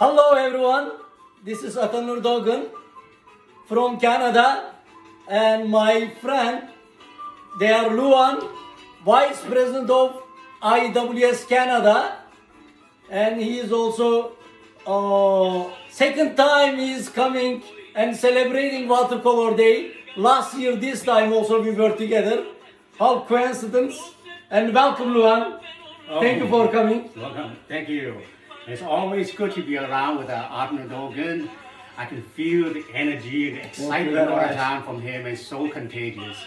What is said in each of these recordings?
Hello everyone, this is Atanur Dogan from Canada and my friend, they are Luan, Vice President of IWS Canada, and he is also second time he is coming and celebrating Watercolor Day. Last year this time also we were together. How coincidence, and welcome Luan. Thank you for coming. Welcome. Thank you. It's always good to be around with Arthur Dogan. I can feel the energy, the excitement all the time from him. It's so contagious.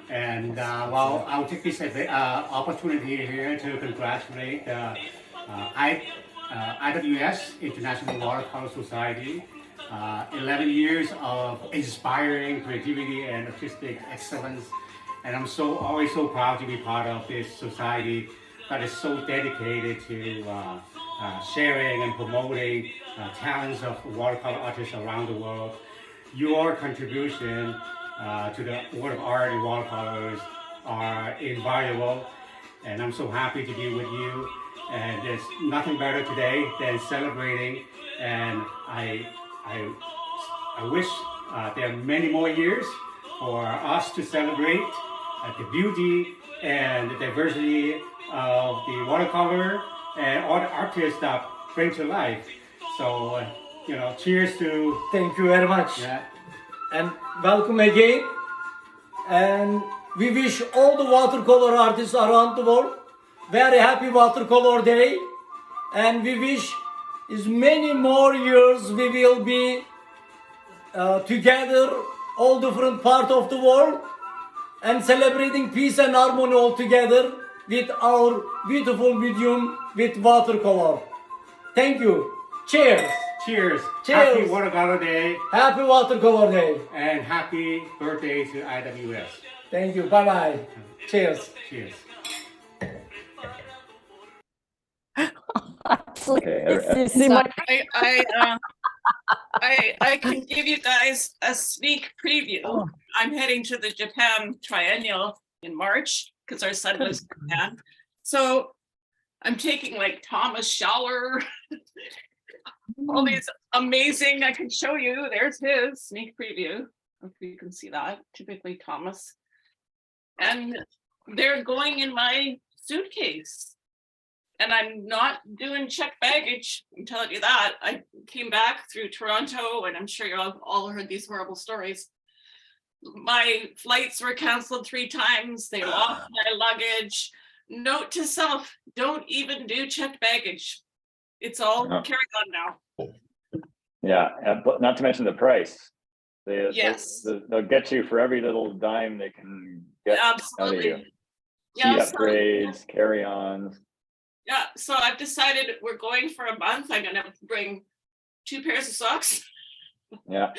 And well, I'll take this opportunity here to congratulate IWS, International Watercolor Society. 11 years of inspiring creativity and artistic excellence. And I'm always so proud to be part of this society that is so dedicated to sharing and promoting talents of watercolor artists around the world. Your contribution to the world of art and watercolors are invaluable, and I'm so happy to be with you. And there's nothing better today than celebrating, and I wish there are many more years for us to celebrate the beauty and the diversity of the watercolor and all the artists that bring to life. So, cheers to... Thank you very much. Yeah. And welcome again. And we wish all the watercolor artists around the world very happy Watercolor Day. And we wish as many more years we will be together, all different parts of the world, and celebrating peace and harmony all together with our beautiful medium with watercolor. Thank you. Cheers. Cheers. Cheers. Happy Watercolor Day. Happy Watercolor Day. And happy birthday to IWS. Thank you. Bye-bye. Cheers. Cheers. I can give you guys a sneak preview. Oh. I'm heading to the Japan Triennial in March because our son lives in Japan. So I'm taking like Thomas Schaller, all these amazing, I can show you, there's his sneak preview, if you can see that, typically Thomas. And they're going in my suitcase. And I'm not doing checked baggage, I'm telling you that. I came back through Toronto, and I'm sure you all heard these horrible stories. My flights were canceled 3 times. They lost my luggage. Note to self, don't even do checked baggage. It's all carry on now. Yeah, but not to mention the price. Yes. They'll get you for every little dime they can get out of you. Absolutely. Yeah, upgrades, carry-ons. Yeah, so I've decided we're going for a month. I'm gonna bring 2 pairs of socks. Yeah.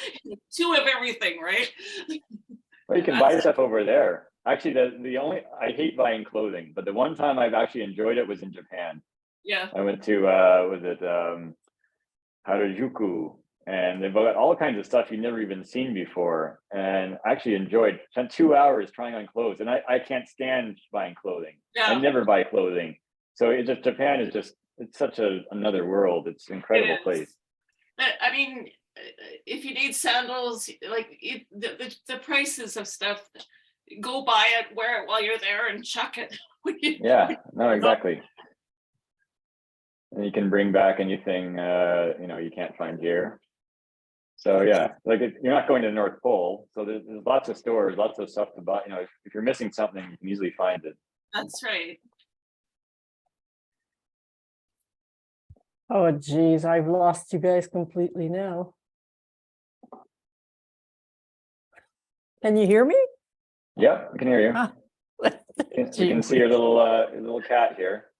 2 of everything, right? Well, you can buy stuff over there. Actually, I hate buying clothing, but the one time I've actually enjoyed it was in Japan. Yeah. I went to Harajuku, and they've got all kinds of stuff you've never even seen before, and I actually enjoyed. Spent 2 hours trying on clothes, and I can't stand buying clothing. Yeah. I never buy clothing. So Japan is it's such another world. It's an incredible place. I mean, if you need sandals, like the prices of stuff, go buy it, wear it while you're there, and chuck it. Yeah, no, exactly. And you can bring back anything you can't find here. So yeah, like you're not going to the North Pole, so there's lots of stores, lots of stuff to buy. If you're missing something, you can easily find it. That's right. Oh, geez, I've lost you guys completely now. Can you hear me? Yeah, I can hear you. You can see your little cat here.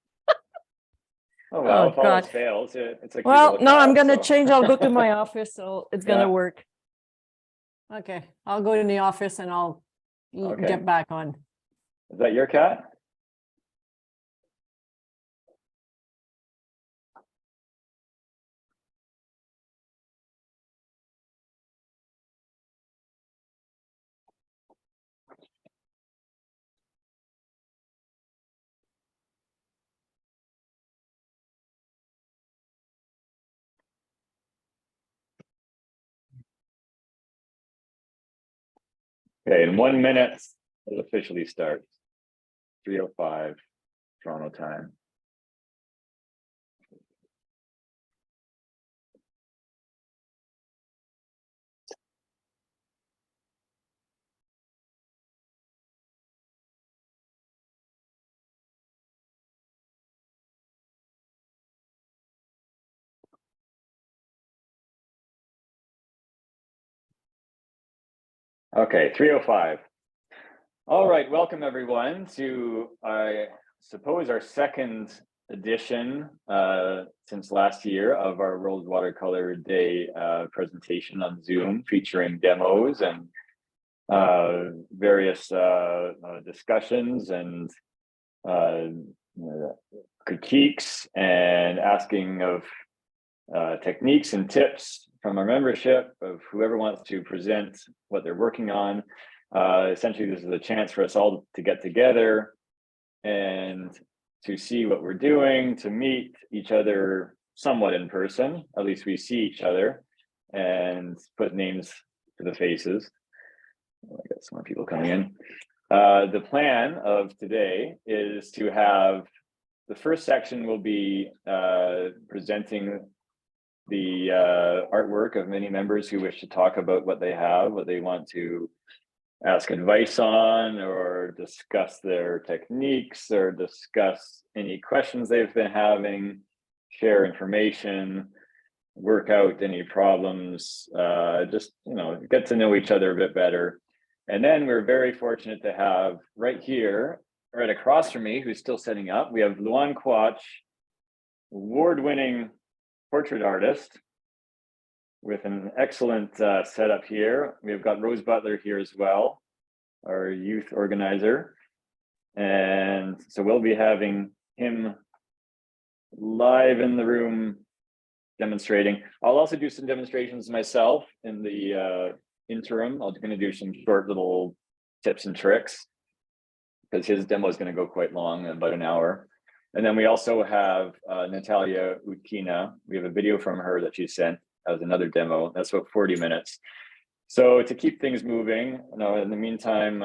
Oh, well, Oh, if all God. else fails, it's a cute Well, little no, cat, I'm going to so- change. I'll go to my office, so it's going Yeah. to work. Okay, I'll go in the office and I'll Okay. get back on. Is that your cat? Okay, in 1 minute, it officially starts. 3:05 Toronto time. Okay, 3:05. All right, welcome everyone to, I suppose, our second edition since last year of our World Watercolor Day presentation on Zoom, featuring demos and various discussions and critiques and asking of techniques and tips from our membership of whoever wants to present what they're working on. Essentially, this is a chance for us all to get together and to see what we're doing, to meet each other somewhat in person. At least we see each other and put names to the faces. I got some more people coming in. The plan of today is to have the first section will be presenting the artwork of many members who wish to talk about what they have, what they want to ask advice on, or discuss their techniques, or discuss any questions they've been having, share information, work out any problems, just, get to know each other a bit better. And then we're very fortunate to have right here, right across from me, who's still setting up, we have Luan Quach, award-winning portrait artist with an excellent setup here. We've got Rose Butler here as well, our youth organizer. And so we'll be having him live in the room demonstrating. I'll also do some demonstrations myself in the interim. I'm going to do some short little tips and tricks because his demo is going to go quite long, about an hour. And then we also have Natalia Outkina. We have a video from her that she sent as another demo. That's about 40 minutes. So to keep things moving, in the meantime,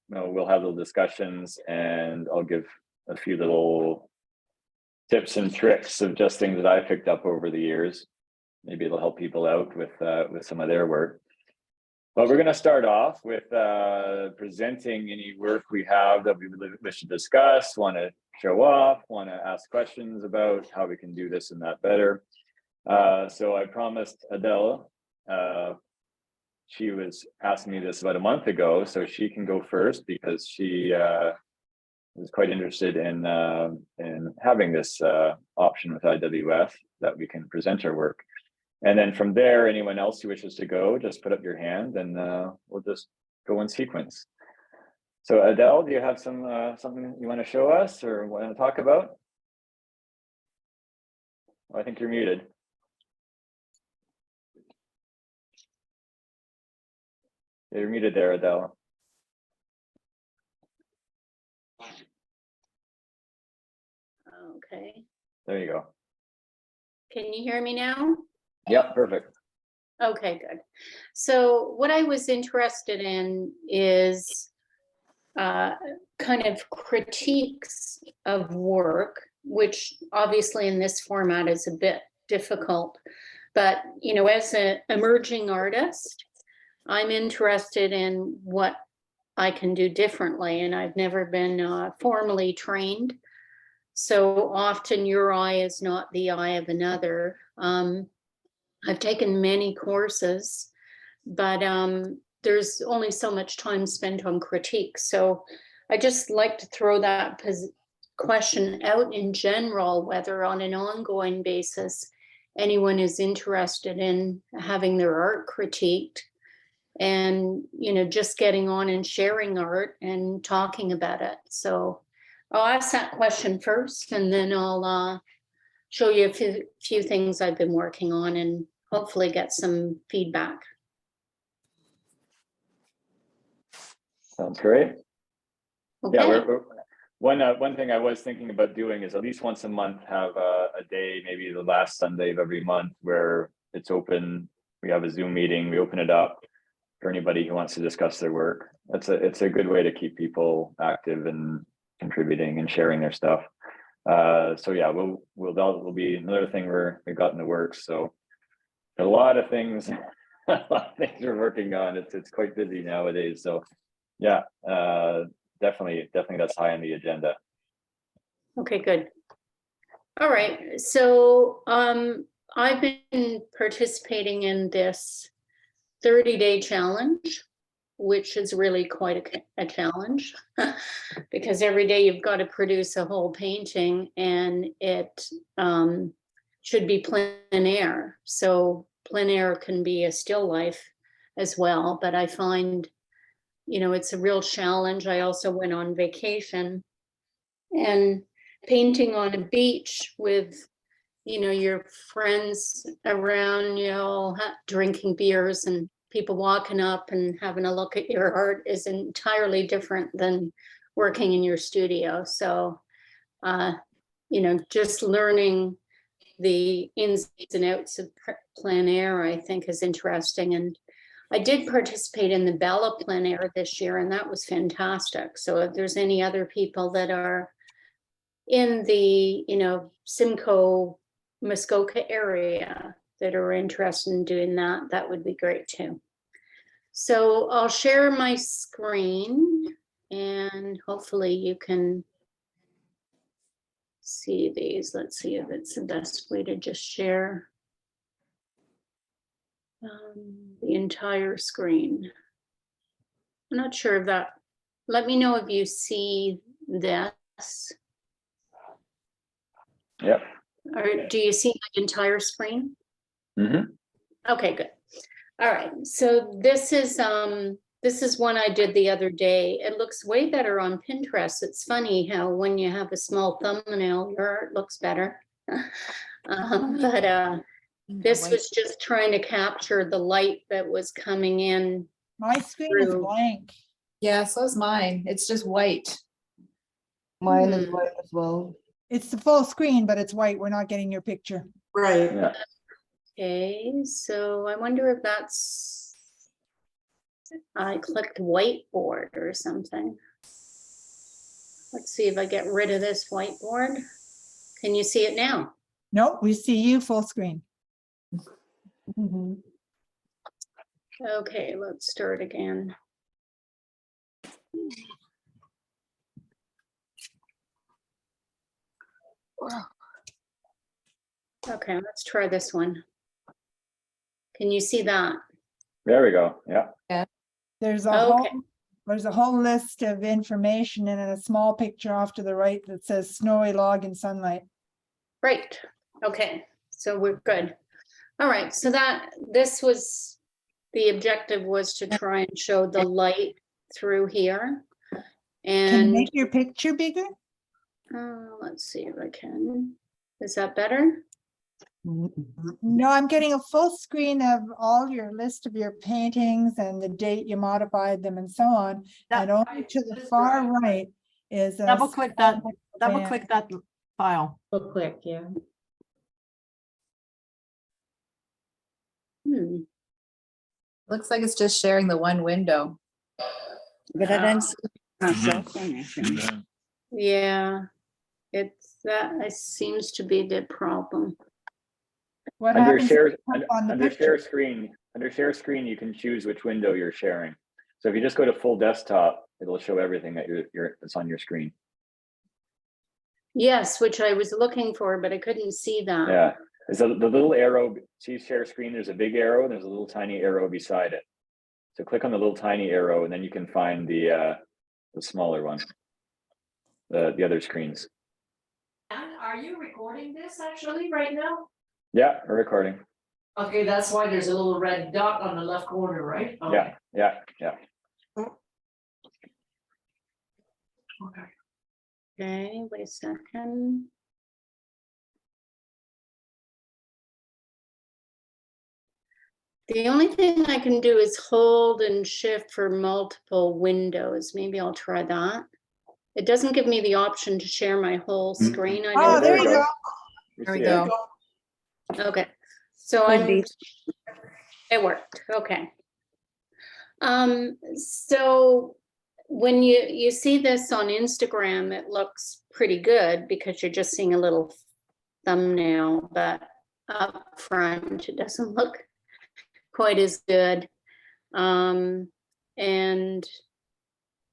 we'll have little discussions, and I'll give a few little tips and tricks of just things that I picked up over the years. Maybe it'll help people out with some of their work. But we're going to start off with presenting any work we have that we wish to discuss, want to show off, want to ask questions about how we can do this and that better. So I promised Adele, she was asking me this about a month ago, so she can go first because she was quite interested in having this option with IWS that we can present our work. And then from there, anyone else who wishes to go, just put up your hand and we'll just go in sequence. So Adele, do you have something you want to show us or want to talk about? Oh, I think you're muted. You're muted there, Adele. Okay. There you go. Can you hear me now? Yep, perfect. Okay, good. So what I was interested in is kind of critiques of work, which obviously in this format is a bit difficult. But, as an emerging artist, I'm interested in what I can do differently. And I've never been formally trained. So often your eye is not the eye of another. I've taken many courses, but there's only so much time spent on critique. So I just like to throw that question out in general, whether on an ongoing basis, anyone is interested in having their art critiqued and, just getting on and sharing art and talking about it. So I'll ask that question first, and then I'll show you a few things I've been working on and hopefully get some feedback. Sounds great. Okay. Yeah, one thing I was thinking about doing is at least once a month have a day, maybe the last Sunday of every month, where it's open. We have a Zoom meeting, we open it up, for anybody who wants to discuss their work. It's a good way to keep people active and contributing and sharing their stuff. So yeah, that'll be another thing we've got in the works. So a lot of things, a lot of things we're working on. It's quite busy nowadays. So yeah, definitely that's high on the agenda. Okay, good. All right, so I've been participating in this 30-day challenge, which is really quite a challenge because every day you've got to produce a whole painting, and it should be plein air. So plein air can be a still life as well, but I find, you know, it's a real challenge. I also went on vacation, and painting on a beach with, you know, your friends around you, all drinking beers and people walking up and having a look at your art is entirely different than working in your studio. So, you know, just learning the ins and outs of plein air, I think, is interesting. And I did participate in the Bella plein air this year, and that was fantastic. So if there's any other people that are in the, you know, Simcoe, Muskoka area that are interested in doing that, that would be great too. So I'll share my screen and hopefully you can see these. Let's see if it's the best way to just share the entire screen. I'm not sure if that, let me know if you see this. Yep. Or do you see my entire screen? Mm-hmm. Okay, good. All right, so this is one I did the other day. It looks way better on Pinterest. It's funny how when you have a small thumbnail, your art looks better. This was just trying to capture the light that was coming in. My screen is blank. Yeah, so is mine. It's just white. Mine is white as well. It's the full screen, but it's white. We're not getting your picture. Right. Yeah. Okay, so I wonder if that's, I clicked whiteboard or something. Let's see if I get rid of this whiteboard. Can you see it now? Nope, we see you full screen. Mm-hmm. Okay, let's start again. Okay, let's try this one. Can you see that? There we go. Yeah. There's a Okay. whole list of information and a small picture off to the right that says snowy log in sunlight. Right. Okay, so we're good. All right, so this was, the objective was to try and show the light through here. Can you And make your picture bigger? let's see if I can. Is that better? No, I'm getting a full screen of all your list of your paintings and the date you modified them and so on. And only to the far right is a Double click that band. file. Real quick, yeah. Looks like it's just sharing the one window. But I don't see myself on it. Yeah, that seems to be the problem. What Under happens share, if you click on the under picture? share screen, you can choose which window you're sharing. So if you just go to full desktop, it'll show everything that that's on your screen. Yes, which I was looking for, but I couldn't see that. Yeah. There's the little arrow. See share screen, there's a big arrow and there's a little tiny arrow beside it. So click on the little tiny arrow and then you can find the smaller one, the other screens. And are you recording this actually right now? Yeah, we're recording. Okay, that's why there's a little red dot on the left corner, right? Okay. Yeah. Okay, wait a second. The only thing I can do is hold and shift for multiple windows. Maybe I'll try that. It doesn't give me the option to share my whole screen. I Oh, know there you go. There we go. Okay, so Could be. it worked, okay. So when you see this on Instagram, it looks pretty good because you're just seeing a little thumbnail, but up front, it doesn't look quite as good. And,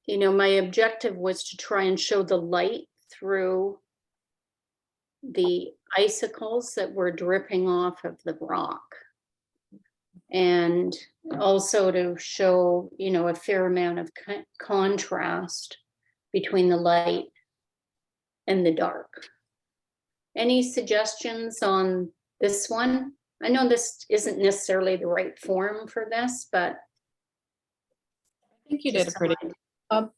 you know, my objective was to try and show the light through the icicles that were dripping off of the rock. And also to show, you know, a fair amount of contrast between the light and the dark. Any suggestions on this one? I know this isn't necessarily the right form for this, but I think you did a just pretty, some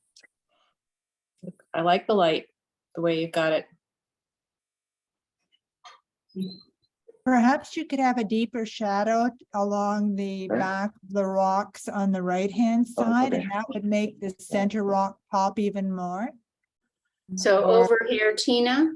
I like the light, the way you've got it. Perhaps you could have a deeper shadow along the back of the rocks on the right-hand side, and that would make the center rock pop even more. So over here, Tina.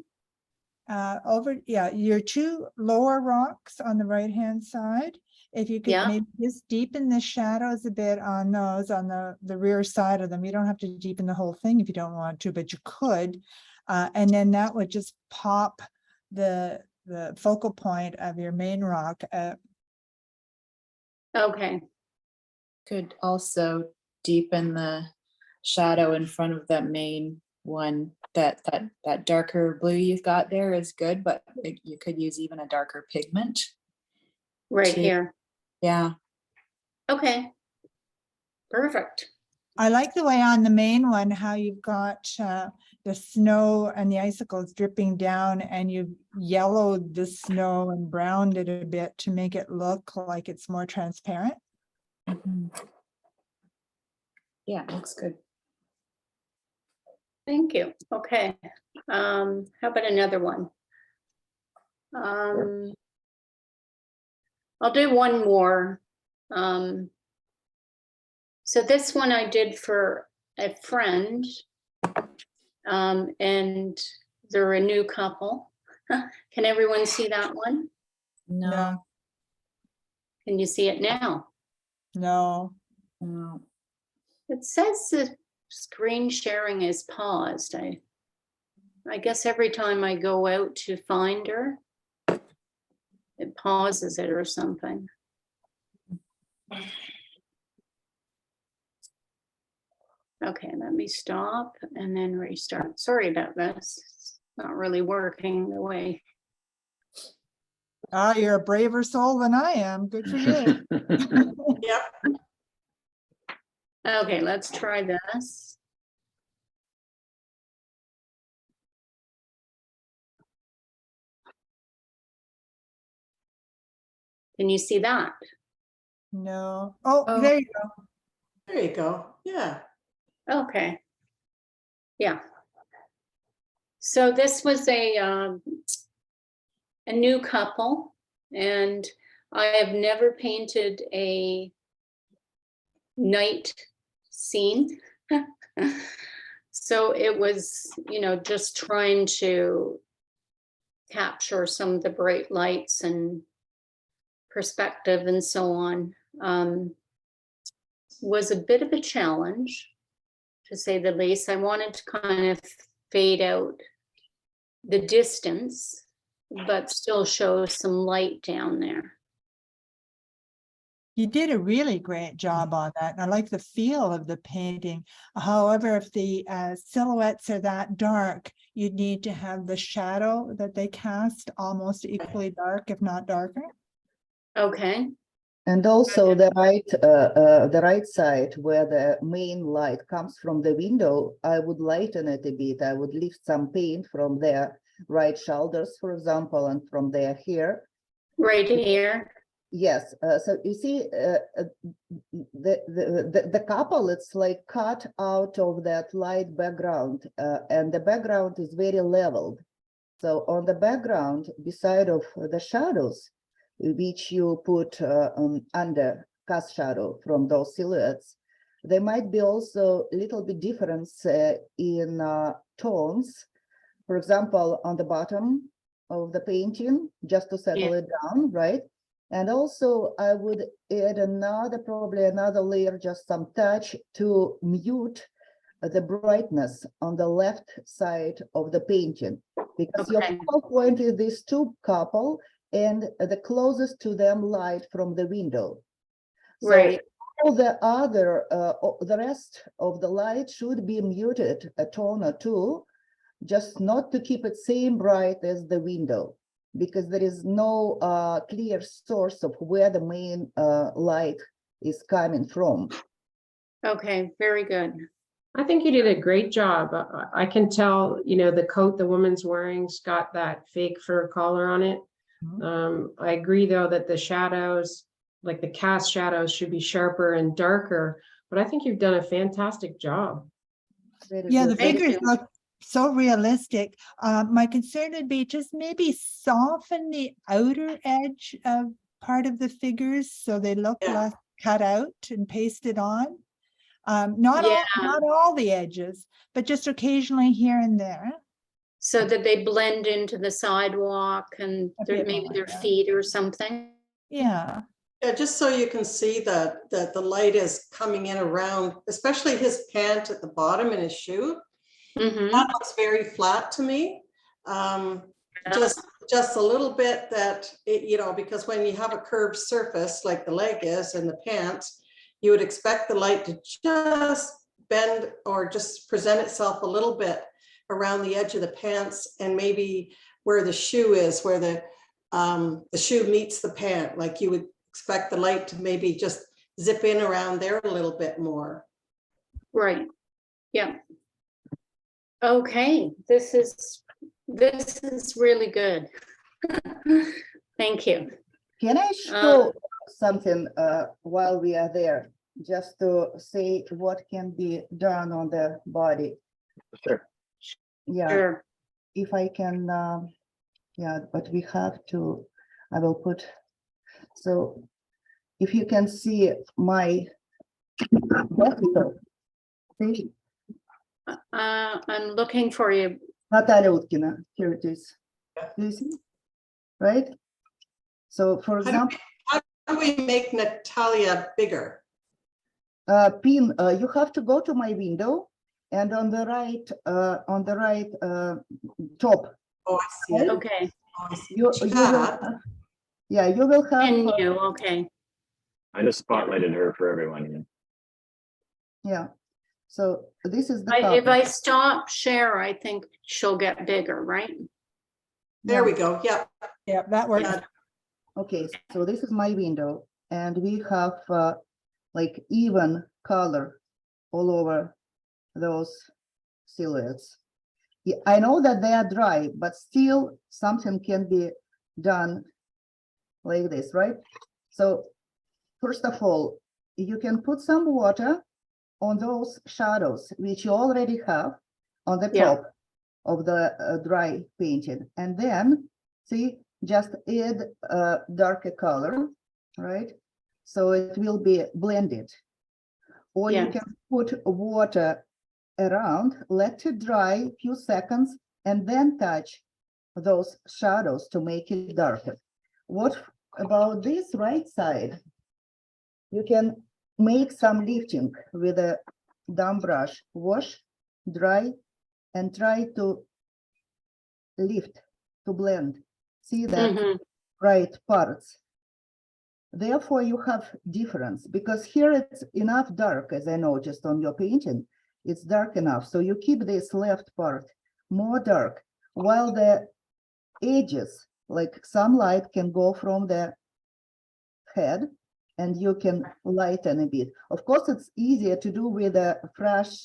Your two lower rocks on the right-hand side. If you could Yeah. maybe just deepen the shadows a bit on those, on the rear side of them. You don't have to deepen the whole thing if you don't want to, but you could. And then that would just pop the focal point of your main rock. Okay. Could also deepen the shadow in front of that main one. That darker blue you've got there is good, but you could use even a darker pigment. Right to- here. Yeah. Okay. Perfect. I like the way on the main one, how you've got the snow and the icicles dripping down, and you've yellowed the snow and browned it a bit to make it look like it's more transparent. Mhm. Yeah, looks good. Thank you. Okay. How about another one? I'll do one more. So this one I did for a friend, and they're a new couple. Can everyone see that one? No. Can you see it now? No. No. It says the screen sharing is paused. I guess every time I go out to find her, it pauses it or something. Okay, let me stop and then restart. Sorry about this. It's not really working the way. Ah, you're a braver soul than I am. Good for you. Yep. Okay, let's try this. Can you see that? No. Oh, Oh. there you go. There you go. Yeah. Okay. Yeah. So this was a new couple, and I have never painted a night scene. So it was, you know, just trying to capture some of the bright lights and perspective and so on. Was a bit of a challenge, to say the least. I wanted to kind of fade out the distance, but still show some light down there. You did a really great job on that. And I like the feel of the painting. However, if the silhouettes are that dark, you need to have the shadow that they cast almost equally dark, if not darker. Okay. And also the right side where the main light comes from the window, I would lighten it a bit. I would lift some paint from their right shoulders, for example, and from their hair. Right here. Yes. So you see, the couple, it's like cut out of that light background, and the background is very leveled. So on the background, beside of the shadows, which you put under cast shadow from those silhouettes, there might be also a little bit difference in tones. For example, on the bottom of the painting, just to settle it down, right? And also I would add probably another layer, just some touch to mute the brightness on the left side of the painting, because your Okay. focal point is this two couple and the closest to them light from the window. So Right. all the rest of the light should be muted a tone or two, just not to keep it same bright as the window, because there is no clear source of where the main light is coming from. Okay, very good. I think you did a great job. I can tell, you know, the coat the woman's wearing's got that fake fur collar on it. I agree though that the shadows, like the cast shadows, should be sharper and darker, but I think you've done a fantastic job. Yeah, the Thank figures you. look so realistic. My concern would be just maybe soften the outer edge of part of the figures so they look less cut out and pasted on. Not all the edges, but just occasionally here and there. So that they blend into the sidewalk and maybe their feet or something. Yeah. Yeah, just so you can see that the light is coming in around, especially his pant at the bottom and his shoe. That looks very flat to me. Just a little bit that, you know, because when you have a curved surface like the leg is and the pants, you would expect the light to just bend or just present itself a little bit around the edge of the pants and maybe where the shoe is, where the shoe meets the pant. Like you would expect the light to maybe just zip in around there a little bit more. Right. Yeah. Okay, this is really good. Thank you. Can I show something while we are there, just to say what can be done on the body? Sure. Yeah. Sure. If I can, yeah, but we have to, I will put, so if you can see my desktop, see? I'm looking for you. Natalia Outkina, here it is. Do you see? Right? So for example, How do we make Natalia bigger? you have to go to my window and on the right top. Oh, I see it. Okay. Oh, I see. You will, yeah, you will have. Menu, okay. I just spotlighted her for everyone. Yeah. So this is the. If I stop share, I think she'll get bigger, right? There we go. Yeah. Yeah, that works. Yeah. Okay, so this is my window and we have like even color all over those silhouettes. Yeah, I know that they are dry, but still something can be done like this, right? So first of all, you can put some water on those shadows, which you already have on the top of the dry painting. And then, see, just add a darker color, right? So it will be blended. Or you can put water around, let it dry a few seconds, and then touch those shadows to make it darker. What about this right side? You can make some lifting with a damp brush, wash, dry, and try to lift, to blend. See that right parts. Therefore, you have difference because here it's enough dark, as I noticed on your painting. It's dark enough, so you keep this left part more dark, while the edges, like some light can go from the head and you can lighten a bit. Of course, it's easier to do with a fresh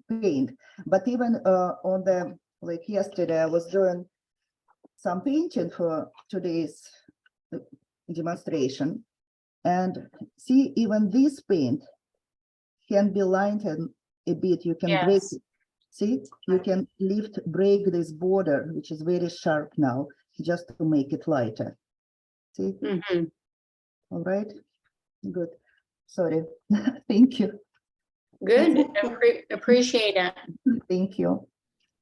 paint, but even on the, like yesterday, I was doing some painting for today's demonstration, and see, even this paint can be lightened a bit. You can break it. See, you can break this border, which is very sharp now, just to make it lighter. See? All right, good. Sorry. Thank you. Good. Appreciate it. Thank you.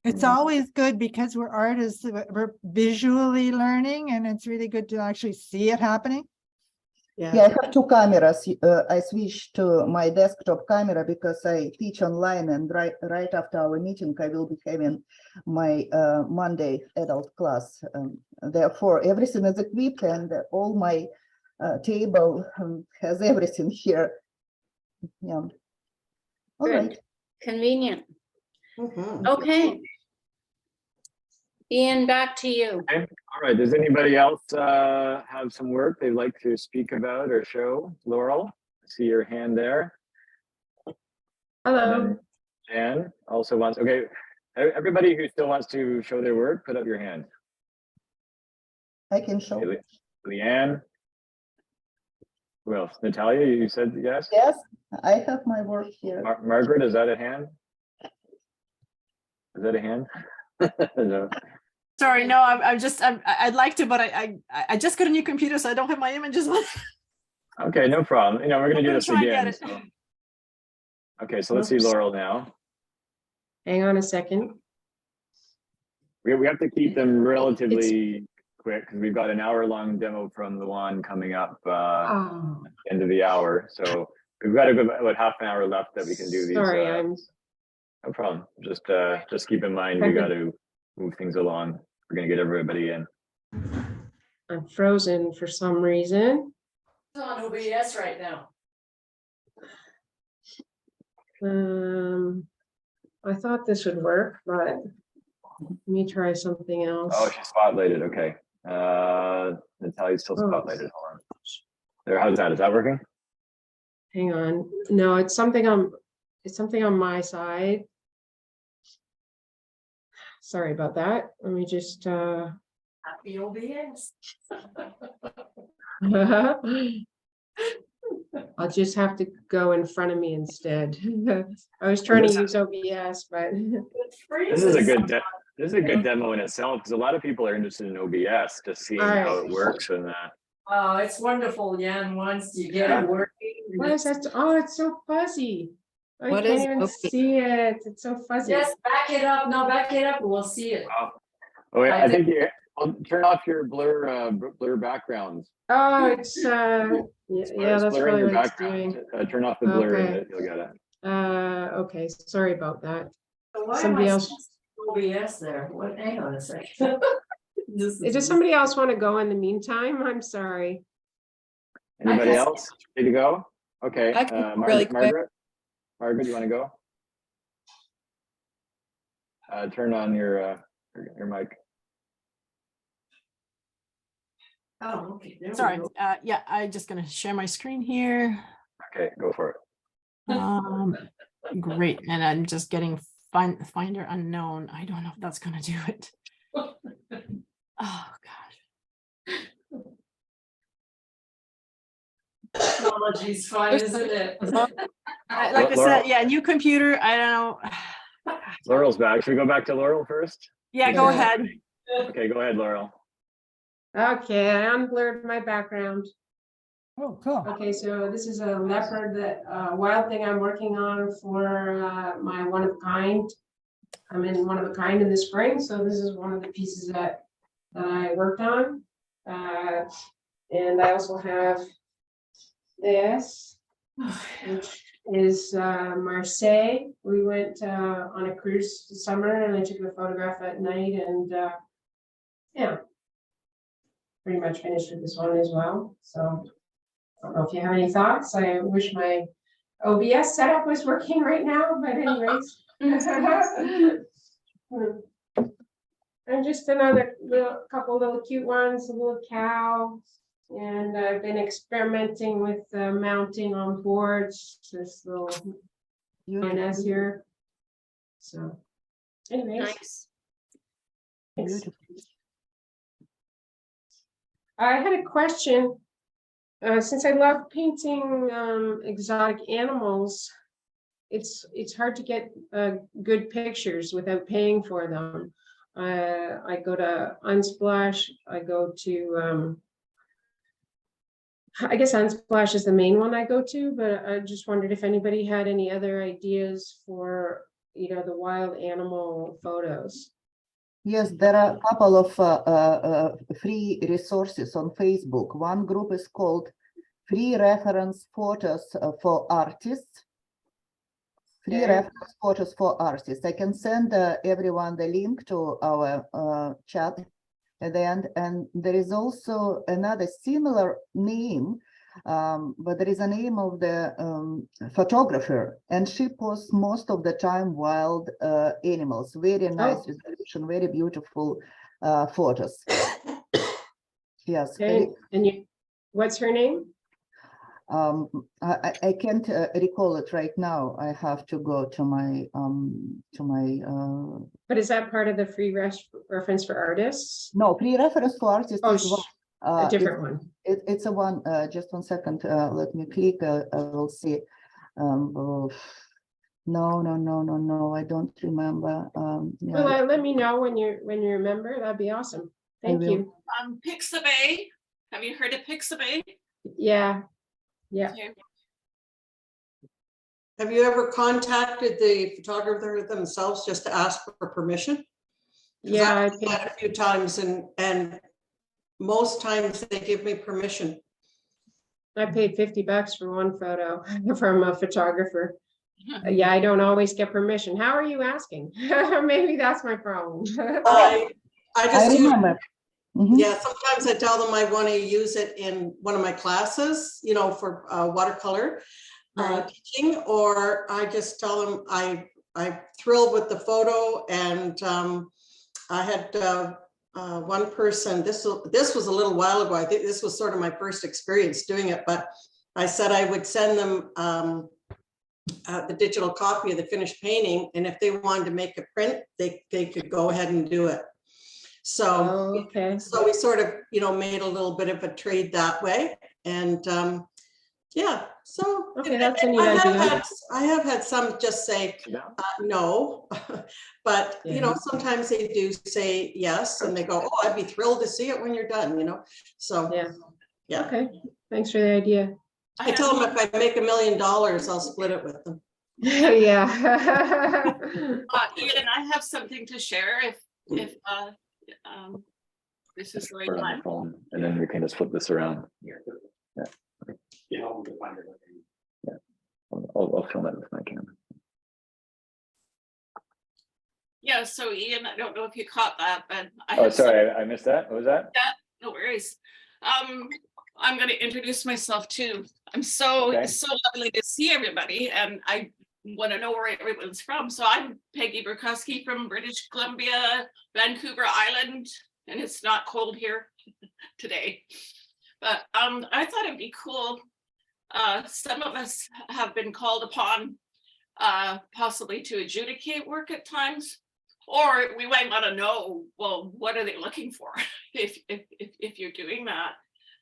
It's always good because we're artists, we're visually learning, and it's really good to actually see it happening. Yeah, I have two cameras. I switched to my desktop camera because I teach online, and right after our meeting, I will be having my Monday adult class. Therefore, everything is equipped, and all my table has everything here. Yeah. All Good. right. Convenient. Mhm. Okay. Ian, back to you. Okay. All right. Does anybody else have some work they'd like to speak about or show? Laurel, I see your hand there. Hello. Jan also wants. Okay. Everybody who still wants to show their work, put up your hand. I can show. Okay, Leanne. Who else? Natalia, you said yes? Yes, I have my work here. Margaret, is that a hand? Is that a hand? No. Sorry, no, I'd like to, but I just got a new computer, so I don't have my images on. Okay, no problem. You know, we're gonna I'm do gonna this try and get again. it. So. Okay, so let's see Laurel now. Hang on a second. We have to keep them relatively quick because we've got an hour-long demo from Luan coming up at Oh, the end of the hour. So we've got about half an hour left that we can do these. sorry, I'm No problem. Just keep in mind we got to move things along. We're gonna get everybody in. frozen for some reason. It's on OBS right now. I thought this would work, but let me try something else. Oh, she's spotlighted. Okay. Natalia's still spotlighted. Hold on. There. How's that? Is that working? Hang on. No, it's something on my side. Sorry about that. Let me just Happy OBS. I'll just have to go in front of me instead. I was trying to use OBS, but This is a good this is a good demo in itself because a lot of people are interested in OBS, just seeing how it works and that. Oh, it's wonderful, Jan, once you get it working. what is that? Oh, it's so fuzzy. I What can't is even OBS? see it. It's so fuzzy. Just back it up, no, back it up, and we'll see it. Oh, yeah, I think I'll turn off your blur backgrounds. Oh, it's yeah, that's blurring probably your what it's background. doing. Turn off the blur Okay. and you'll get it. Okay, sorry about that. So why am Somebody I else. supposed to do OBS there? What, hang on a second. Does somebody else want to go in the meantime? I'm sorry. Anybody else ready to go? Okay. I can go really quick. Margaret, you want to go? Turn on your mic. Oh, okay. there we Sorry, go. yeah, I'm just gonna share my screen here. Okay, go for it. Great, and I'm just getting Finder unknown. I don't know if that's gonna do it. Oh, gosh. Technology's fine, isn't it? Like I said, yeah, new computer, I don't know. Laurel's back. Should we go back to Laurel first? Yeah, go ahead. Okay, go ahead, Laurel. Okay, I unblurred my background. Oh, cool. Okay, so this is a leopard that wild thing I'm working on for my one of a kind. I'm in one of a kind in the spring, so this is one of the pieces that I worked on. And I also have this, which is Marseille. We went on a cruise this summer and I took a photograph at night and yeah, pretty much finished with this one as well. So I don't know if you have any thoughts. I wish my OBS setup was working right now, but anyways. And just another couple little cute ones, a little cow. And I've been experimenting with mounting on boards, this little lioness here. So anyways. Nice. Thanks. I had a question. Since I love painting exotic animals, it's hard to get good pictures without paying for them. I go to Unsplash. I go to I guess Unsplash is the main one I go to, but I just wondered if anybody had any other ideas for you know, the wild animal photos. Yes, there are a couple of free resources on Facebook. One group is called Free Reference Photos for Artists. Free Okay. reference photos for artists. I can send everyone the link to our chat at the end. And there is also another similar name, but there is a name of the photographer, and she posts most of the time wild animals. Very nice resolution, very beautiful photos. Yes. Okay. And you, what's her name? I can't recall it right now. I have to go to my But is that part of the free reference for artists? no, free reference for artists Oh, is one. a different one. It's a one. Just 1 second. Let me click. I will see. No. I don't remember. Yeah, Well, let me know when you remember. That'd be awesome. Thank you. Pixabay. Have you heard of Pixabay? Yeah. Yeah. Okay. Have you ever contacted the photographer themselves just to ask for permission? 'Cause Yeah, I've done that a few times, and most times they give me permission. I paid $50 for one photo from a photographer. Yeah, I don't always get permission. How are you asking? Maybe that's my problem. I just use, remember. yeah, sometimes I tell them I want to use it in one of my classes, you know, for watercolor teaching, or I just tell them I'm thrilled with the photo. And I had one person, this was a little while ago. I think this was sort of my first experience doing it, but I said I would send them the digital copy of the finished painting, and if they wanted to make a print, they could go ahead and do it. So, okay. So we sort of, you know, made a little bit of a trade that way. And yeah, so okay, that's a neat idea. I have had some just say no, but you know, sometimes they do say yes, and they go, oh, I'd be thrilled to see it when you're done, you know. So yeah. Okay, thanks for the idea. I tell them if I make $1 million, I'll split it with them. Yeah. Ian, I have something to share if this is the right On time. the phone, and then we can just flip this around. Yeah. Yeah. I'll film it with my camera. Yeah, so Ian, I don't know if you caught that, but Oh, sorry, I missed that. What was that? Yeah, no worries. I'm going to introduce myself too. I'm so lovely to see everybody, and I want to know where everyone's from. So I'm Peggy Burkowski from British Columbia, Vancouver Island, and it's not cold here today. But I thought it'd be cool. Some of us have been called upon possibly to adjudicate work at times, or we might want to know, well, what are they looking for if you're doing that?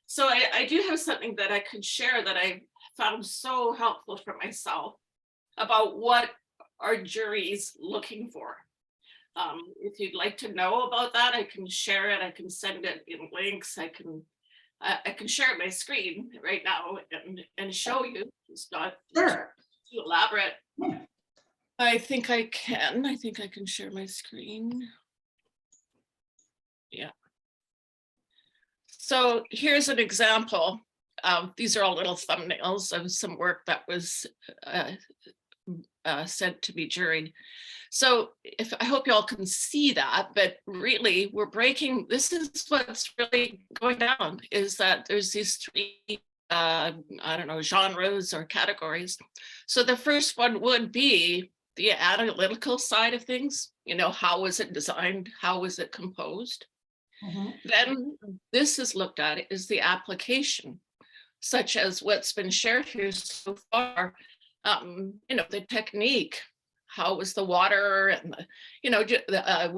So I do have something that I could share that I found so helpful for myself about what are juries looking for. If you'd like to know about that, I can share it. I can send it in links. I can share my screen right now and show you. It's not too elaborate. I think I can. I think I can share my screen. Yeah. So here's an example. These are all little thumbnails of some work that was sent to be juried. So I hope you all can see that, but really we're breaking, this is what's really going down, is that there's these three, I don't know, genres or categories. So the first one would be the analytical side of things. You know, how was it designed? How was it composed? Then this is looked at is the application, such as what's been shared here so far. You know, the technique, how was the water and the, you know,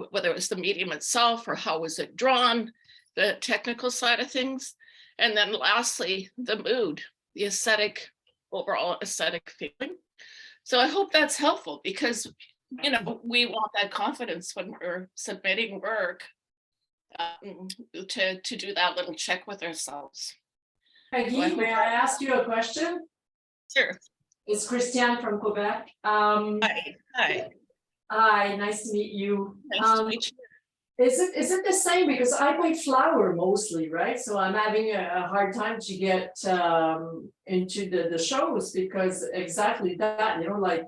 whether it was the medium itself or how was it drawn, the technical side of things. And then lastly, the mood, the aesthetic, overall aesthetic feeling. So I hope that's helpful because, you know, we want that confidence when we're submitting work to do that little check with ourselves. Peggy, may I ask you a question? Sure. It's Christiane from Quebec. Hi. Hi, nice to meet you. Nice to meet you. Is it the same? Because I play flower mostly, right? So I'm having a hard time to get into the shows because exactly that, you know, like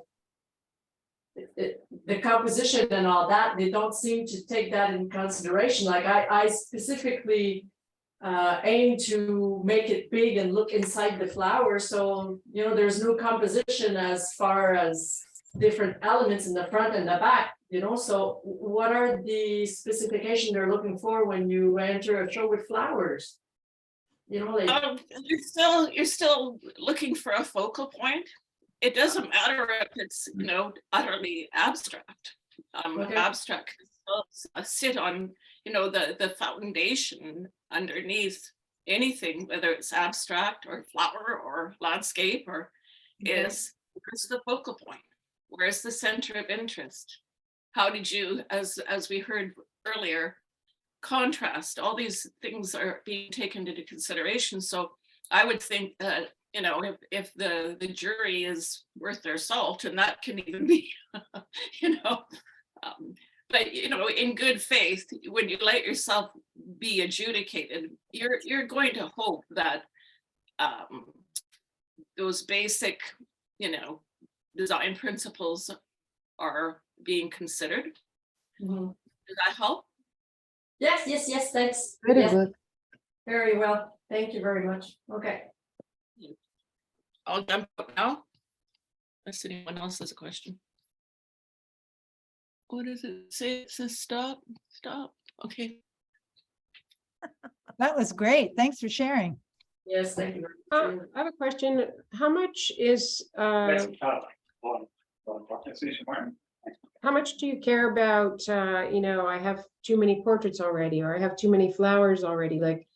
the composition and all that, they don't seem to take that in consideration. Like I specifically aim to make it big and look inside the flower. So, you know, there's no composition as far as different elements in the front and the back, you know, so what are the specifications they're looking for when you enter a show with flowers? You know, like, You're still looking for a focal point. It doesn't matter if it's, you know, utterly abstract. Okay. Abstract can still sit on, you know, the foundation underneath anything, whether it's abstract or flower or landscape or is the focal point. Where's the center of interest? How did you, as we heard earlier, contrast? All these things are being taken into consideration. So I would think that, you know, if the jury is worth their salt, and that can even be, you know, but you know, in good faith, when you let yourself be adjudicated, you're going to hope that those basic, you know, design principles are being considered. mhm. Does that help? Yes, thanks. Very Yes, good. very well. Thank you very much. Okay. I'll jump up now. Unless anyone else has a question. What does it say? It says stop. Okay. That was great. Thanks for sharing. Yes, thank you. I have a question. How much is, how much do you care about, you know, I have too many portraits already, or I have too many flowers already? Like,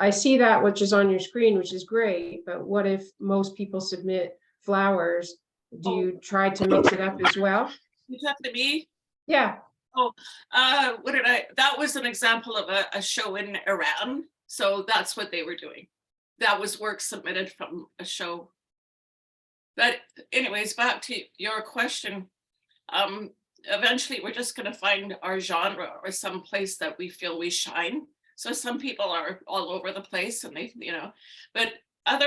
I see that which is on your screen, which is great, but what if most people submit flowers? Do you try to mix it up as well? You talk to me? Yeah, That was an example of a show in Iran. So that's what they were doing. That was work submitted from a show. But anyways, back to your question. Eventually we're just going to find our genre or some place that we feel we shine. So some people are all over the place and they, you know, but I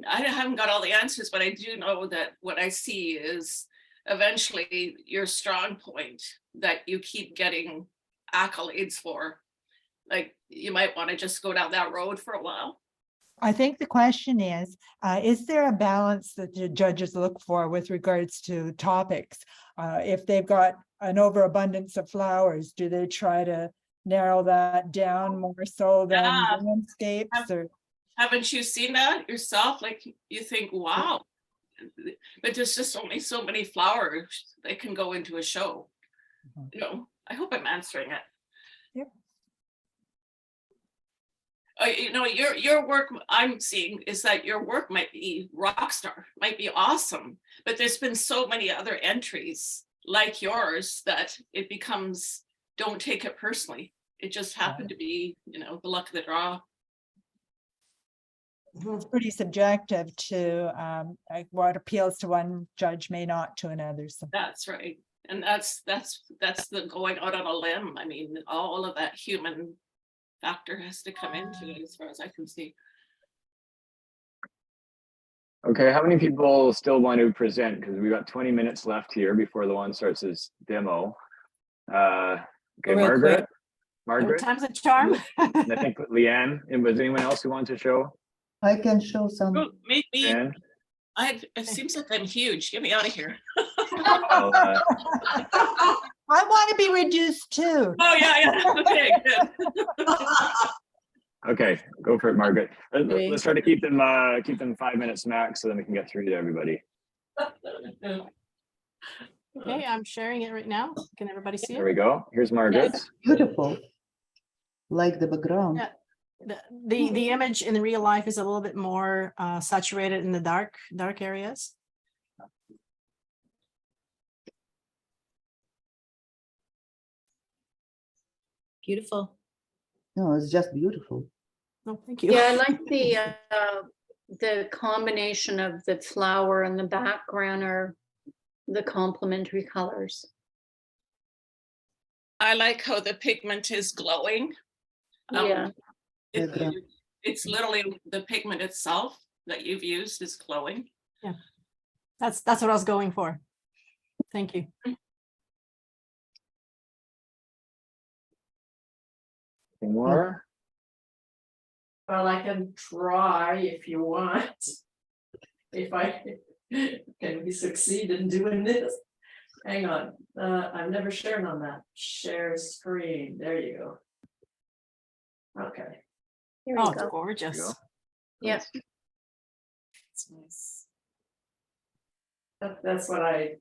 haven't got all the answers, but I do know that what I see is eventually your strong point that you keep getting accolades for. Like you might want to just go down that road for a while. I think the question is there a balance that the judges look for with regards to topics? If they've got an overabundance of flowers, do they try to narrow that down more so than landscapes? Or Haven't you seen that yourself? Like you think, wow, but there's just only so many flowers that can go into a show. You know, I hope I'm answering it. Yep. You know, your work I'm seeing is that your work might be rock star, might be awesome, but there's been so many other entries like yours that it becomes, don't take it personally. It just happened to be, you know, the luck of the draw. it's pretty subjective to like what appeals to one judge may not to another. So That's right. And that's the going out on a limb. I mean, all of that human factor has to come into it as far as I can see. Okay, how many people still want to present? Because we've got 20 minutes left here before the one starts his demo. Okay, Real Margaret. quick. Margaret. Time's a charm. And I think Leanne. And was anyone else who wanted to show? I can show some. Oh, me. Leanne? It seems like I'm huge. Get me out of here. Oh, I want to be reduced too. Oh yeah. Okay, good. okay, go for it, Margaret. Let's try to keep them 5 minutes max so then we can get through to everybody. Okay, I'm sharing it right now. Can everybody see There it? we go. Here's Margaret. Beautiful. Like the background. Yeah. The image in the real life is a little bit more saturated in the dark areas. Beautiful. No, it's just beautiful. No, thank you. Yeah, I like the combination of the flower and the background are the complementary colors. I like how the pigment is glowing. Yeah. It's literally the pigment itself that you've used is glowing. Yeah, that's what I was going for. Thank you. Any more? Well, I can try if you want. If I can succeed in doing this. Hang on, I've never shared on that. Share screen, there you go. Okay. Here Oh, we it's go. gorgeous. Yeah. It's nice. That's what I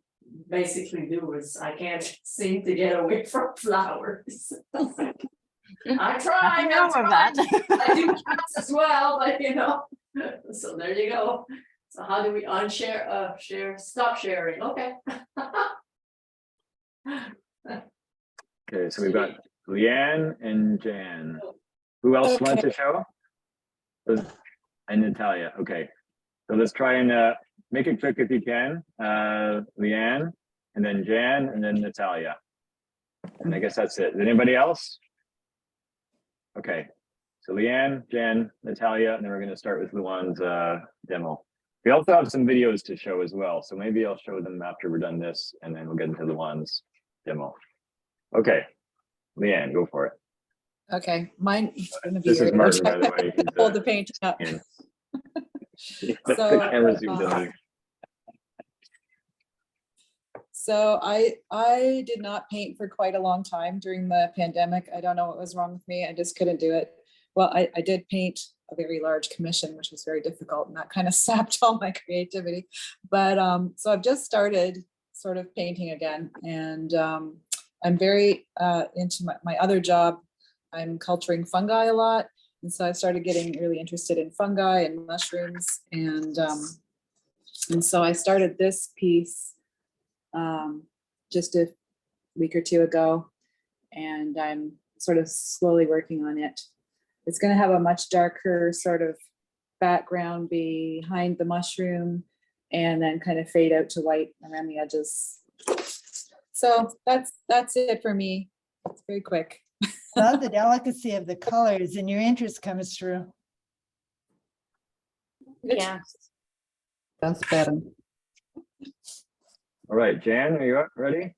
basically do is I can't seem to get away from flowers. I try, Nothing wrong with that. I do cats as well, but you know, so there you go. So how do we unshare, share, stop sharing, okay. Okay, so we've got Leanne and Jan. Who else wants to show? And Natalia. Okay, so let's try and make it quick if you can. Leanne, and then Jan, and then Natalia. And I guess that's it. Anybody else? Okay, so Leanne, Jan, Natalia, and then we're going to start with Luan's demo. We also have some videos to show as well, so maybe I'll show them after we're done this, and then we'll get into Luan's demo. Okay, Leanne, go for it. Okay, mine is gonna be. This is very Martin, large. by the way. He's, Hold the painting up. the camera zoomed in on you. So I did not paint for quite a long time during the pandemic. I don't know what was wrong with me. I just couldn't do it. Well, I did paint a very large commission, which was very difficult, and that kind of sapped all my creativity. But so I've just started sort of painting again, and I'm very into my other job. I'm culturing fungi a lot, and so I started getting really interested in fungi and mushrooms, and so I started this piece just a week or two ago, and I'm sort of slowly working on it. It's going to have a much darker sort of background behind the mushroom, and then kind of fade out to white around the edges. So that's it for me. It's very quick. Love the delicacy of the colors, and your interest comes through. Yeah. Transparent. All right, Jan, are you up? Ready?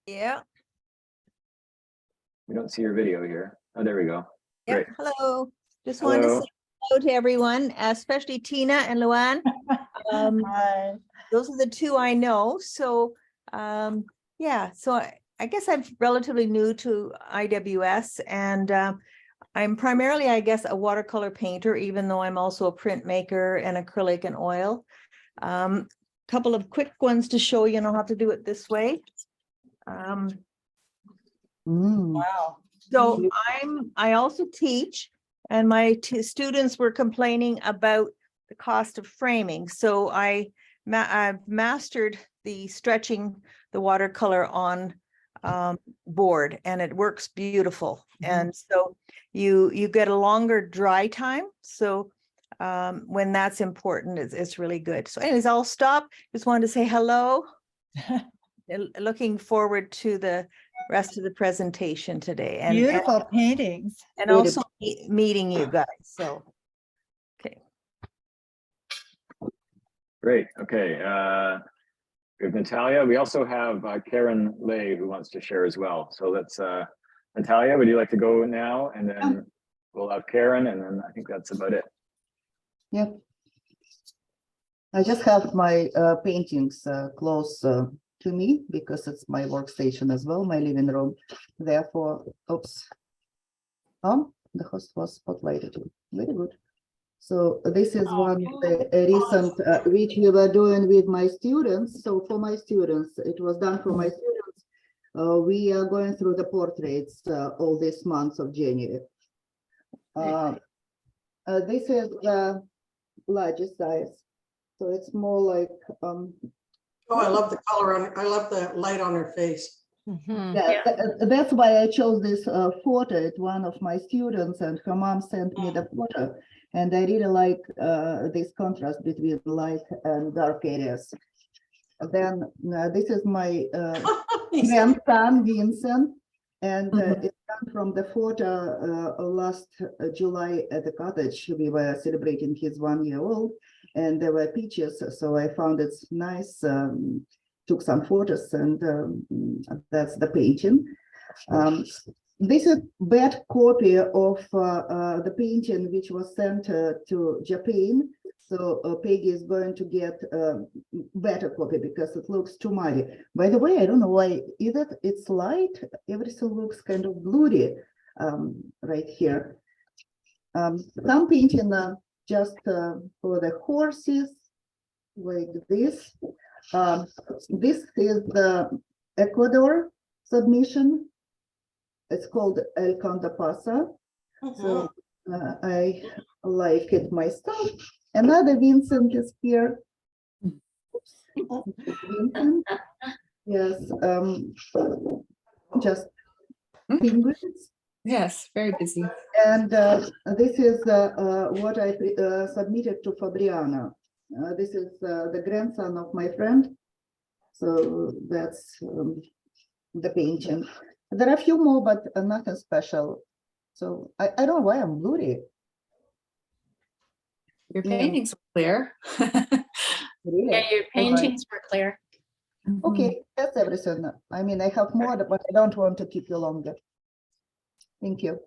Yeah. We don't see your video here. Oh, there we go. Great. Hello. Just wanted to Hello. say hello to everyone, especially Tina and Luan. Hi. Those are the two I know. So yeah, so I guess I'm relatively new to IWS, and I'm primarily, I guess, a watercolor painter, even though I'm also a printmaker and acrylic and oil. Couple of quick ones to show you, and I'll have to do it this way. Wow. So I also teach, and my students were complaining about the cost of framing. So I've mastered the stretching the watercolor on board, and it works beautiful. And so you get a longer dry time. So when that's important, it's really good. So anyways, I'll stop. Just wanted to say hello. Looking forward to the rest of the presentation today, and Beautiful paintings. and also meeting you guys. So okay. Great. Okay. We have Natalia. We also have Karen Lay who wants to share as well. So let's, Natalia, would you like to go now? And then we'll have Karen, and then I think that's about it. Yep. I just have my paintings close to me because it's my workstation as well, my living room. Therefore, oops. The host was spotlighted. Very good. So this is one recent which we were doing with my students. So for my students, it was done for my students. We are going through the portraits all this month of January. This is the largest size. So it's more like Oh, I love the color on, I love the light on her face. yeah, that's why I chose this photo. It's one of my students, and her mom sent me the photo, and I really like this contrast between light and dark areas. Then this is my grandson, Vincent. And it's done from the photo last July at the cottage. We were celebrating his 1 year old, and there were peaches. So I found it nice, took some photos, and that's the painting. This is bad copy of the painting which was sent to Japan. So Peggy is going to get a better copy because it looks too muddy. By the way, I don't know why, either it's light, everything looks kind of blurry right here. Some painting just for the horses, like this. This is the Ecuador submission. It's called El Cantapasa. So I like it myself. Another Vincent is here. Vincent. Yes, just penguins. Yes, very busy. And this is what I submitted to Fabriana. This is the grandson of my friend. So that's the painting. There are a few more, but nothing special. So I don't know why I'm blurry. Your paintings were clear. Really? Yeah, your paintings were clear. Okay, that's everything. I mean, I have more, but I don't want to keep you longer. Thank you.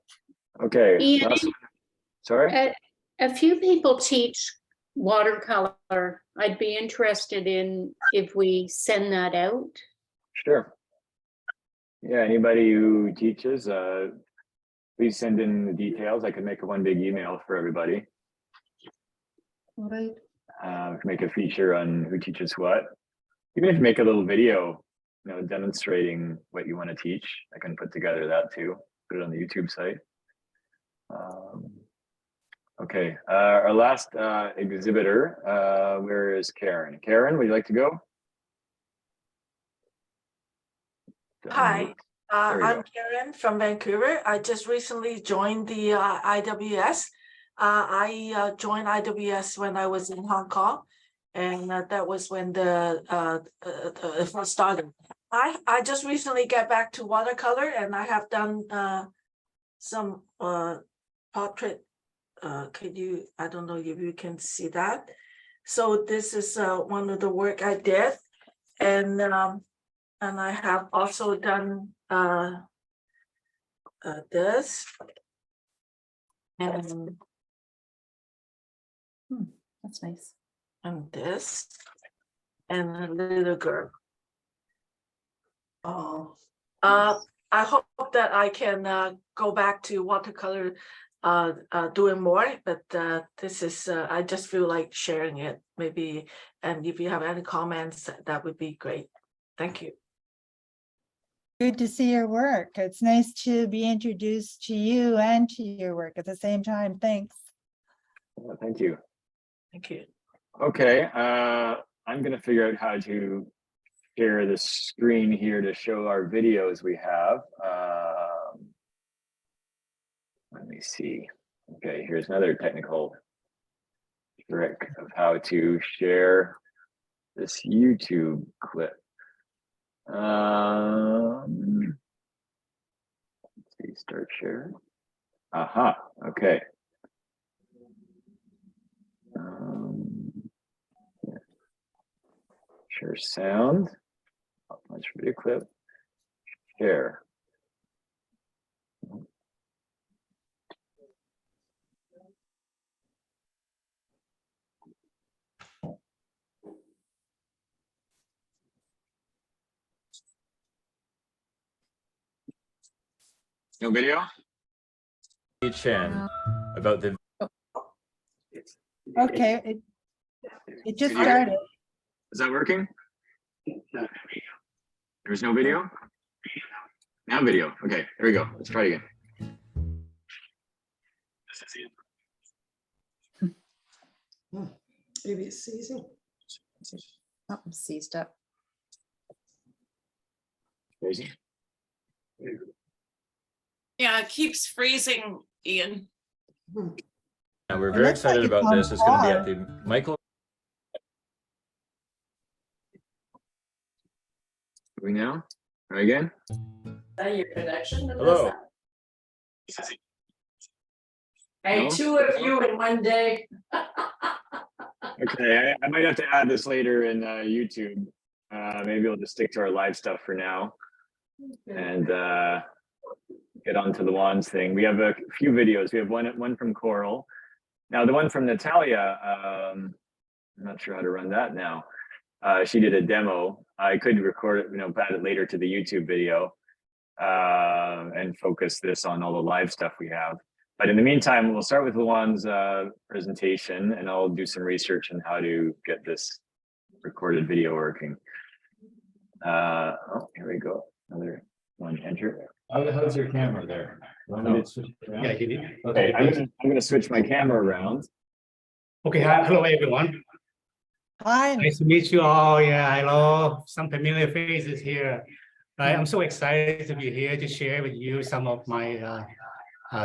Okay. Ian, Sorry? a few people teach watercolor. I'd be interested in if we send that out. Sure. Yeah, anybody who teaches, please send in the details. I can make one big email for everybody. All right. Make a feature on who teaches what. Even if you make a little video, you know, demonstrating what you want to teach, I can put together that too. Put it on the YouTube site. Okay, our last exhibitor, where is Karen? Karen, would you like to go? Hi, There we I'm go. Karen from Vancouver. I just recently joined the IWS. I joined IWS when I was in Hong Kong, and that was when the first started. I just recently got back to watercolor, and I have done some portrait. I don't know if you can see that. So this is one of the work I did, and I have also done this, and That's nice. this, and a little girl. I hope that I can go back to watercolor doing more, but this is I just feel like sharing it maybe, and if you have any comments, that would be great. Thank you. Good to see your work. It's nice to be introduced to you and to your work at the same time. Thanks. Well, thank you. Thank you. Okay, I'm gonna figure out how to share the screen here to show our videos we have. Let me see. Okay, here's another technical trick of how to share this YouTube clip. Let's see, start share. Aha, okay. Yeah. Share sound. Let's video clip. Share. No video? Chen about the. Okay, it just Video? started. Is that working? There's no video? Now video. Okay, here we go. Let's try it again. Maybe it's seizing. Oh, I'm seized up. Crazy. Yeah, it keeps freezing, Ian. And we're It very looks like excited it's about on this. It's going to be at pause. the Michael We now? Try again? That your connection? What is Hello. that? Hey, No? two of you in one day. Okay, I might have to add this later in YouTube. Maybe I'll just stick to our live stuff for now and get onto the wands thing. We have a few videos. We have one from Coral. Now the one from Natalia, I'm not sure how to run that now. She did a demo. I could record it, add it later to the YouTube video and focus this on all the live stuff we have. But in the meantime, we'll start with Luan's presentation, and I'll do some research on how to get this recorded video working. Oh, here we go. Another one, enter. How's your camera there? Yeah, okay, I'm gonna switch my camera around. Okay, hello everyone. Hi. Nice to meet you all. Yeah, hello. Some familiar faces here. I'm so excited to be here to share with you some of my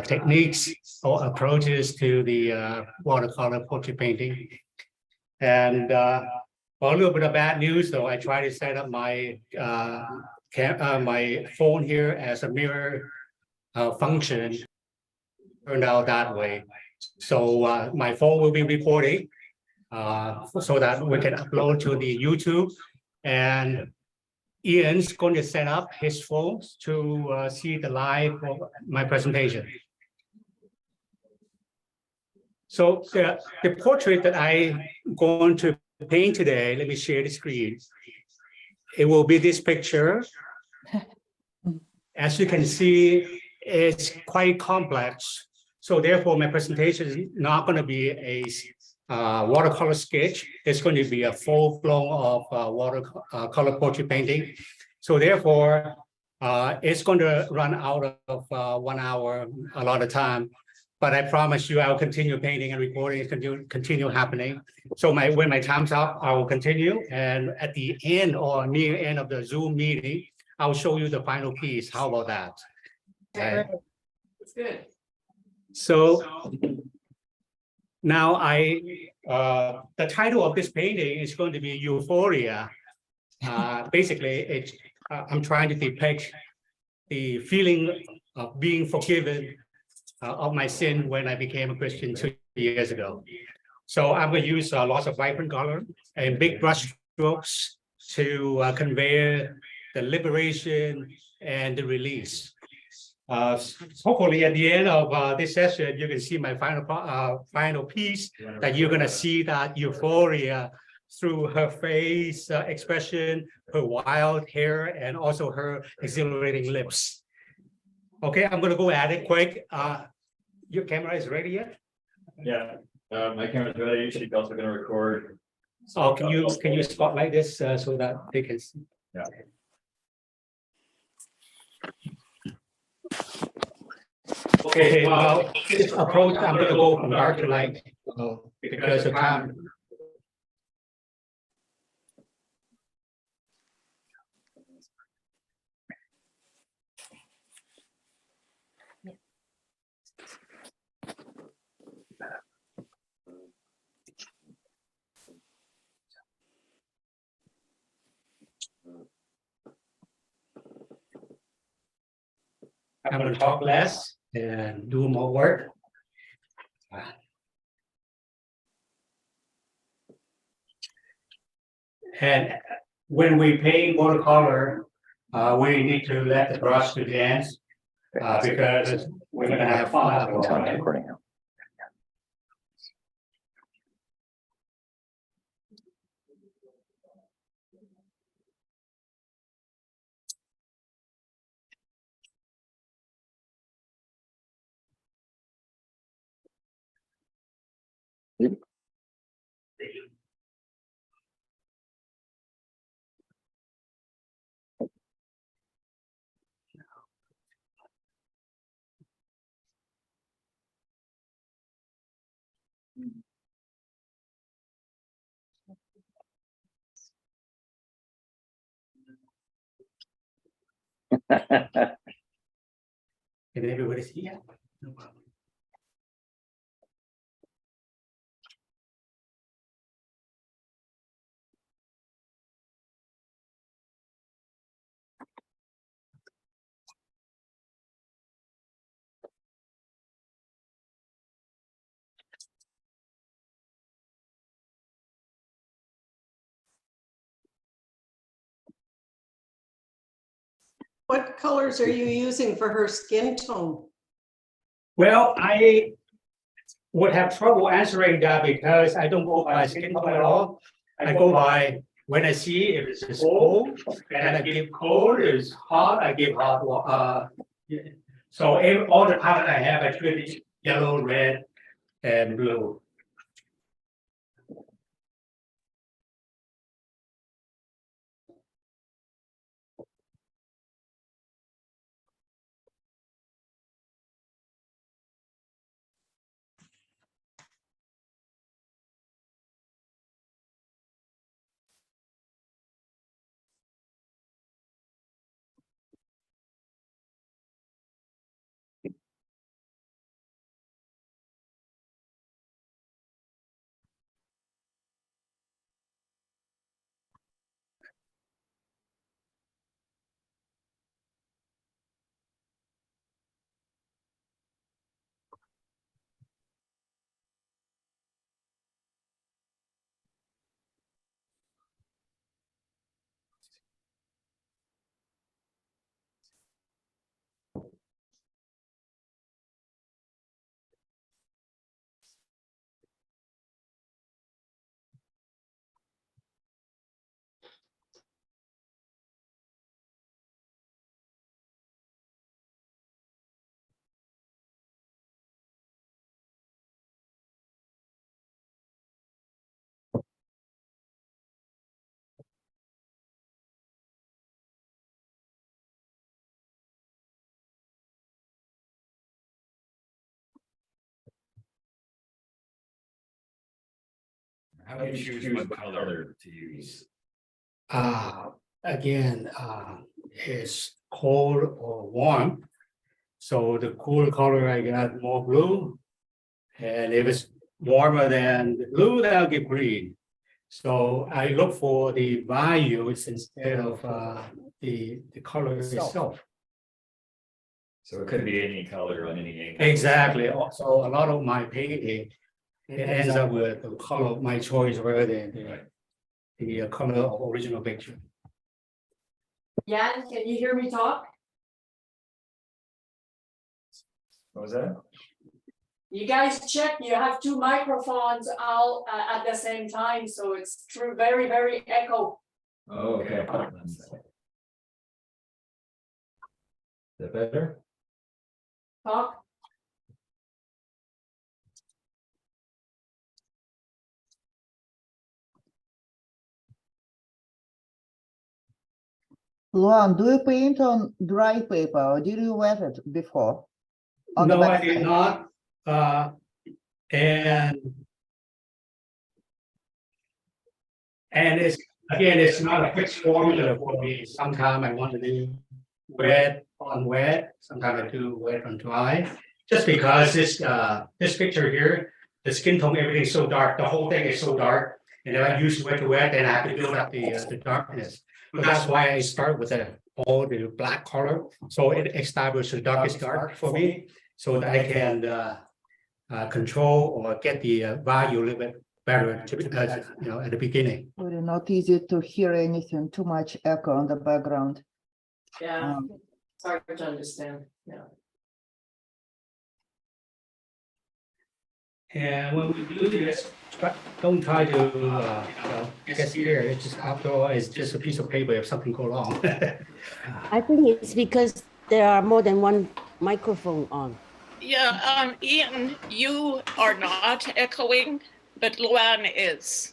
techniques or approaches to the watercolor portrait painting. And well, a little bit of bad news though. I tried to set up my my phone here as a mirror function. Turned out that way. So my phone will be recording so that we can upload to the YouTube. And Ian's going to set up his phone to see the live of my presentation. So the portrait that I'm going to paint today, let me share the screen. It will be this picture. As you can see, it's quite complex. So therefore, my presentation is not going to be a watercolor sketch. It's going to be a full flow of watercolor portrait painting. So therefore, it's going to run out of 1 hour a lot of time. But I promise you, I'll continue painting and recording, continue happening. So when my time's up, I will continue. And at the end or near end of the Zoom meeting, I'll show you the final piece. How about that? Okay. It's good. So now the title of this painting is going to be Euphoria. Basically, I'm trying to depict the feeling of being forgiven of my sin when I became a Christian 2 years ago. So I'm going to use lots of vibrant color and big brush strokes to convey the liberation and the release. Hopefully at the end of this session, you can see my final piece, that you're going to see that euphoria through her face expression, her wild hair, and also her exhilarating lips. Okay, I'm going to go at it quick. Your camera is ready yet? Yeah, my camera's ready. She's also going to record. Oh, can you spotlight this so that they can see? Yeah. Okay, well, this approach, I'm going to go from dark to light because of time. I'm going to talk less and do more work. And when we paint watercolor, we need to let the brush to dance because we're going to have fun after all, right? Recording now. Can everybody see? Yeah, no problem. What colors are you using for her skin tone? Well, I would have trouble answering that because I don't go by skin tone at all. I go by when I see if it's cold, and I give cold, if it's hot, I give hot. So all the palette I have, I treat yellow, red, and blue. How do you choose what color to use? Again, it's cold or warm. So the cooler color, I got more blue. And if it's warmer than the blue, then I'll get green. So I look for the values instead of the color itself. So it could be any color on any ink. Exactly. Also, a lot of my painting, it ends up with the color of my choice rather than the color of original picture. Yan, can you hear me talk? What was that? You guys check, you have two microphones out at the same time, so it's true, very, very echo. Oh, okay. Is that better? Talk. Luan, do you paint on dry paper or did you wet it before? On the No, I back did side? not. And it's, again, it's not a fixed formula for me. Sometimes I want to do wet on wet, sometimes I do wet on dry. Just because this picture here, the skin tone, everything's so dark, the whole thing is so dark. And if I use wet to wet, then I have to build up the darkness. But that's why I start with all the black color. So it establishes the darkest dark for me, so that I can control or get the value a little bit better at the beginning. Really not easy to hear anything, too much echo on the background. Yeah, it's hard to understand, yeah. And when we do this, don't try to get scared. It's just, after all, it's just a piece of paper if something go wrong. I think it's because there are more than one microphone on. Yeah, Ian, you are not echoing, but Luan is.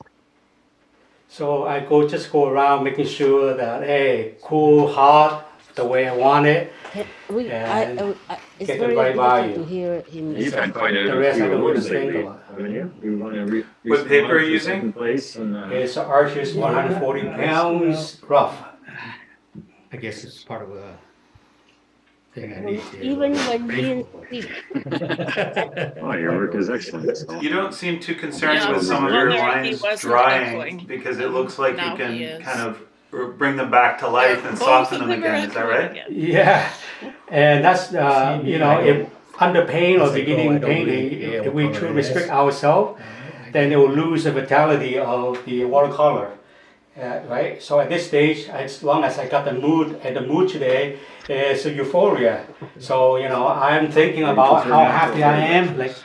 So I just go around making sure that, hey, cool, hot, the way I want it. It's get the very right difficult value. to hear him. You've had quite The a rest few I don't awards really think lately, about. haven't you? You won a What paper are you using? second place and, It's Arches 140 pounds rough. I guess it's part of the thing I need to. Even when Ian speaks. Oh, your work is excellent. So. You don't seem too concerned Yeah, with some of your well, he lines wasn't drying echoing. because it looks like Now you he can is. kind of bring them back to life and Both soften of them are again. Is that echoing right? again. Yeah, and that's, if under paint or beginning painting, if we too restrict ourselves, then it will lose the vitality of the watercolor. right? So at this stage, as long as I got the mood, and the mood today is euphoria. So, you know, I'm thinking about how happy I am, like,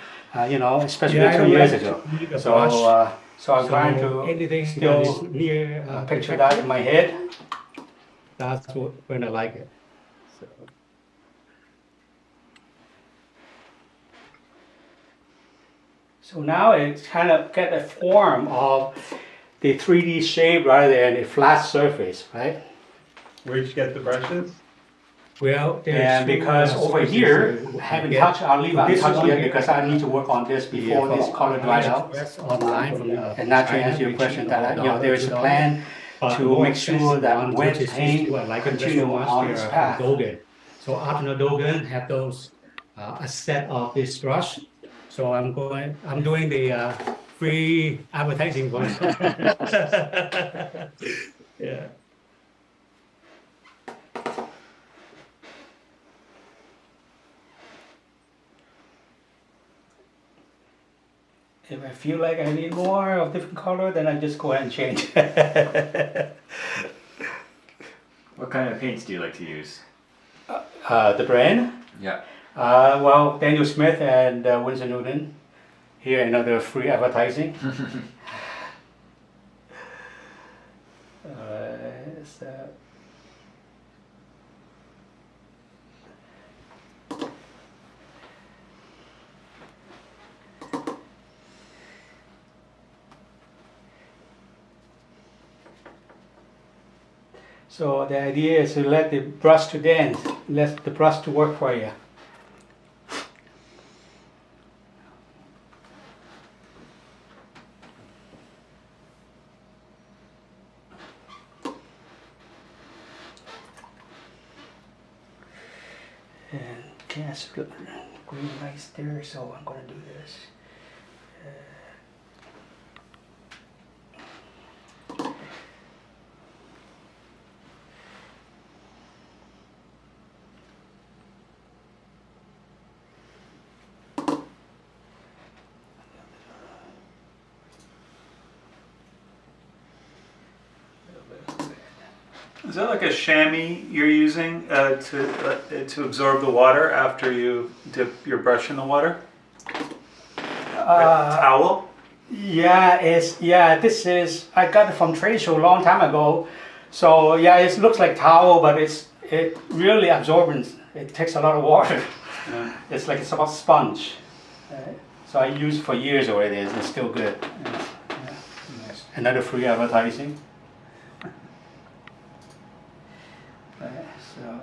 you know, especially 2 years ago. So I'm trying to still picture that in my head. That's when I like it. So now it's kind of get a form of the 3D shape rather than a flat surface, right? Where'd you get the brushes? Well, and because over here, I haven't touched, I'll leave untouched yet because I need to work on this before this color dries out. And not to answer your question, that you know, there is a plan to make sure that wet paint continue on its path. So Optional Dogen have those a set of this brush. So I'm doing the free advertising for it. Yeah. If I feel like I need more of different color, then I just go ahead and change. What kind of paints do you like to use? The brand? Yeah. Well, Daniel Smith and Winsor Newton. Here, another free advertising. So the idea is to let the brush to dance, let the brush to work for you. And cast green lights there, so I'm going to do this. Is that like a chamois you're using to absorb the water after you dip your brush in the water? Towel? Yeah, this is, I got it from trade show a long time ago. So yeah, it looks like towel, but it really absorbent. It takes a lot of water. Yeah. It's like it's about sponge. So I used for years already. It's still good. Yeah. Nice. Another free advertising. So.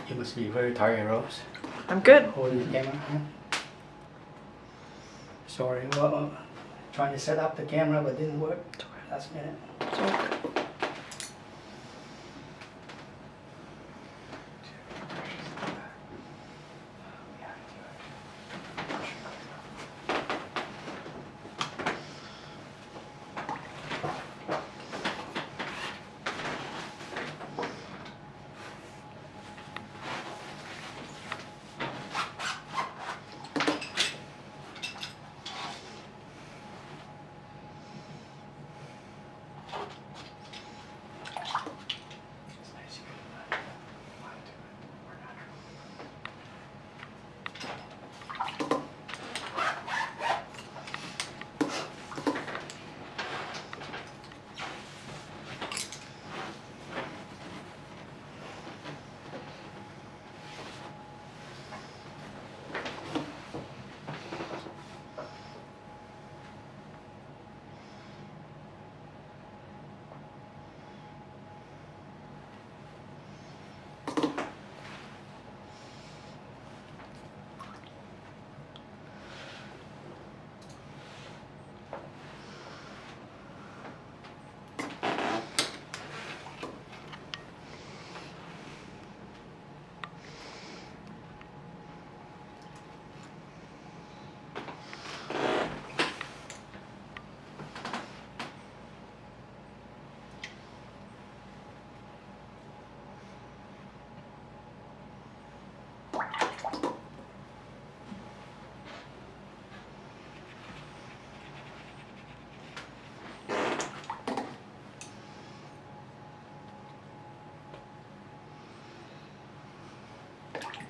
You must be very tired, Rose. I'm good. Holding the camera. Huh? Sorry, well, trying to set up the camera but didn't work last minute.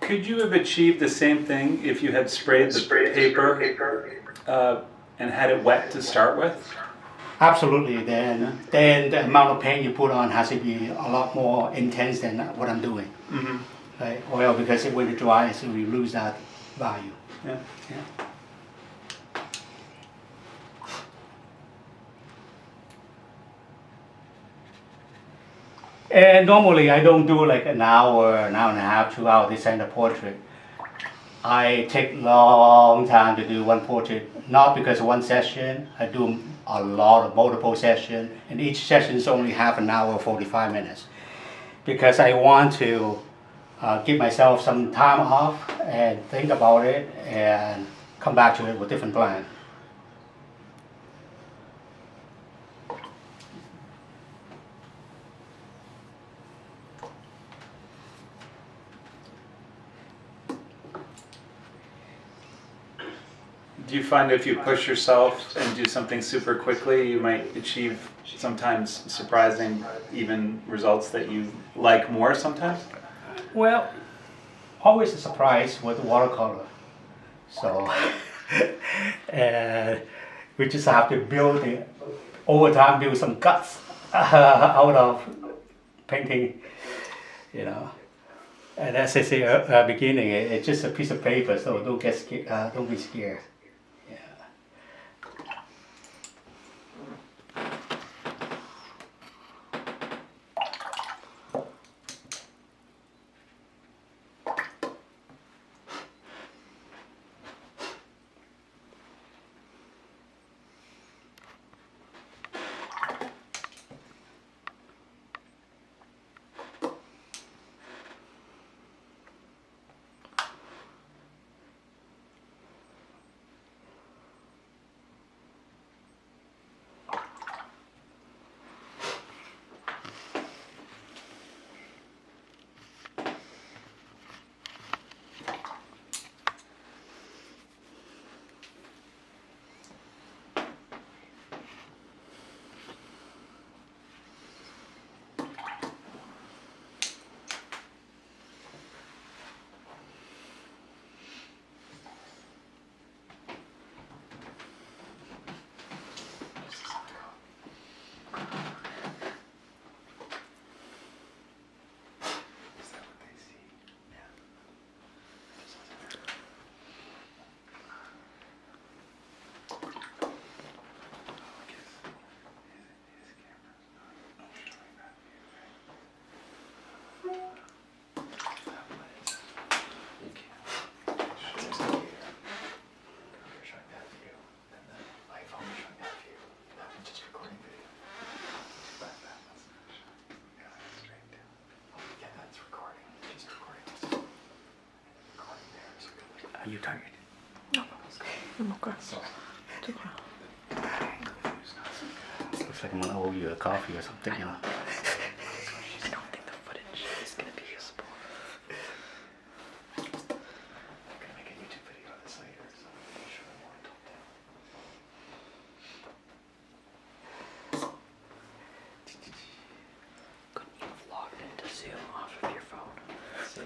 Could you have achieved the same thing if you had sprayed the paper and had it wet to start with? Absolutely. Then the amount of paint you put on has to be a lot more intense than what I'm doing. Mm-hmm. Right? Oil, because when it dries, so we lose that value. Yeah. Yeah. And normally I don't do like an hour and a half, 2 hours this kind of portrait. I take long time to do one portrait, not because of one session. I do a lot of multiple sessions, and each session is only half an hour, 45 minutes. Because I want to give myself some time off and think about it and come back to it with different plan. Do you find if you push yourself and do something super quickly, you might achieve sometimes surprising even results that you like more sometimes? Well, always a surprise with watercolor. So, and we just have to build it over time, build some guts out of painting, you know. And as I say at the beginning, it's just a piece of paper, so don't get scared, don't be scared. Are you tired? No, I'm okay. It's okay. Looks like I'm gonna owe you a coffee or something, you know. I don't think the footage is gonna be usable. I'm gonna make a YouTube video of this later, so I'm sure I want to talk down. Couldn't you have logged into Zoom off of your phone? Let's see.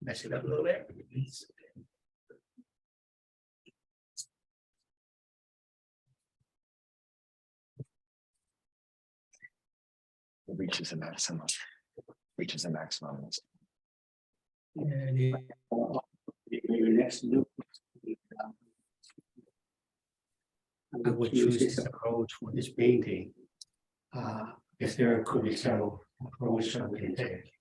mess it up a little bit. It reaches a maximum. Reaches a maximum. And your next loop. I would choose this approach for this painting. If there could be several approaches we can take.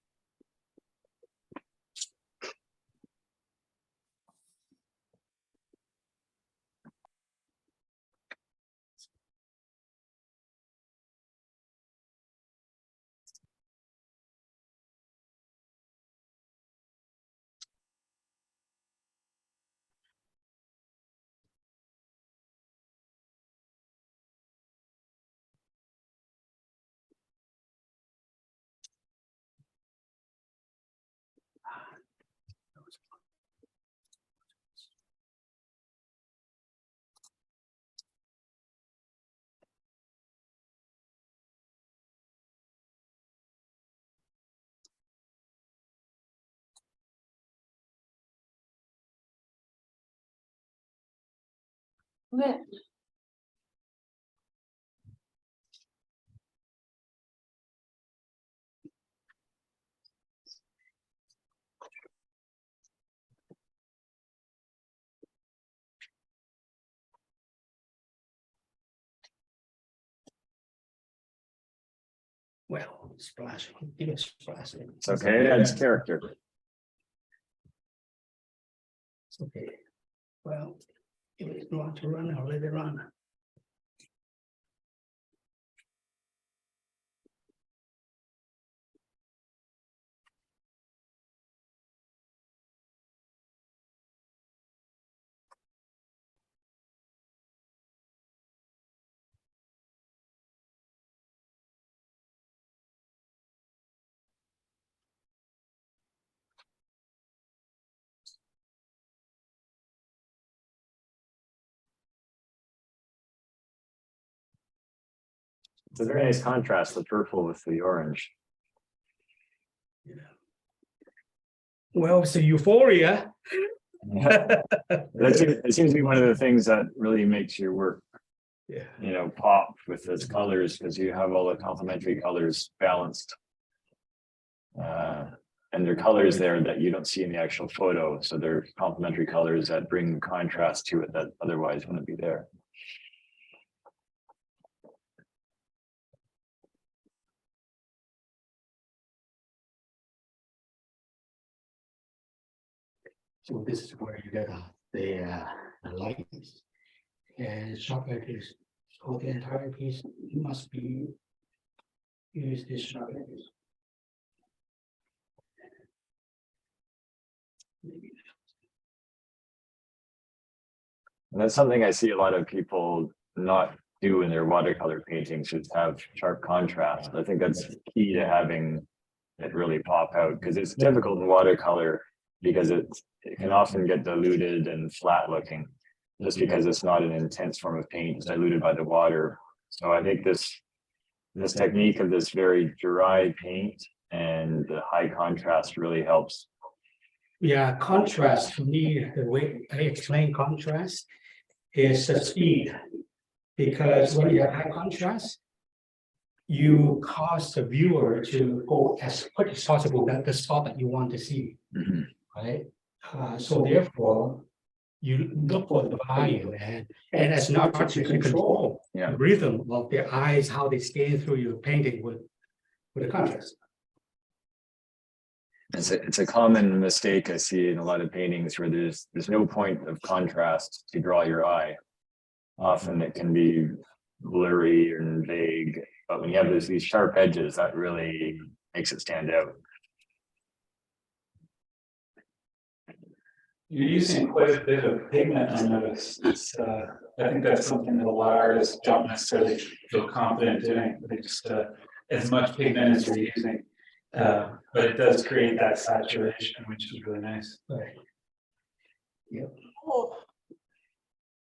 Well, splashing, give it splashing. It's okay, it adds character. It's okay. Well, if it's going to run, I'll let it run. It's a very nice contrast, the purple with the orange. Yeah. Well, it's a euphoria. It seems to be one of the things that really makes your work, Yeah. you know, pop with its colors, because you have all the complementary colors balanced. And they're colors there that you don't see in the actual photo. So they're complementary colors that bring contrast to it that otherwise wouldn't be there. So this is where you get the lights and sharp edges. So the entire piece must be use this sharp edges. And that's something I see a lot of people not do in their watercolor paintings, is have sharp contrast. I think that's key to having it really pop out, because it's difficult in watercolor because it can often get diluted and flat looking, just because it's not an intense form of paint, it's diluted by the water. So I think this technique of this very dry paint and the high contrast really helps. Yeah, contrast for me, the way I explain contrast is the speed. Because when you have high contrast, you cause the viewer to go as quick as possible that the spot that you want to see, right? So therefore, you look for the volume and as an artist, you can control the rhythm of their eyes, how they scan through your painting with the contrast. It's a common mistake I see in a lot of paintings where there's no point of contrast to draw your eye. Often it can be blurry and vague, but when you have these sharp edges, that really makes it stand out. You're using quite a bit of pigment on those. I think that's something that a lot of artists don't necessarily feel confident doing. They just as much pigment as you're using, but it does create that saturation, which is really nice. Right. Yep. Oh,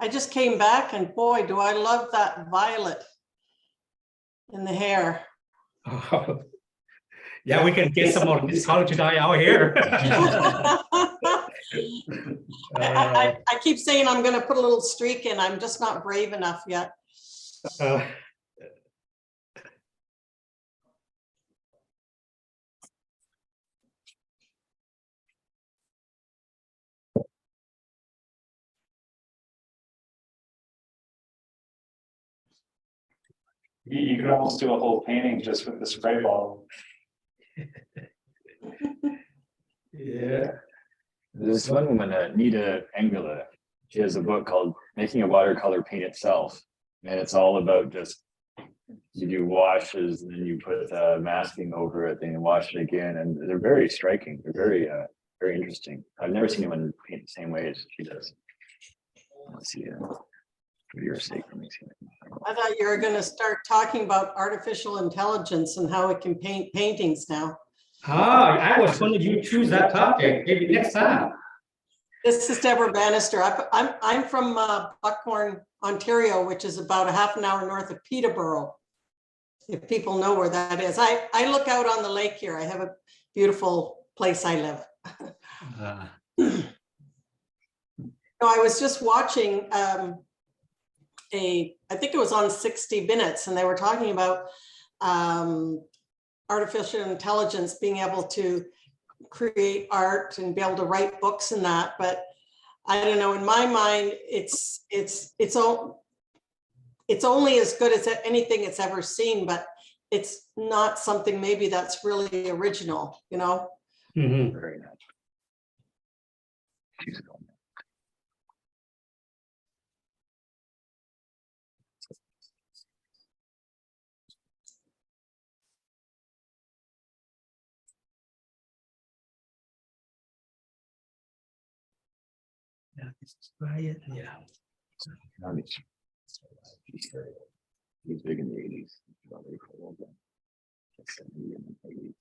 I just came back and boy, do I love that violet in the hair. Oh, Yeah, we can get some more discount today out here. I keep saying I'm gonna put a little streak in. I'm just not brave enough yet. You could almost do a whole painting just with the spray bottle. Yeah. There's one woman, Nita Angela. She has a book called Making a Watercolor Paint Itself. And it's all about just, you do washes and then you put masking over it, then you wash it again. And they're very striking. They're very, very interesting. I've never seen anyone paint the same way as she does. Let's see. For your sake, let me see. I thought you were gonna start talking about artificial intelligence and how it can paint paintings now. Ah, I was going to choose that topic maybe next time. This is Deborah Bannister. I'm from Buckhorn, Ontario, which is about a half an hour north of Peterborough. If people know where that is. I look out on the lake here. I have a beautiful place I live. No, I was just watching I think it was on 60 Minutes, and they were talking about artificial intelligence being able to create art and be able to write books and that. But I don't know, in my mind, it's only as good as anything it's ever seen, but it's not something maybe that's really original, you know? Mm-hmm. Very natural. Yeah, this is quiet. Yeah. He's big in the 80s. Probably for a little bit. 70 and 80s.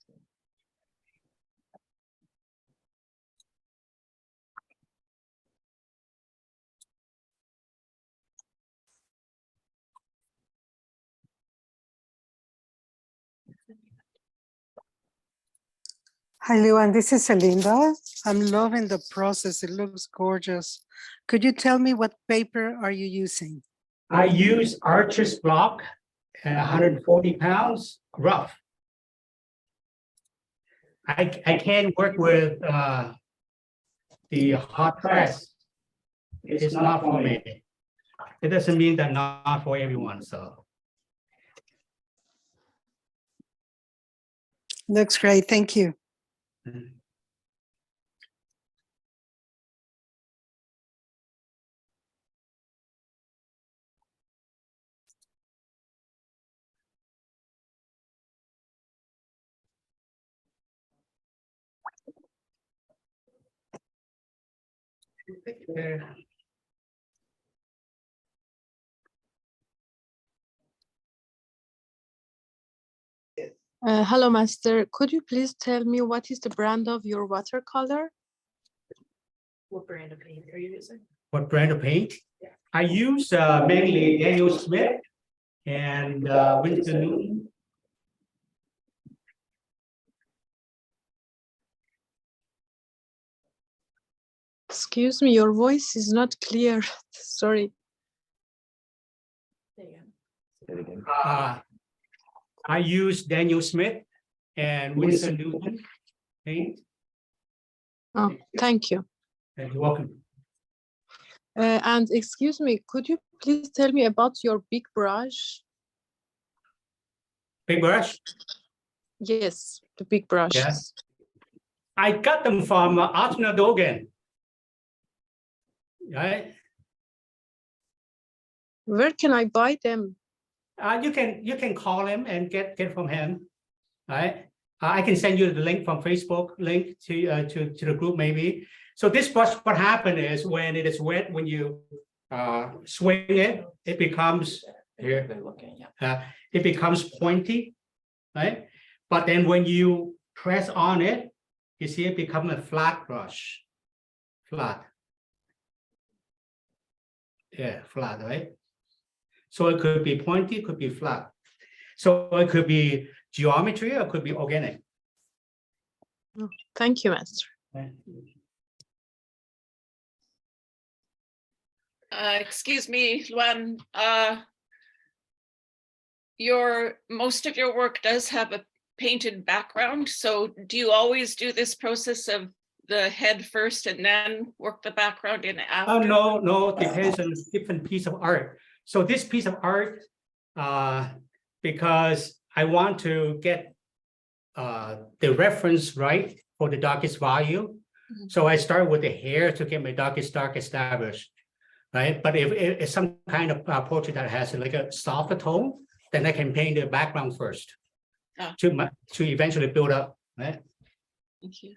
Hi, Luan. This is Celinda. I'm loving the process. It looks gorgeous. Could you tell me what paper are you using? I use Archer's block, 140 pounds, rough. I can't work with the hot press. It's not for me. It doesn't mean that not for everyone. So. Looks great. Thank you. Hello, Master. Could you please tell me what is the brand of your watercolor? What brand of paint are you using? What brand of paint? Yeah. I use mainly Daniel Smith and Winston Newton. Excuse me, your voice is not clear. Sorry. I use Daniel Smith and Winston Newton paint. Oh, thank you. You're welcome. And excuse me, could you please tell me about your big brush? Big brush? Yes, the big brush. Yes. I got them from Outkina Dogen. Right? Where can I buy them? You can call him and get from him. Right? I can send you the link from Facebook link to the group maybe. So this brush, what happened is when it is wet, when you swing it, it becomes here. It becomes pointy, right? But then when you press on it, you see it become a flat brush, flat. Yeah, flat, right? So it could be pointy, it could be flat. So it could be geometry or it could be organic. Oh, thank you, Master. Excuse me, Luan, most of your work does have a painted background. So do you always do this process of the head first and then work the background in after? No, depends on different piece of art. So this piece of art, because I want to get the reference right for the darkest value. So I start with the hair to get my darkest dark established, right? But if it's some kind of portrait that has like a softer tone, then I can paint the background first to eventually build up, right? Thank you.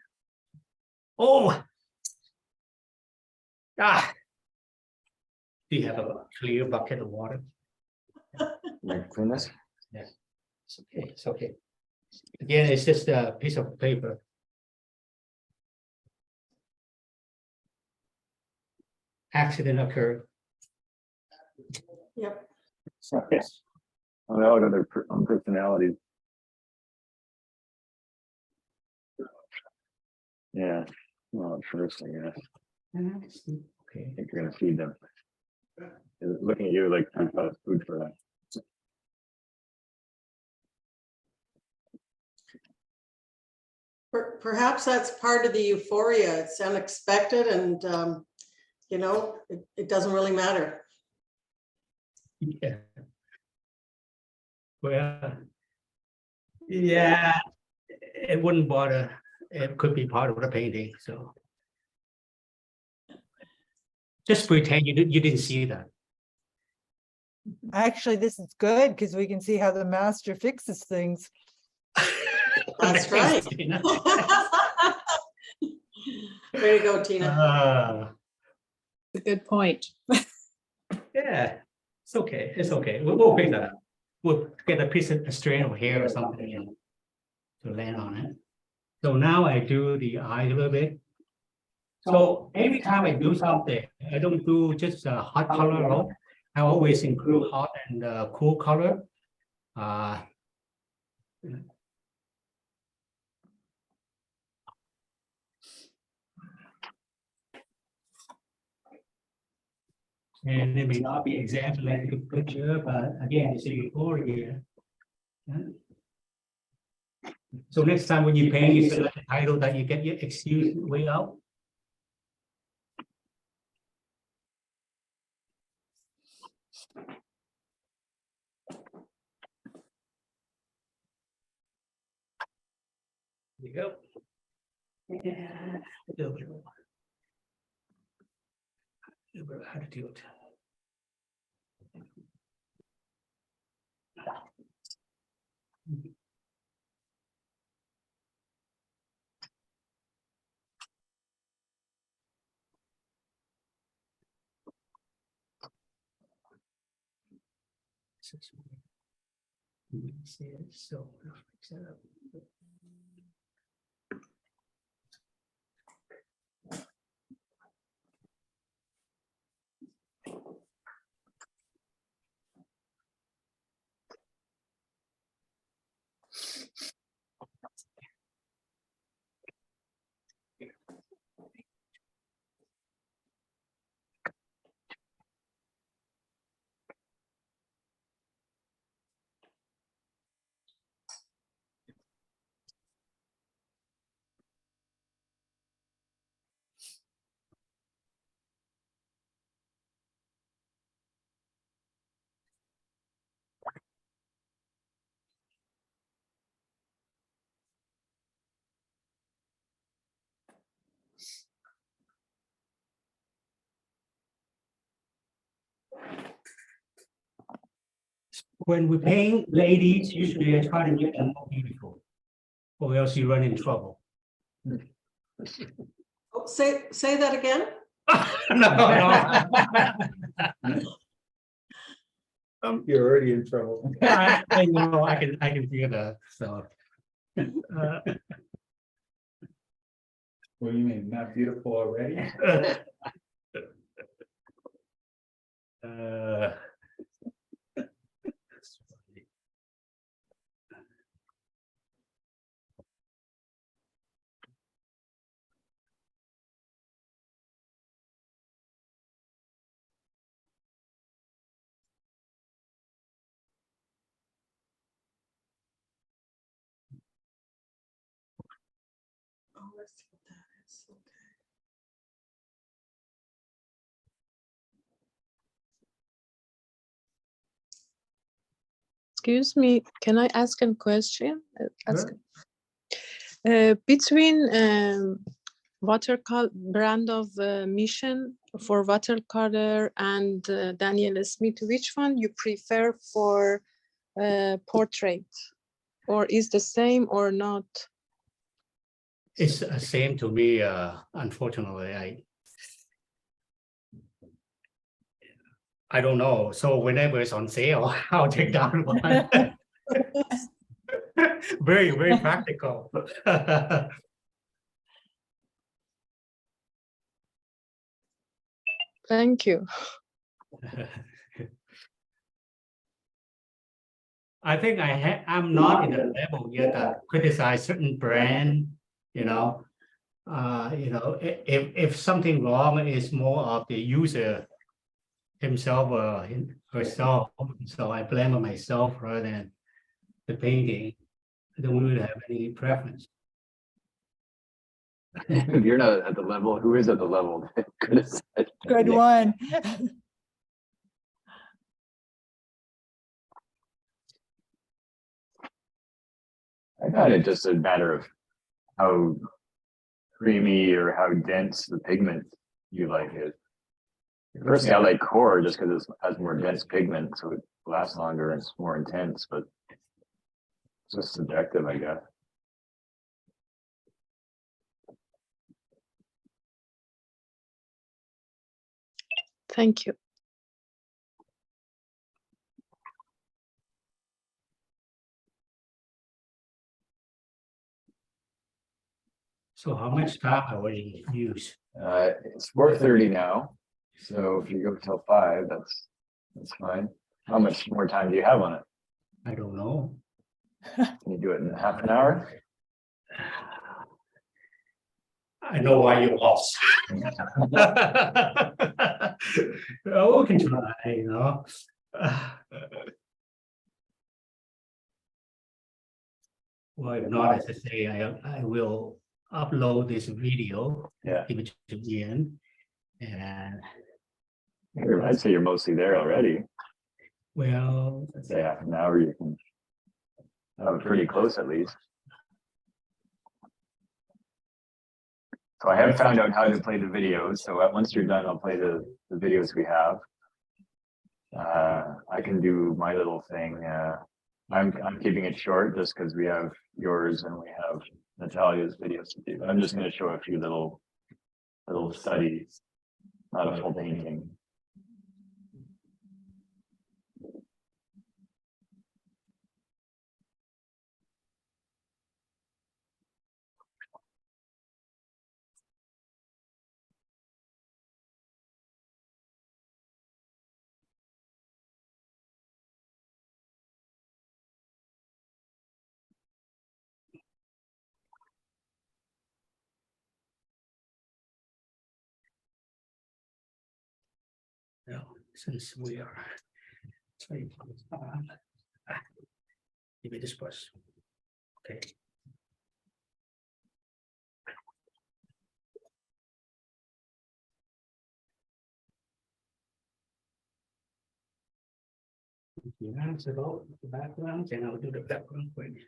Oh, do you have a clear bucket of water? Clean this? Yes, it's okay. It's okay. Again, it's just a piece of paper. Accident occurred. Yep. Okay. Oh, no, another personalities. Yeah. Well, first, I guess. Okay. I think you're gonna feed them. They're looking at you like food for them. Perhaps that's part of the euphoria. It's unexpected and, you know, it doesn't really matter. Yeah. Well, yeah, it wouldn't bother. It could be part of the painting. So just pretend you didn't see that. Actually, this is good because we can see how the master fixes things. That's right. Way to go, Tina. A good point. Yeah, it's okay. It's okay. We'll fix that up. We'll get a piece of a strand of hair or something to land on it. So now I do the eye a little bit. So every time I do something, I don't do just a hot color alone. I always include hot and cool color. And it may not be exactly like the picture, but again, it's a euphoria. So next time when you paint, you select the title that you get your excuse way out. There you go. Yeah, a little bit more. A little bit of attitude. See it, so I'll fix that up. When we paint ladies, usually I try to make them more beautiful, or else you run in trouble. Oh, say that again. No. You're already in trouble. I know, I can feel that. So What do you mean, not beautiful already? see what that is. Okay. Excuse me, can I ask a question? Sure. Between watercolor brand of Mission for watercolor and Daniel Smith, which one you prefer for portrait, or is the same or not? It's the same to me. Unfortunately, I don't know. So whenever it's on sale, I'll take that one. Very, very practical. Thank you. I think I'm not in the level yet that criticize certain brand. You know, if something wrong, it's more of the user himself or herself. So I blame myself rather than the painting. I don't really have any preference. If you're not at the level, who is at the level? Good one. I thought it just a matter of how creamy or how dense the pigment you like it. Personally, I like core just because it has more dense pigment, so it lasts longer and it's more intense, but it's just subjective, I guess. Thank you. So how much time I already use? It's 4:30 now, so if you go till 5, that's fine. How much more time do you have on it? I don't know. Can you do it in half an hour? I know why you lost. Oh, we can try, you know. Well, if not, as I say, I will upload this video, give it to Ian, and I'd say you're mostly there already. well, I'd say half an hour, you can have it pretty close at least. So I have found out how to play the videos. So once you're done, I'll play the videos we have. I can do my little thing. I'm keeping it short just because we have yours and we have Natalia's videos to do. I'm just going to show a few little studies, not a full painting. no, since we are trying to give me this first. Okay. You answer about the background, and I'll do the background for you.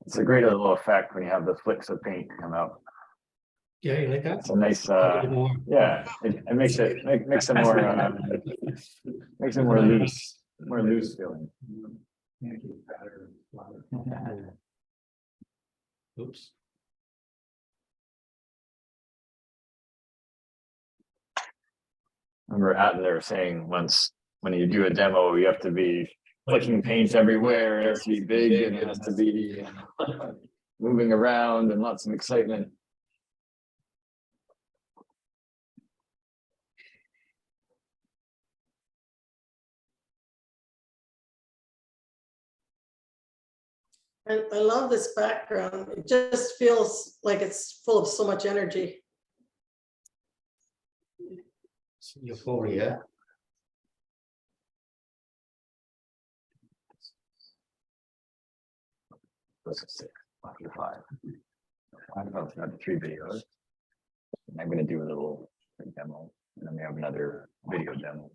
It's a great little effect when you have the flicks of paint come out. Yeah, you like that? It's a nice, More. yeah, it makes it, makes it more, makes it more loose feeling. Oops. I remember Atler saying once, when you do a demo, you have to be flicking paint everywhere, it has to be big and it has to be moving around and lots of excitement. I love this background. It just feels like it's full of so much energy. Euphoria. That's a 6, 5. I've got 3 videos. I'm going to do a little demo, and then we have another video demo.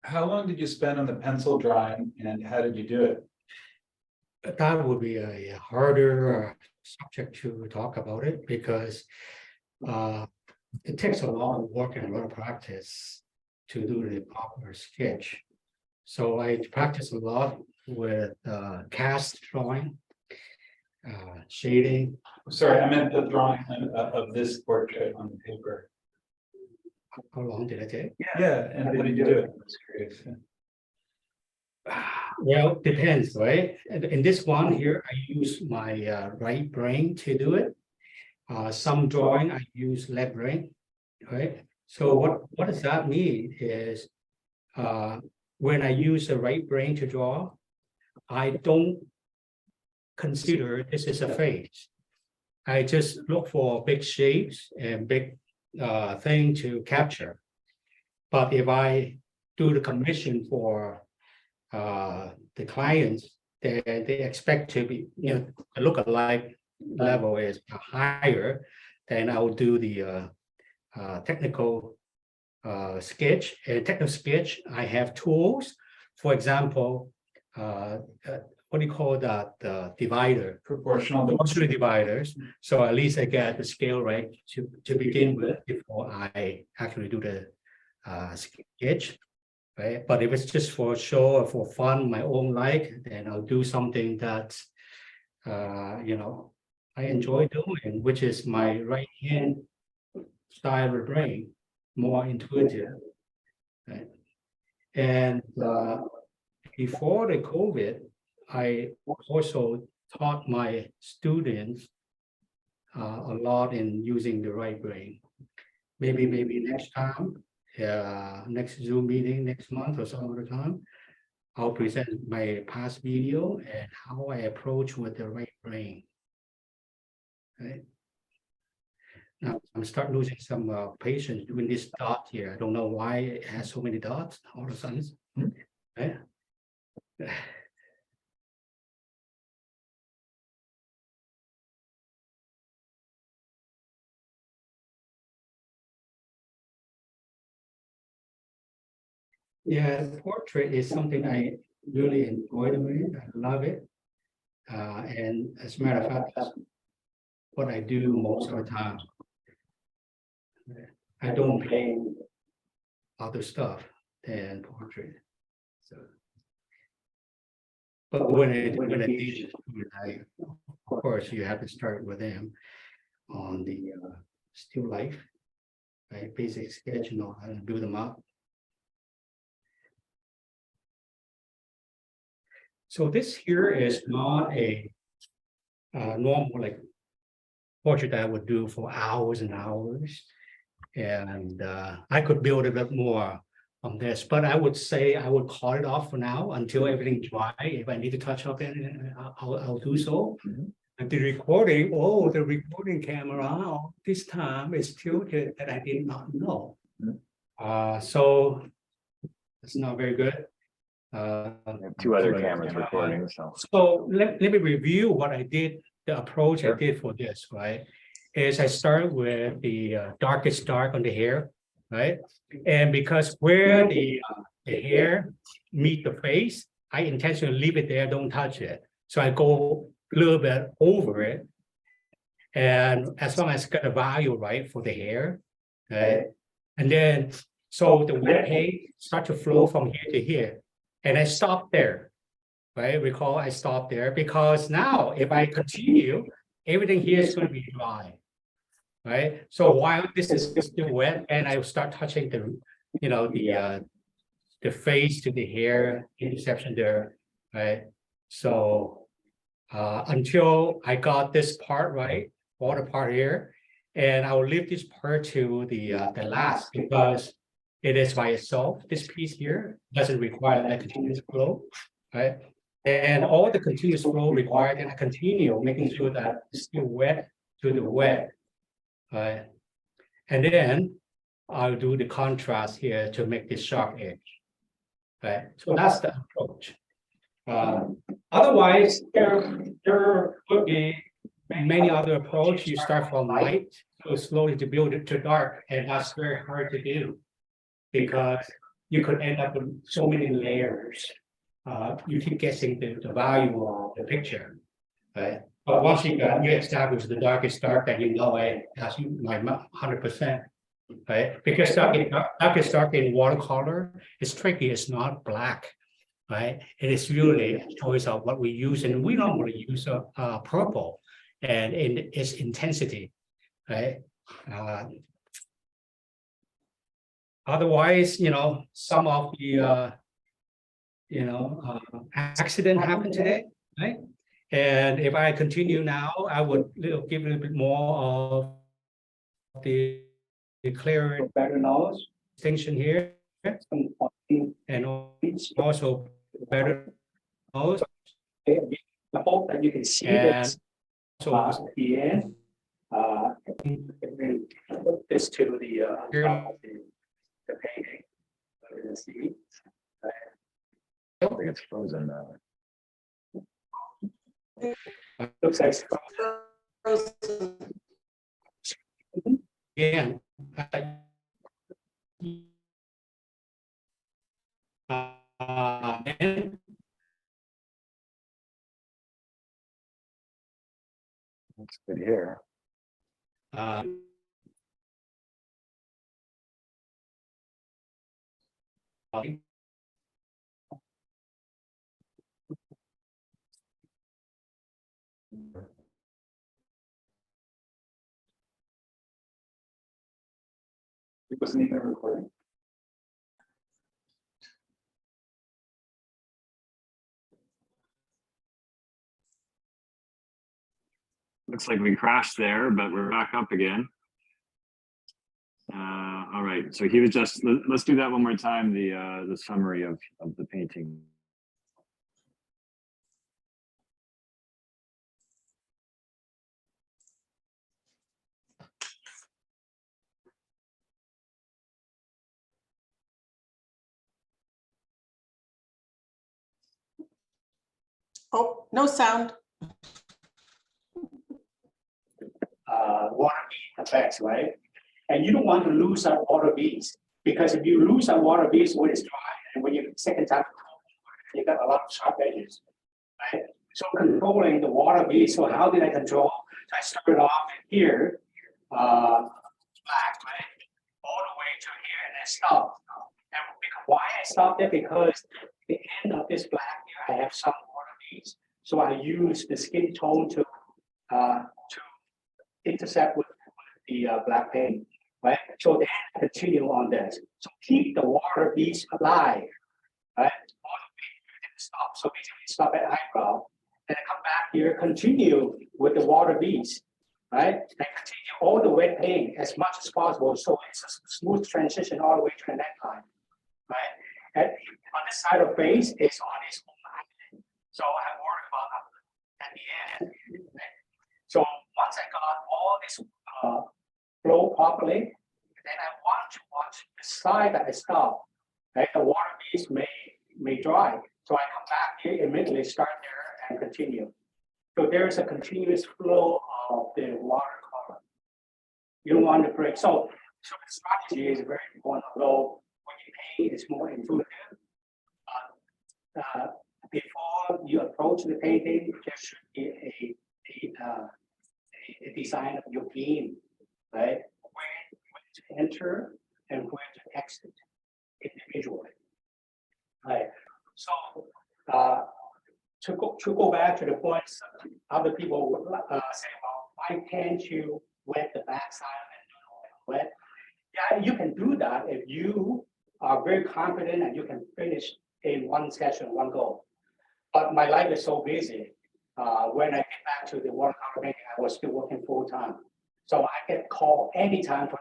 How long did you spend on the pencil drawing and how did you do it? That would be a harder subject to talk about it because it takes a lot of work and a lot of practice to do the proper sketch. So I practice a lot with cast drawing, shading. Sorry, I meant the drawing of this portrait on the paper. How long did it take? Yeah, and how did you do it? I was curious. Well, depends, right? In this one here, I use my right brain to do it. Some drawing I use left brain, right? So what does that mean is when I use the right brain to draw, I don't consider this is a face. I just look for big shapes and big thing to capture. But if I do the commission for the clients, they expect to be, the look-alike level is higher, then I will do the technical sketch. And technical sketch, I have tools. For example, what do you call that? The divider. Proportional dividers. So at least I get the scale right to begin with before I actually do the sketch. right? But if it's just for show or for fun, my own like, then I'll do something that, you know, I enjoy doing, which is my right hand style of brain, more intuitive, right? And before the COVID, I also taught my students a lot in using the right brain. Maybe next time, next Zoom meeting next month or some other time, I'll present my past video and how I approach with the right brain. Right. Now I'm start losing some patience doing this dot here. I don't know why it has so many dots all of a sudden. Right? Yeah, portrait is something I really enjoy doing. I love it. And as a matter of fact, that's what I do most of the time. I don't paint other stuff than portrait. So, but when I teach, of course, you have to start with them on the still life, right? Basic sketch, you know how to build them up. So this here is not a normal like portrait that I would do for hours and hours. And I could build a bit more on this, but I would say I would call it off for now until everything dry. If I need to touch up it, I'll do so. And the recording, the recording camera this time is tilted that I did not know. So it's not very good. Two other cameras recording. So let me review what I did, the approach I did for this, right? Is I start with the darkest dark on the hair, right? And because where the hair meet the face, I intentionally leave it there, don't touch it. So I go a little bit over it. And as long as I got a value right for the hair, right? And then, so the wet paint start to flow from here to here. And I stop there, right? Recall I stopped there because now if I continue, everything here is going to be dry, right? So while this is still wet and I will start touching the, you know, the face to the hair intersection there, right? So until I got this part right, water part here, and I will leave this part to the last because it is by itself. This piece here doesn't require that continuous flow, right? And all the continuous flow required that I continue making sure that it's still wet to the wet, right? And then I'll do the contrast here to make this sharp edge, right? So that's the approach. Otherwise, there could be many other approaches. You start from light, so slowly to build it to dark, and that's very hard to do because you could end up with so many layers. You keep guessing the value of the picture, right? But once you establish the darkest dark, then you know it has my 100%, right? Because darkest dark in watercolor is tricky. It's not black, right? It is really a choice of what we use, and we normally use purple, and in its intensity, right? Otherwise, you know, some of the accident happened today, right? And if I continue now, I would give a little bit more of the clear, better knowledge distinction here, and also better knowledge. I hope that you can see this. So at the end, put this to the painting. See. I think it's frozen now. Looks like again. And That's good here. wasn't even recording. Looks like we crashed there, but we're back up again. All right, so he was just, let's do that one more time, the summary of the painting. Oh, no sound. Water bead effects, right? And you don't want to lose that water beads, because if you lose that water beads when it's dry, and when you second time, you got a lot of sharp edges, right? So controlling the water beads. So how did I control? So I started off here, black, right, all the way to here, and I stopped. And why I stopped it? Because the end of this black here, I have some water beads. So I use the skin tone to intersect with the black paint, right? So then I continue on this. So keep the water beads alive, right? All the way to stop. So basically stop at eyebrow, and I come back here, continue with the water beads, right? And continue all the wet paint as much as possible. So it's a smooth transition all the way to the neckline, right? And on this side of face is on its own island. So I worry about that at the end. Right? So once I got all this flow properly, then I want to watch the side that I stop. Right? The water beads may dry. So I come back here, immediately start there and continue. So there's a continuous flow of the watercolor. You don't want to break. So the strategy is very important, although when you paint, it's more intuitive. Before you approach the painting, there should be a design of your game, right? When to enter and when to exit individually, right? So to go back to the points, other people would say, well, why can't you wet the backside and do it wet? Yeah, you can do that if you are very confident and you can finish in one session, one go. But my life is so busy. When I get back to the watercolor painting, I was still working full time. So I get called anytime 24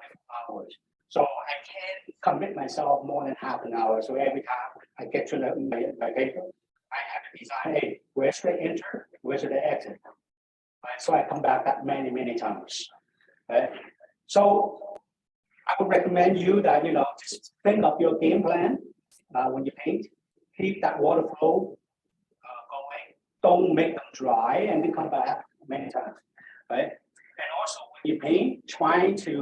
hours. So I can't commit myself more than half an hour. So every time I get to my paper, I have to design, hey, where should I enter? Where should I exit? Right? So I come back that many times. Right? So I would recommend you that, just think of your game plan when you paint. Keep that water flow going. Don't make them dry and then come back many times, right? And also when you paint, trying to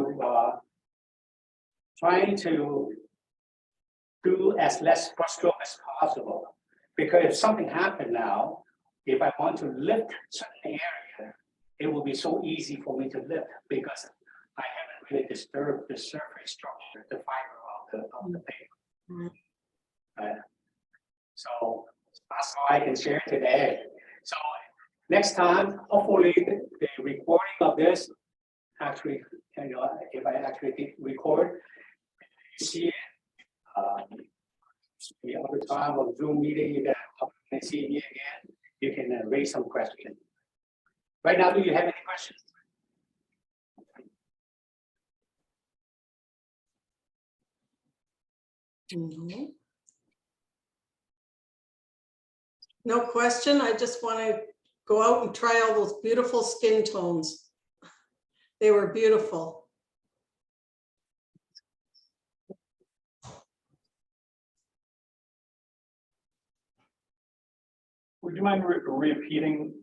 do as less brushstroke as possible. Because if something happened now, if I want to lift certain area, it will be so easy for me to lift because I haven't really disturbed the surface structure, the fiber of the paper. So that's all I can share today. So next time, hopefully the recording of this actually, if I actually did record, you see it. The other time of Zoom meeting, you can see me again. You can raise some questions. Right now, do you have any questions? No question. I just want to go out and try all those beautiful skin tones. They were beautiful. Would you mind repeating?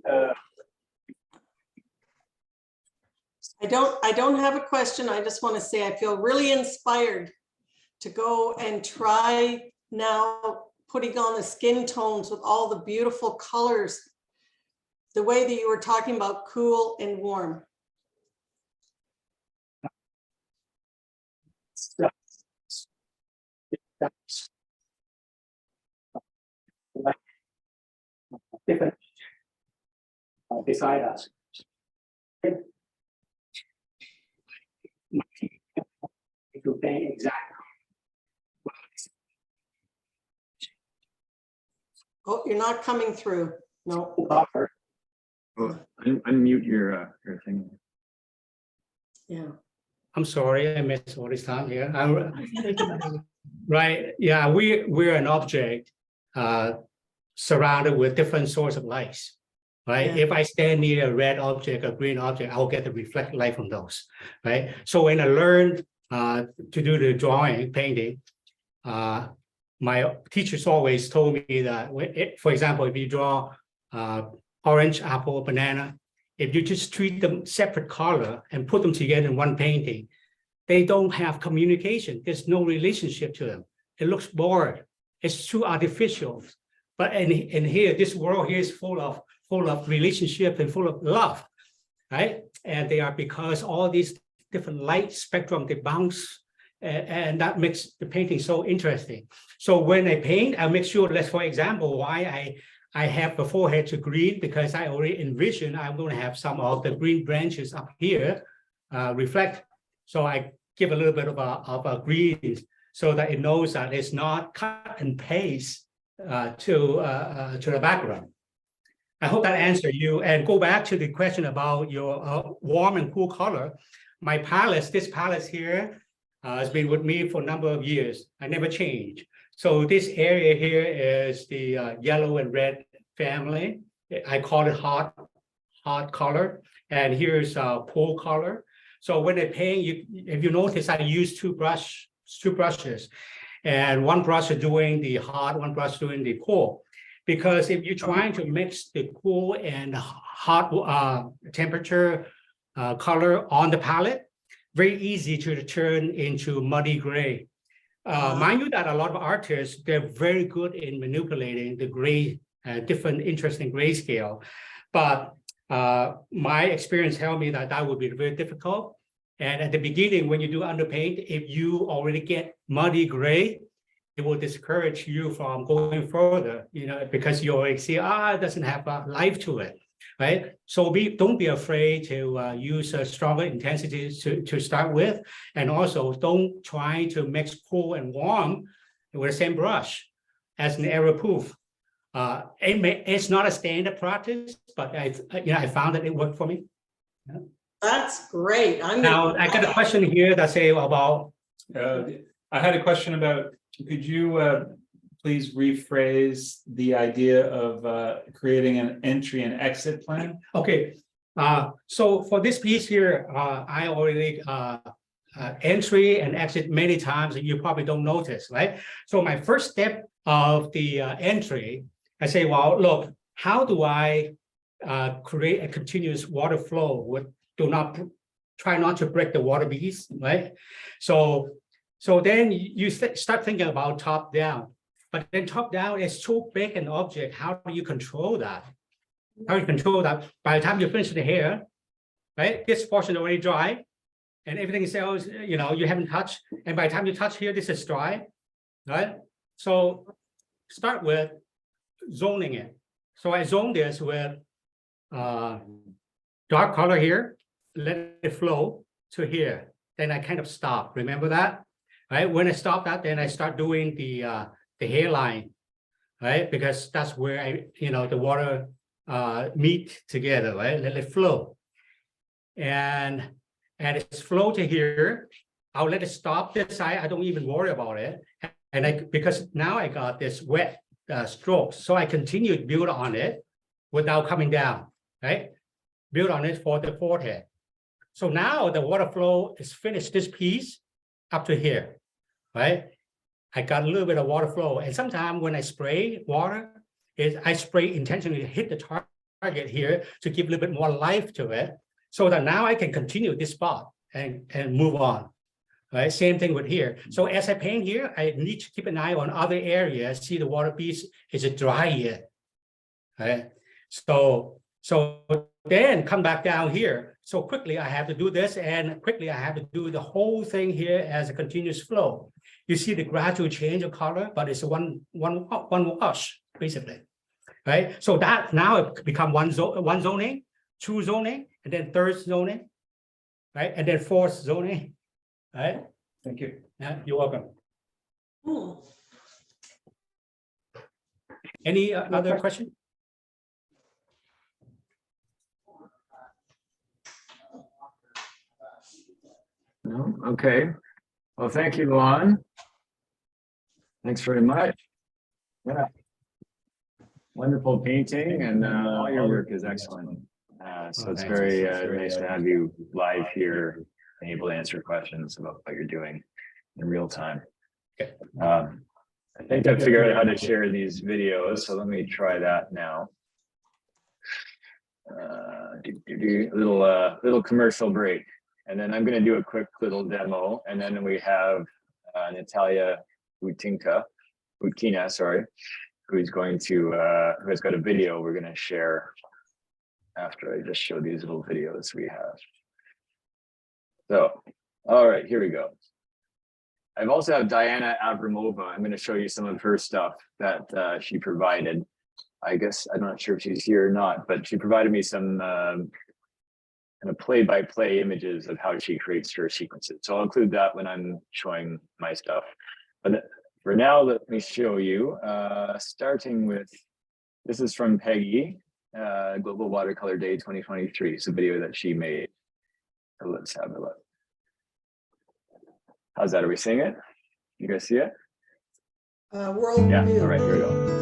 I don't have a question. I just want to say I feel really inspired to go and try now putting on the skin tones with all the beautiful colors, the way that you were talking about cool and warm. Different beside us. to paint exactly. Oh, you're not coming through. No. Buffer. Unmute your thing. Yeah. I'm sorry, I missed all this time here. Right, yeah, we're an object surrounded with different sources of lights, right? Yeah. If I stand near a red object, a green object, I'll get the reflected light from those, right? So when I learned to do the drawing, painting, my teachers always told me that, for example, if you draw orange, apple, banana, if you just treat them separate color and put them together in one painting, they don't have communication. There's no relationship to them. It looks bored. It's too artificial. But in here, this world here is full of relationship and full of love, right? And they are because all these different light spectrum, they bounce, and that makes the painting so interesting. So when I paint, I'll make sure, let's for example, why I have the forehead to green, because I already envision I'm going to have some of the green branches up here reflect. So I give a little bit of a green so that it knows that it's not cut and paste to the background. I hope that answered you. And go back to the question about your warm and cool color. My palette, this palette here, has been with me for a number of years. I never change. So this area here is the yellow and red family. I call it hot color. And here's cool color. So when I paint, if you notice, I use two brushes. And one brush is doing the hot, one brush doing the cool. Because if you're trying to mix the cool and hot temperature color on the palette, very easy to turn into muddy gray. Mind you that a lot of artists, they're very good in manipulating the gray, different interesting grayscale. But my experience tells me that that would be very difficult. And at the beginning, when you do underpaint, if you already get muddy gray, it will discourage you from going further, because you already see, it doesn't have life to it, right? So don't be afraid to use stronger intensities to start with. And also don't try to mix cool and warm with the same brush as an error proof. It's not a standard practice, but I found that it worked for me. Yeah. That's great. Now I got a question here that say about. I had a question about, could you please rephrase the idea of creating an entry and exit plan? Okay, so for this piece here, I already entry and exit many times, and you probably don't notice, right? So my first step of the entry, I say, well, look, how do I create a continuous water flow? Try not to break the water beads, right? So then you start thinking about top down, but then top down is so big an object. How do you control that? How do you control that? By the time you finish the hair, right? This portion already dry, and everything else, you haven't touched. And by the time you touch here, this is dry, right? So start with zoning it. So I zone this with dark color here. Let it flow to here. Then I kind of stop. Remember that, right? When I stop that, then I start doing the hairline, right? Because that's where the water meet together, right? Let it flow, and it's flow to here. I'll let it stop this side. I don't even worry about it, and because now I got this wet strokes, so I continue to build on it without coming down, right? Build on it for the forehead. So now the water flow is finished, this piece up to here, right? I got a little bit of water flow. And sometimes when I spray water, I spray intentionally to hit the target here to give a little bit more life to it, so that now I can continue this spot and move on, right? Same thing with here. So as I paint here, I need to keep an eye on other areas, see the water piece, is it dry yet, right? So then come back down here. So quickly I have to do this, and quickly I have to do the whole thing here as a continuous flow. You see the gradual change of color, but it's one wash, basically, right? So that now it become one zoning, two zoning, and then third zoning, right? And then fourth zoning, right? Thank you. Yeah, you're welcome. Any other question? No? Okay. Well, thank you, Luan. Thanks very much. Yeah. Wonderful painting, and all your work is excellent. So it's very nice to have you live here and able to answer questions about what you're doing in real time. I think I figured out how to share these videos, so let me try that now. Little commercial break, and then I'm going to do a quick little demo, and then we have Natalia Outkina, sorry, who's going to who has got a video we're going to share after I just show these little videos we have. So, all right, here we go. I've also have Diana Abramova. I'm going to show you some of her stuff that she provided. I guess I'm not sure if she's here or not, but she provided me some kind of play-by-play images of how she creates her sequences. So I'll include that when I'm showing my stuff. But for now, let me show you, starting with, this is from Peggy, Global Watercolor Day 2023. It's a video that she made. So let's have a look. How's that? Are we seeing it? You guys see it? World yeah. view. All right, here we go.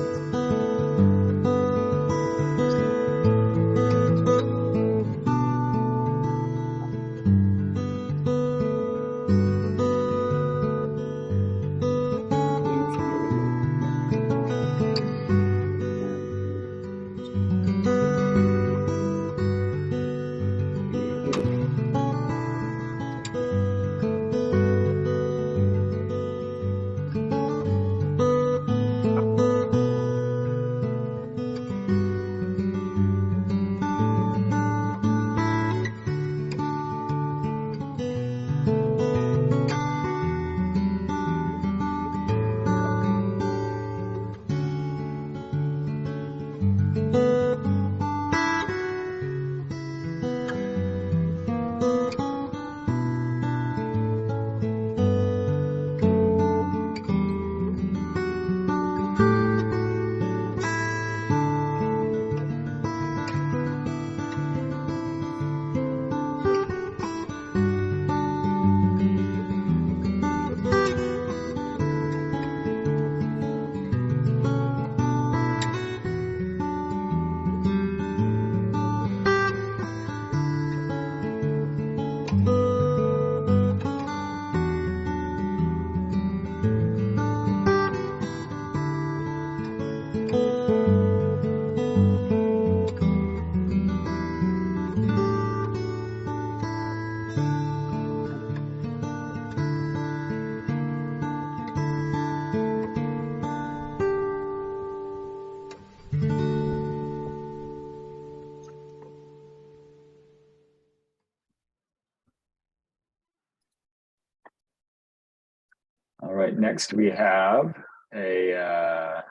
All right, next we have a,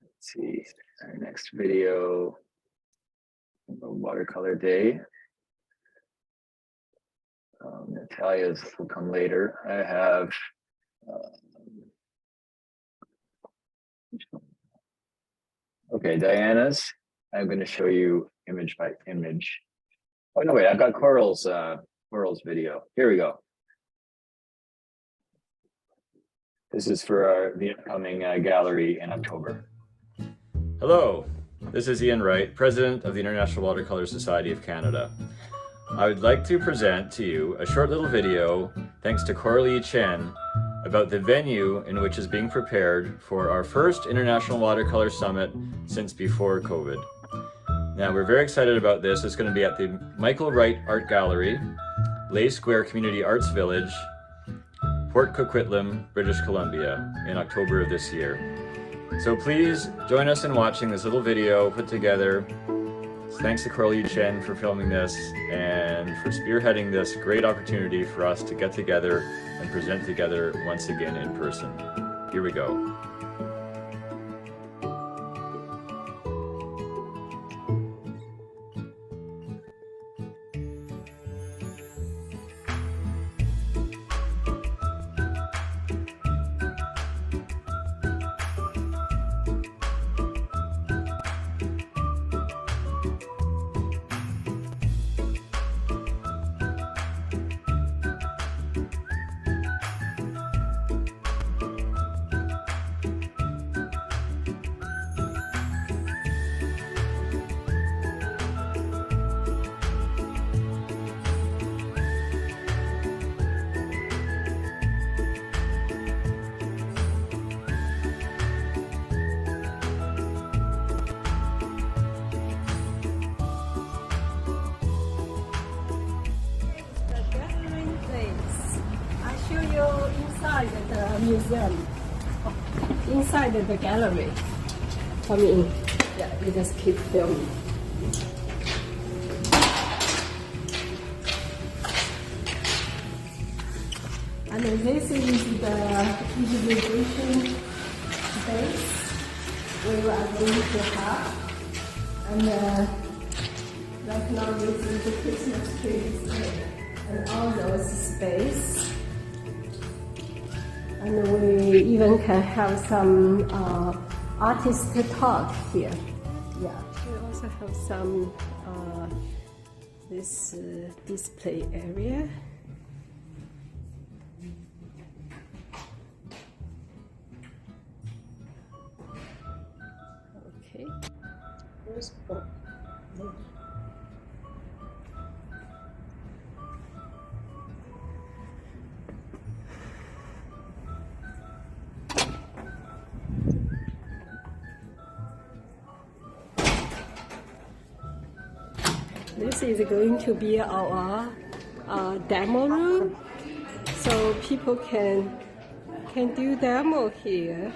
let's see, our next video, Watercolor Day. Natalia's will come later. I have, okay, Diana's. I'm going to show you image by image. Oh, no, wait, I've got Coral's video. Here we go. This is for the upcoming gallery in October. Hello, this is Ian Wright, President of the International Watercolour Society of Canada. I would like to present to you a short little video, thanks to Coralie Chen, about the venue in which is being prepared for our first International Watercolour Summit since before COVID. Now, we're very excited about this. It's going to be at the Michael Wright Art Gallery, Lay Square Community Arts Village, Port Coquitlam, British Columbia, in October of this year. So please join us in watching this little video put together. Thanks to Coralie Chen for filming this and for spearheading this great opportunity for us to get together and present together once again in person. Here we go. inside the museum, inside the gallery. Come in. Yeah, you just keep filming. And this is the exhibition space we are going to have. And right now this is the Christmas trees and all those space. And we even can have some artist talk here. Yeah, we also have some this display area. Okay. Where's Bob? There. This is going to be our demo room, so people can do demo here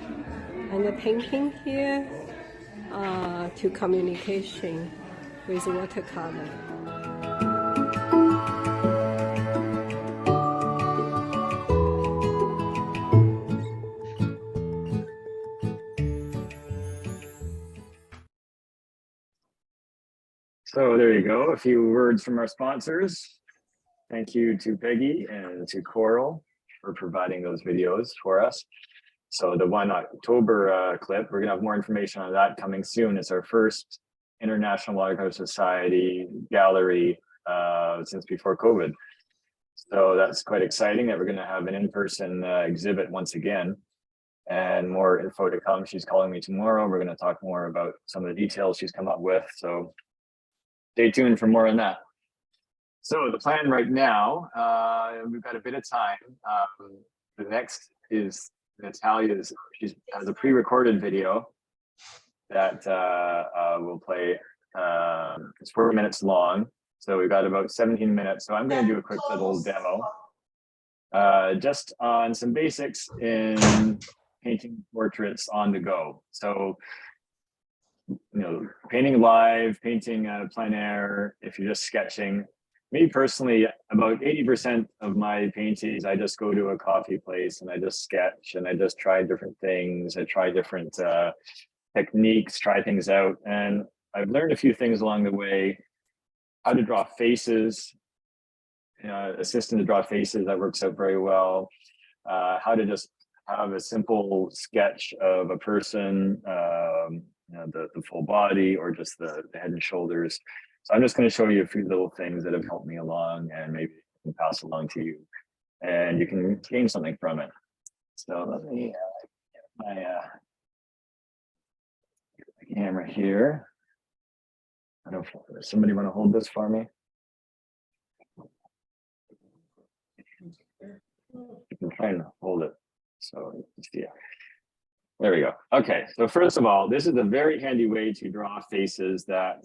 and the painting here to communication with watercolor. So there you go, a few words from our sponsors. Thank you to Peggy and to Coral for providing those videos for us. So the 1 October clip, we're gonna have more information on that coming soon. It's our first International Watercolor Society gallery since before COVID. So that's quite exciting that we're gonna have an in-person exhibit once again, and more info to come. She's calling me tomorrow. We're gonna talk more about some of the details she's come up with. So stay tuned for more on that. So the plan right now, we've got a bit of time. The next is Natalia's, she has a pre-recorded video that will play, it's 4 minutes long. So we've got about 17 minutes. So I'm gonna do a quick little demo just on some basics in painting portraits on the go. So, you know, painting live, painting plein air, if you're just sketching. Me personally, about 80% of my paintings, I just go to a coffee place and I just sketch and I just try different things. I try different techniques, try things out. And I've learned a few things along the way, how to draw faces, assistant to draw faces, that works out very well. How to just have a simple sketch of a person, the full body or just the head and shoulders. So I'm just going to show you a few little things that have helped me along and maybe I can pass along to you and you can gain something from it. So let me get my camera here. I don't know if somebody want to hold this for me. You can try and hold it. So yeah. There we go. Okay, so first of all, this is a very handy way to draw faces that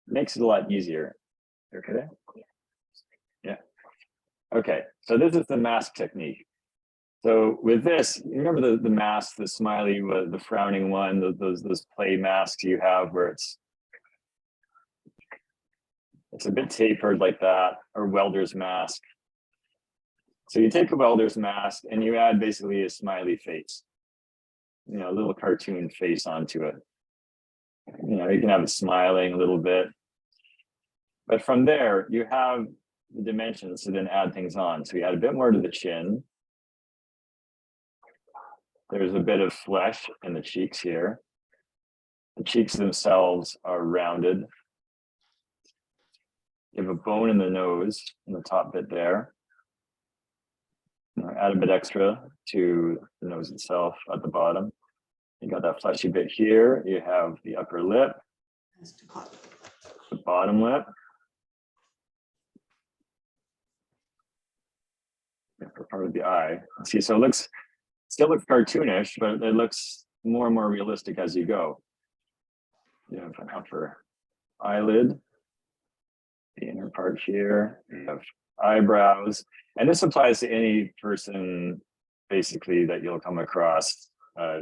makes it a lot easier. Okay. Yeah. Okay, so this is the mask technique. So with this, you remember the mask, the smiley, the frowning one, those play masks you have where it's a bit tapered like that, or welder's mask. So you take a welder's mask and you add basically a smiley face, you know, a little cartoon face onto it. You know, you can have it smiling a little bit. But from there, you have the dimensions to then add things on. So you add a bit more to the chin. There's a bit of flesh in the cheeks here. The cheeks themselves are rounded. You have a bone in the nose, in the top bit there. Add a bit extra to the nose itself at the bottom. You got that fleshy bit here. You have the upper lip, the bottom lip. For part of the eye. See, so it looks, still looks cartoonish, but it looks more and more realistic as you go. You have an upper eyelid, the inner part here. You have eyebrows, and this applies to any person basically that you'll come across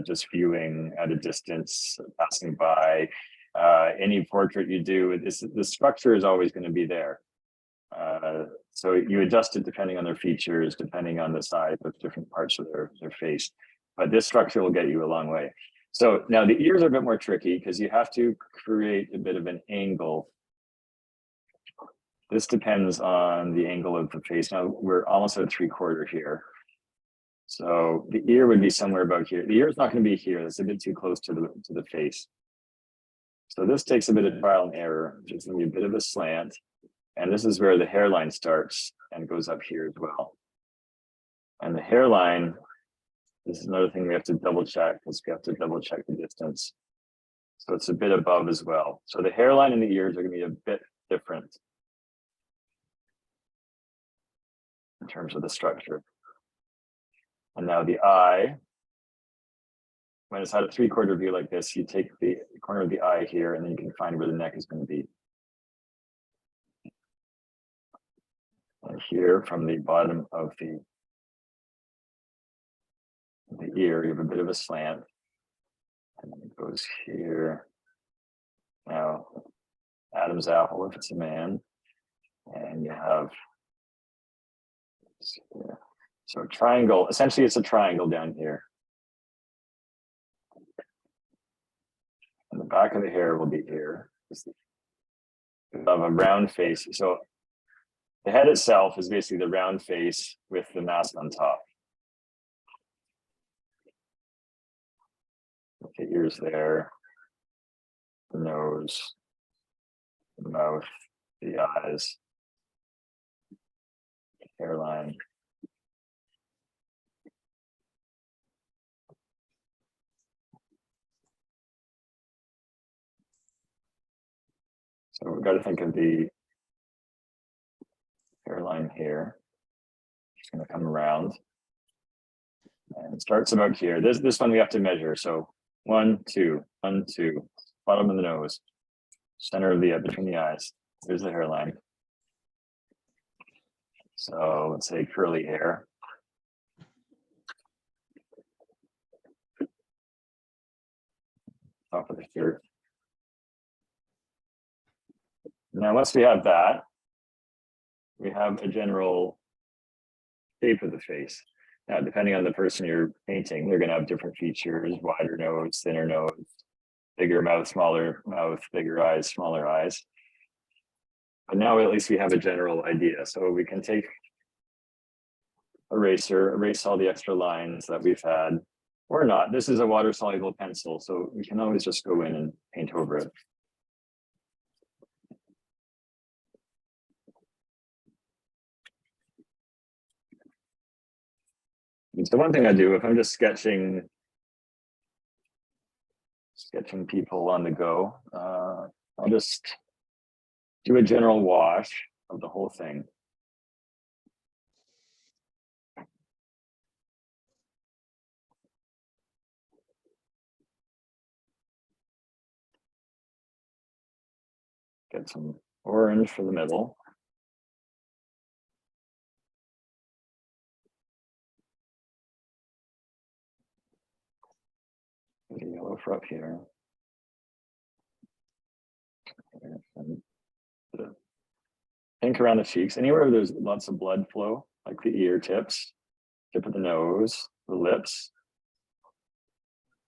just viewing at a distance, passing by. Any portrait you do, the structure is always going to be there. So you adjust it depending on their features, depending on the size of different parts of their face. But this structure will get you a long way. So now the ears are a bit more tricky because you have to create a bit of an angle. This depends on the angle of the face. Now we're almost at 3/4 here. So the ear would be somewhere about here. The ear is not going to be here. That's a bit too close to the face. So this takes a bit of trial and error. There's going to be a bit of a slant. And this is where the hairline starts and goes up here as well. And the hairline, this is another thing we have to double check because we have to double check the distance. So it's a bit above as well. So the hairline and the ears are going to be a bit different in terms of the structure. And now the eye, when it's had a 3/4 view like this, you take the corner of the eye here and then you can find where the neck is going to be. And here from the bottom of the ear, you have a bit of a slant. And then it goes here. Now, Adam's apple, if it's a man. And you have, so a triangle, essentially it's a triangle down here. And the back of the hair will be here. Of a round face. So the head itself is basically the round face with the mask on top. The ears there, the nose, the mouth, the eyes, the hairline. So we've got to think of the hairline here. It's going to come around and it starts about here. This one we have to measure. So 1, 2, 1, 2, bottom of the nose, center of the between the eyes. There's the hairline. So let's say curly hair. Top of the shirt. Now, once we have that, we have a general shape of the face. Now, depending on the person you're painting, they're going to have different features: wider nose, thinner nose, bigger mouth, smaller mouth, bigger eyes, smaller eyes. But now at least we have a general idea. So we can take eraser, erase all the extra lines that we've had, or not. This is a water-soluble pencil, so we can always just go in and paint over it. And so one thing I do if I'm just sketching people on the go, I'll just do a general wash of the whole thing. Get some orange for the middle. The yellow for up here. And pink around the cheeks. Anywhere there's lots of blood flow, like the ear tips, tip of the nose, the lips,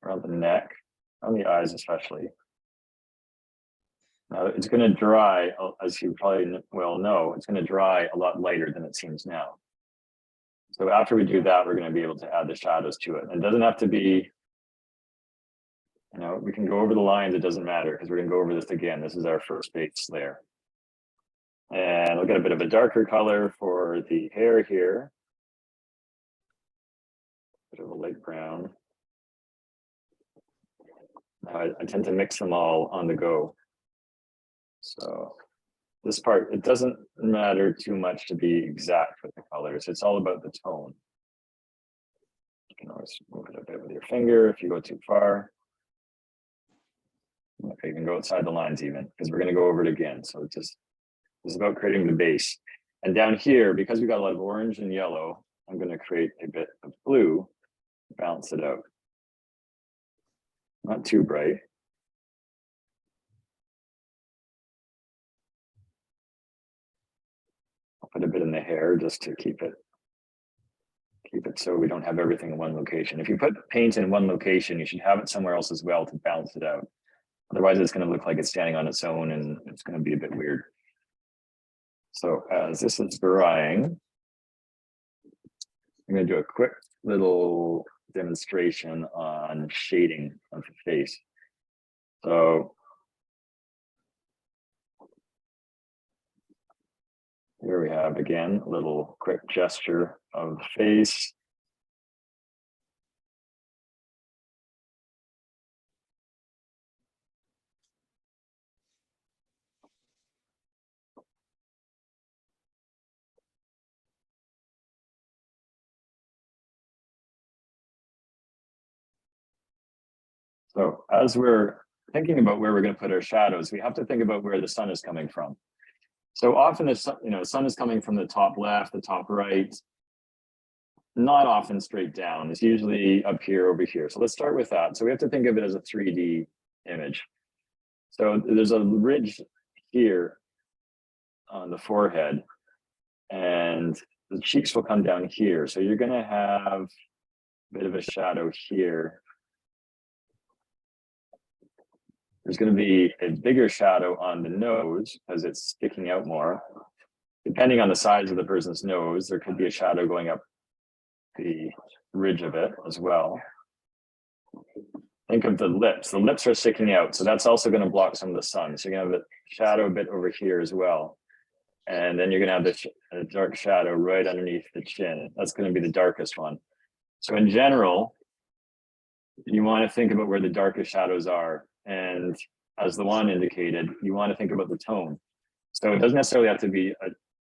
around the neck, on the eyes especially. Now it's going to dry, as you probably well know, it's going to dry a lot lighter than it seems now. So after we do that, we're going to be able to add the shadows to it. And it doesn't have to be, you know, we can go over the lines, it doesn't matter because we're going to go over this again. This is our first base layer. And we'll get a bit of a darker color for the hair here. Bit of a light brown. Now I tend to mix them all on the go. So this part, it doesn't matter too much to be exact with the colors. It's all about the tone. You can always move it a bit with your finger if you go too far. Okay, you can go outside the lines even, because we're going to go over it again. So it's just, it's about creating the base. And down here, because we got a lot of orange and yellow, I'm going to create a bit of blue, balance it out. Not too bright. I'll put a bit in the hair just to keep it so we don't have everything in one location. If you put paint in one location, you should have it somewhere else as well to balance it out. Otherwise, it's going to look like it's standing on its own and it's going to be a bit weird. So as this is drying, I'm going to do a quick little demonstration on shading of the face. So here we have, again, a little quick gesture of the face. So as we're thinking about where we're going to put our shadows, we have to think about where the sun is coming from. So often the sun, sun is coming from the top left, the top right, not often straight down. It's usually up here, over here. So let's start with that. So we have to think of it as a 3D image. So there's a ridge here on the forehead, and the cheeks will come down here. So you're going to have a bit of a shadow here. There's going to be a bigger shadow on the nose because it's sticking out more. Depending on the size of the person's nose, there could be a shadow going up the ridge of it as well. Think of the lips. The lips are sticking out, so that's also going to block some of the sun. So you're going to have a shadow a bit over here as well. And then you're going to have a dark shadow right underneath the chin. That's going to be the darkest one. So in general, you want to think about where the darkest shadows are. And as the one indicated, you want to think about the tone. So it doesn't necessarily have to be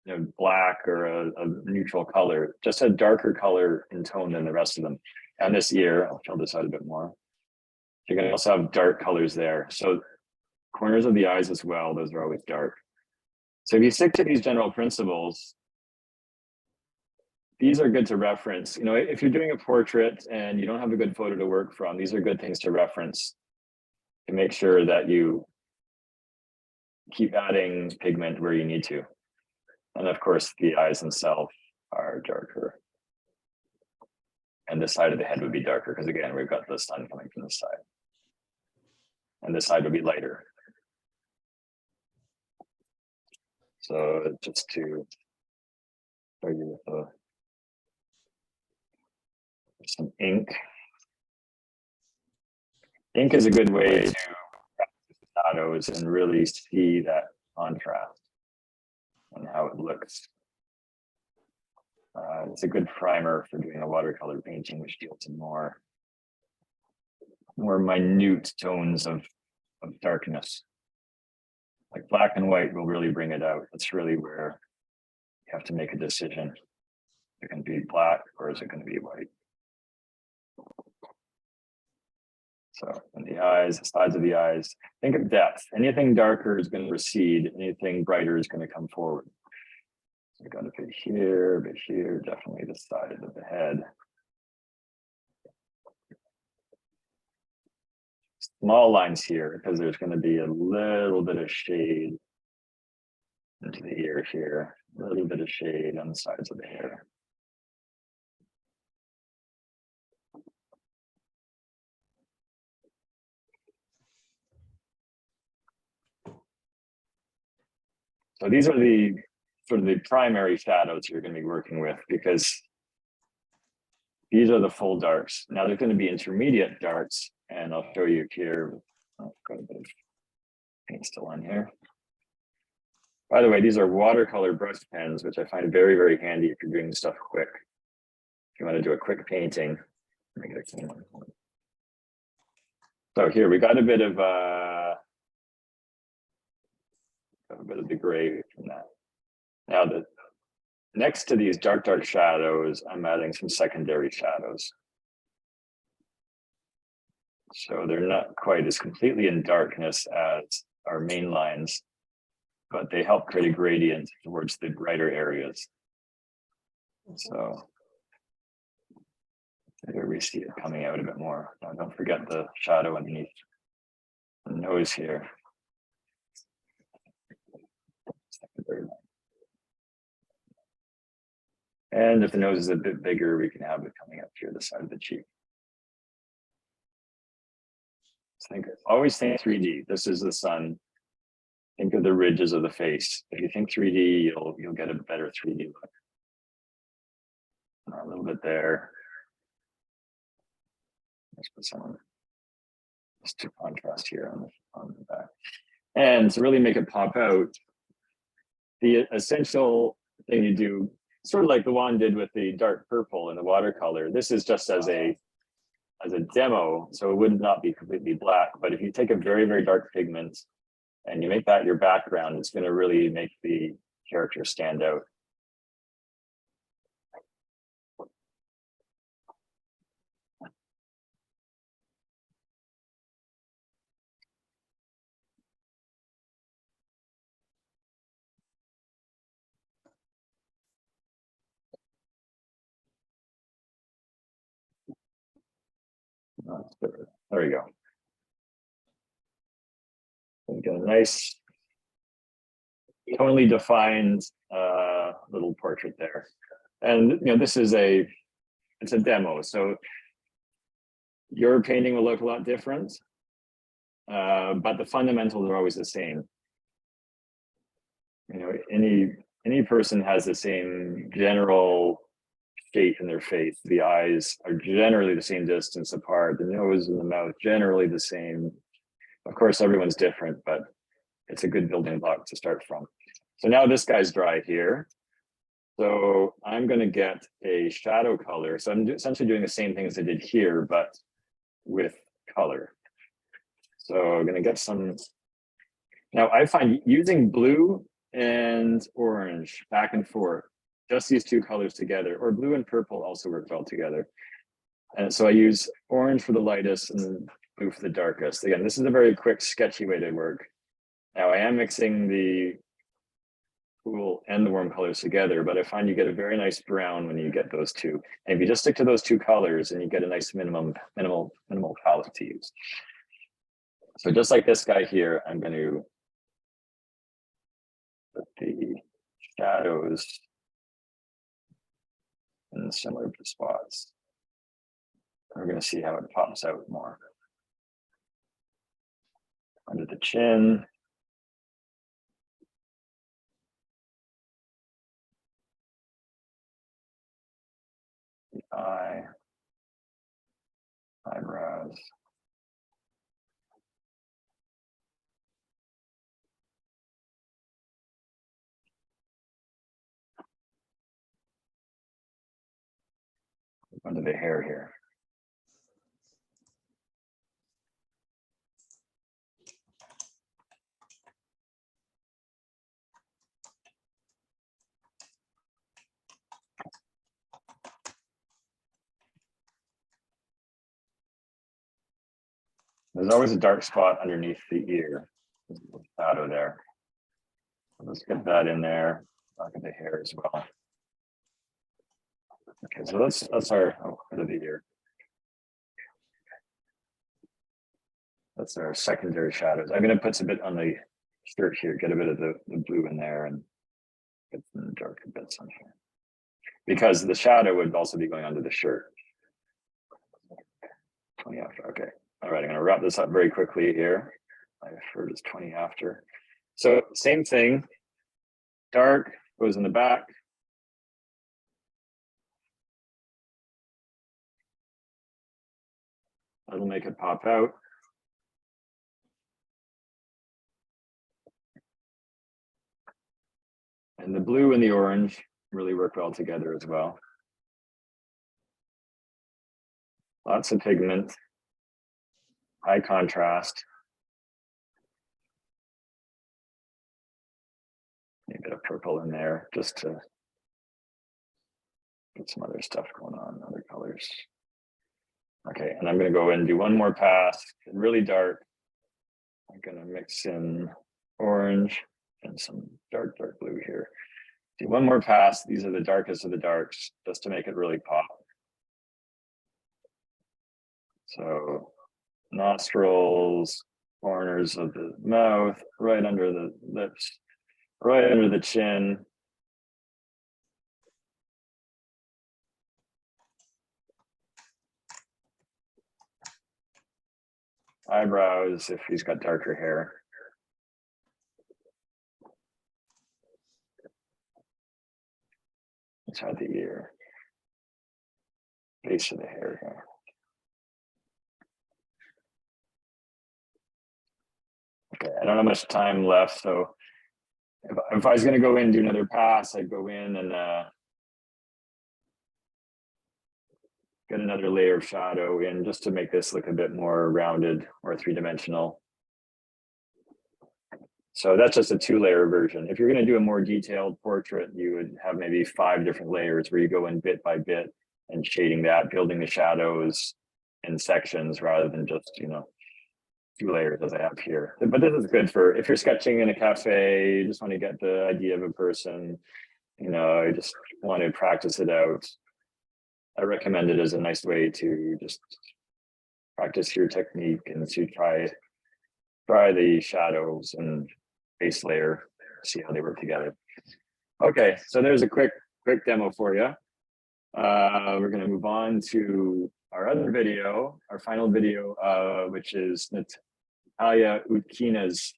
a black or a neutral color, just a darker color in tone than the rest of them. And this ear, I'll fill this out a bit more. You're going to also have dark colors there. So corners of the eyes as well, those are always dark. So if you stick to these general principles, these are good to reference. If you're doing a portrait and you don't have a good photo to work from, these are good things to reference to make sure that you keep adding pigment where you need to. And of course, the eyes themselves are darker. And this side of the head would be darker because, again, we've got the sun coming from this side. And this side would be lighter. So just to show you with some ink. Ink is a good way to practice shadows and really see that contrast and how it looks. It's a good primer for doing a watercolor painting, which deals in more minute tones of darkness. Like black and white will really bring it out. That's really where you have to make a decision. Is it going to be black or is it going to be white? So in the eyes, the sides of the eyes, think of depth. Anything darker is going to recede. Anything brighter is going to come forward. So we got a bit here, definitely the side of the head. Small lines here because there's going to be a little bit of shade into the ear here, a little bit of shade on the sides of the hair. So these are the sort of the primary shadows you're going to be working with, because these are the full darks. Now there's going to be intermediate darks, and I'll show you here. I've got a bit of paint still on here. By the way, these are watercolor brush pens, which I find very, very handy if you're doing stuff quick. If you want to do a quick painting, let me get a clean one. So here we got a bit of the gray from that. Now next to these dark shadows, I'm adding some secondary shadows. So they're not quite as completely in darkness as our main lines, but they help create a gradient towards the brighter areas. So Here we see it coming out a bit more. Now, don't forget the shadow underneath the nose here. And if the nose is a bit bigger, we can have it coming up here, the side of the cheek. Always think 3D. This is the sun. Think of the ridges of the face. If you think 3D, you'll get a better 3D look. A little bit there. Let's put some on, just to contrast here on the back. And to really make it pop out, the essential thing you do, sort of like Luan did with the dark purple and the watercolor, this is just as a demo, so it would not be completely black. But if you take a very, very dark pigment and you make that your background, it's going to really make the character stand out. There we go. We get a nice, tonally defined little portrait there. And this is it's a demo, so your painting will look a lot different, but the fundamentals are always the same. Any person has the same general shape in their face. The eyes are generally the same distance apart. The nose and the mouth generally the same. Of course, everyone's different, but it's a good building block to start from. So now this guy's dry here. So I'm going to get a shadow color. So I'm essentially doing the same thing as I did here, but with color. So I'm going to get some. Now I find using blue and orange back and forth, just these two colors together, or blue and purple also work well together. And so I use orange for the lightest and blue for the darkest. Again, this is a very quick, sketchy way to work. Now I am mixing the cool and the warm colors together, but I find you get a very nice brown when you get those two. And if you just stick to those two colors, and you get a nice minimal palette to use. So just like this guy here, I'm going to put the shadows in similar spots. We're going to see how it pops out more. Under the chin. The eye. Eyebrows. Under the hair here. There's always a dark spot underneath the ear. There's a little shadow there. Let's get that in there. Back of the hair as well. Okay, so that's our under the ear. That's our secondary shadows. I'm going to put some bit on the shirt here, get a bit of the blue in there, and get some darker bits on here. Because the shadow would also be going under the shirt. 20 after, okay. All right, I'm going to wrap this up very quickly here. I referred as 20 after. So same thing, dark goes in the back. That'll make it pop out. And the blue and the orange really work well together as well. Lots of pigment, high contrast. A bit of purple in there just to get some other stuff going on, other colors. Okay, and I'm going to go in and do one more pass, really dark. I'm going to mix in orange and some dark blue here. Do one more pass. These are the darkest of the darks, just to make it really pop. So nostrils, corners of the mouth, right under the lips, right under the chin. Eyebrows, if he's got darker hair. Inside the ear. Base of the hair here. Okay, I don't have much time left, so if I was going to go in and do another pass, I'd go in and get another layer of shadow in just to make this look a bit more rounded or three-dimensional. So that's just a 2-layer version. If you're going to do a more detailed portrait, you would have maybe 5 different layers where you go in bit by bit and shading that, building the shadows in sections rather than just, 2 layers as I have here. But this is good for if you're sketching in a cafe, you just want to get the idea of a person, you just want to practice it out. I recommend it as a nice way to just practice your technique and to try the shadows and base layer, see how they work together. Okay, so there's a quick demo for you. We're going to move on to our other video, our final video, which is Natalia Outkina's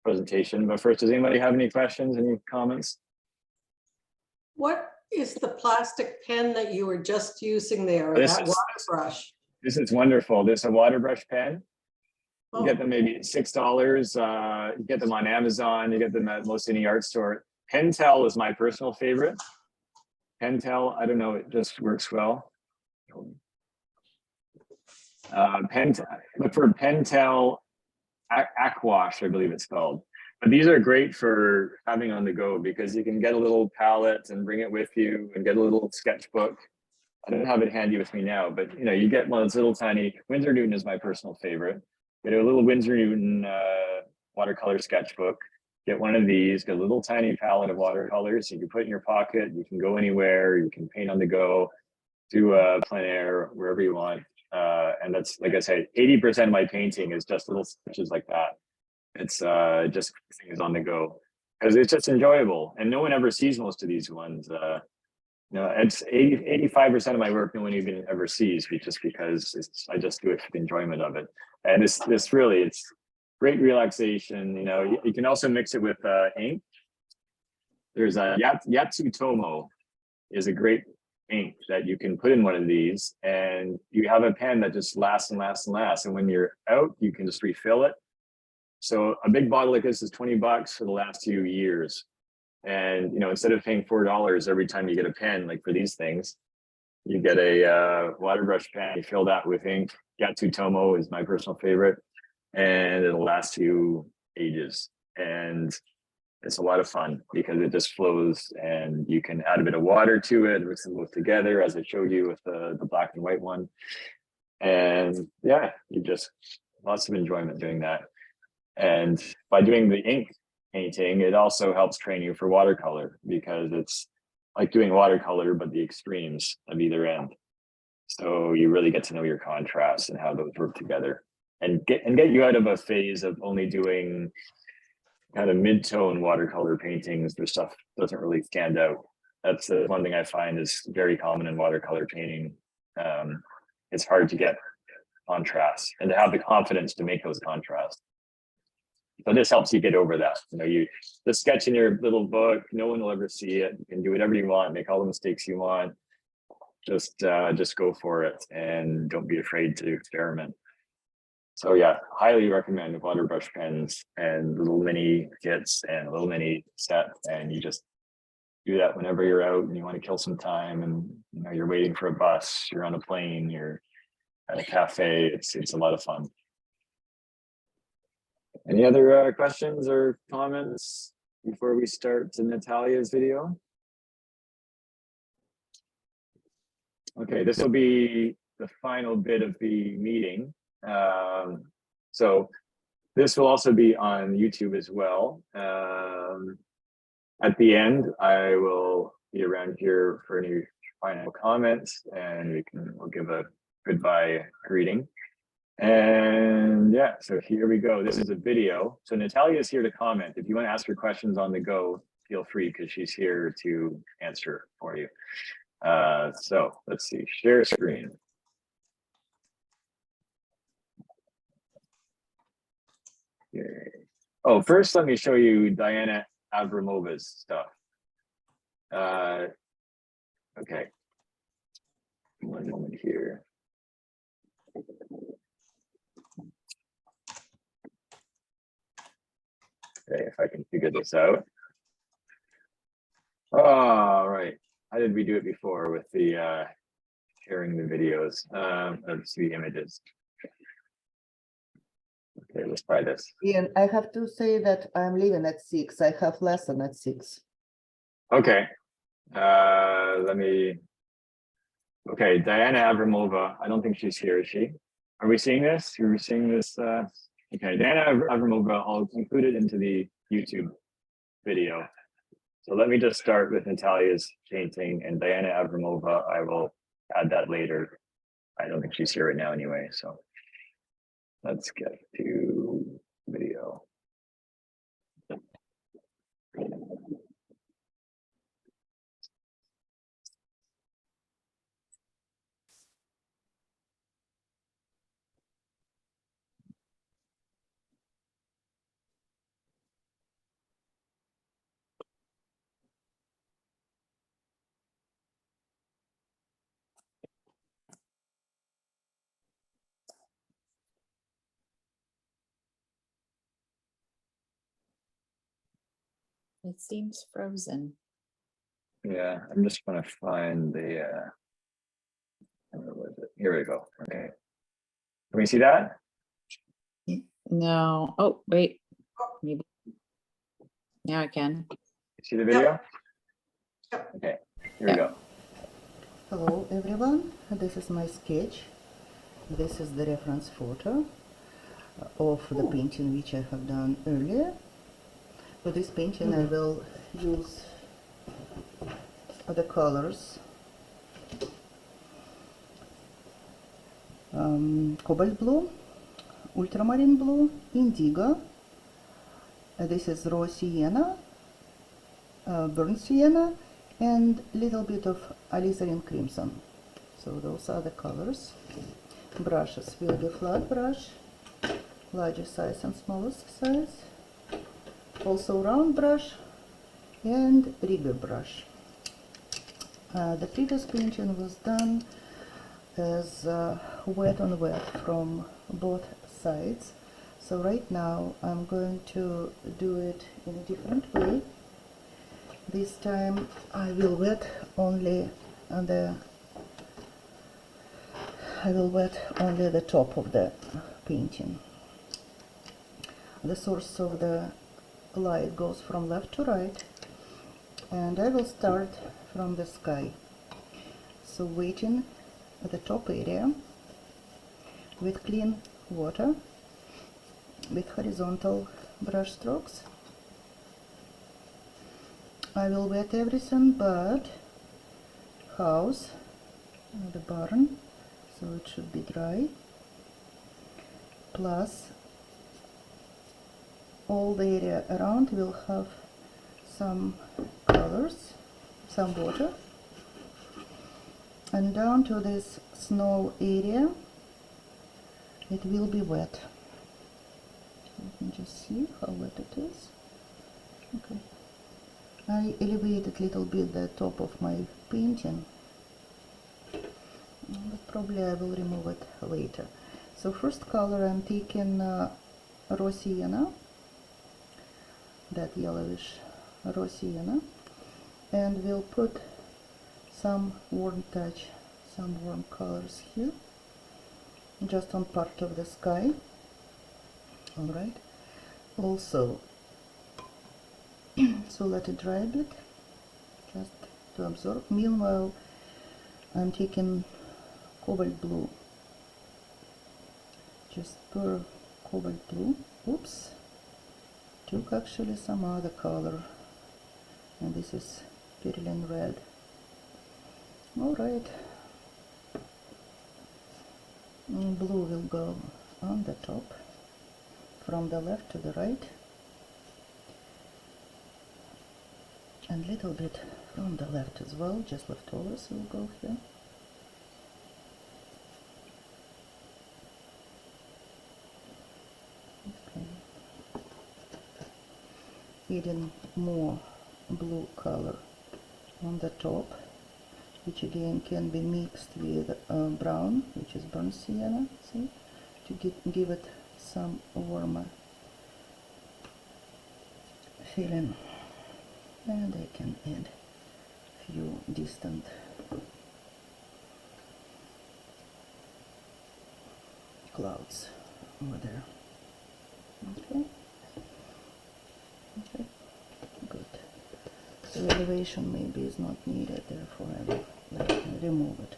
presentation. But first, does anybody have any questions, any comments? What is the plastic pen that you were just using there, This that is- water brush? This is wonderful. This is a water brush pen. You Oh. get them maybe at $6. You get them on Amazon. You get them at most any art store. Pentel is my personal favorite. Pentel, I don't know, it just works well. Look for Pentel Aquash, I believe it's called. But these are great for having on the go because you can get a little palette and bring it with you and get a little sketchbook. I don't have it handy with me now, but you get one of those little tiny, Winsor Newton is my personal favorite. Get a little Winsor Newton watercolor sketchbook, get one of these, get a little tiny palette of watercolors you can put in your pocket, you can go anywhere, you can paint on the go, do a plein air, wherever you want. And that's, like I said, 80% of my painting is just little sketches like that. It's just things on the go because it's just enjoyable. And no one ever sees most of these ones. It's 85% of my work no one even ever sees just because I just do it for the enjoyment of it. And this really, it's great relaxation. You can also mix it with ink. There's a Yatsutomo is a great ink that you can put in one of these and you have a pen that just lasts and lasts and lasts. And when you're out, you can just refill it. So a big bottle like this is $20 for the last few years. And, instead of paying $4 every time you get a pen, like for these things, you get a water brush pen, you fill that with ink. Yatsutomo is my personal favorite, and it'll last you ages. And it's a lot of fun because it just flows and you can add a bit of water to it, mix them both together as I showed you with the black and white one. And yeah, lots of enjoyment doing that. And by doing the ink painting, it also helps train you for watercolor because it's like doing watercolor, but the extremes of either end. So you really get to know your contrasts and how those work together and get you out of a phase of only doing kind of mid-tone watercolor paintings where stuff doesn't really stand out. That's the one thing I find is very common in watercolor painting. It's hard to get contrast and to have the confidence to make those contrasts. So this helps you get over that. The sketch in your little book, no one will ever see it. You can do whatever you want, make all the mistakes you want. Just go for it and don't be afraid to experiment. So yeah, highly recommend water brush pens and little mini kits and a little mini set. And you just do that whenever you're out and you want to kill some time and you're waiting for a bus, you're on a plane, you're at a cafe. It's a lot of fun. Any other questions or comments before we start to Natalia's video? Okay, this will be the final bit of the meeting. So this will also be on YouTube as well. At the end, I will be around here for any final comments and we'll give a goodbye greeting. And yeah, so here we go. This is a video. So Natalia is here to comment. If you want to ask her questions on the go, feel free because she's here to answer for you. So let's see, share screen. Okay. Oh, first let me show you Diana Avramova's stuff. Okay. One moment here. Okay, if I can figure this out. All right. How did we do it before with the sharing the videos? Let's see images. Okay, let's try this. Ian, I have to say that I'm leaving at 6. I have lesson at 6. Okay. Let me. Okay, Diana Avramova. I don't think she's here, is she? Are we seeing this? Are we seeing this? Okay, Diana Avramova. I'll include it into the YouTube video. So let me just start with Natalia's painting, and Diana Avramova, I will add that later. I don't think she's here right now anyway, so let's get to video. It seems frozen. Yeah, I'm just gonna find the where was it? Here we go. Okay. Can we see that? No. Oh, wait. Maybe. Now I can. See the video? Okay, here we go. Hello everyone, this is my sketch. This is the reference photo of the painting which I have done earlier. For this painting I will use the colors cobalt blue, ultramarine blue, indigo. This is raw sienna, burnt sienna, and little bit of alizarin crimson. So those are the colors. Brushes will be flat brush, larger size and smaller size. Also round brush and rigger brush. The previous painting was done as wet on wet from both sides. So right now I'm going to do it in a different way. This time I will wet only the top of the painting. The source of the light goes from left to right, and I will start from the sky. So wetting the top area with clean water with horizontal brush strokes. I will wet everything but house, the barn, so it should be dry, plus all the area around will have some colors, some water, and down to this snow area it will be wet. You can just see how wet it is. Okay. I elevated a little bit the top of my painting, but probably I will remove it later. So first color I'm taking raw sienna, that yellowish raw sienna, and we'll put some warm touch, some warm colors here, just on part of the sky. All right. Also, so let it dry a bit, just to absorb. Meanwhile, I'm taking cobalt blue, just pure cobalt blue. Oops, took actually some other color, and this is Perlin red. All right, blue will go on the top, from the left to the right, and little bit from the left as well, just leftovers will go here. Okay. Adding more blue color on the top, which again can be mixed with brown, which is burnt sienna, see, to give it some warmer feeling. And I can add few distant clouds over there. Okay. Okay. Good. So elevation maybe is not needed, therefore I will remove it.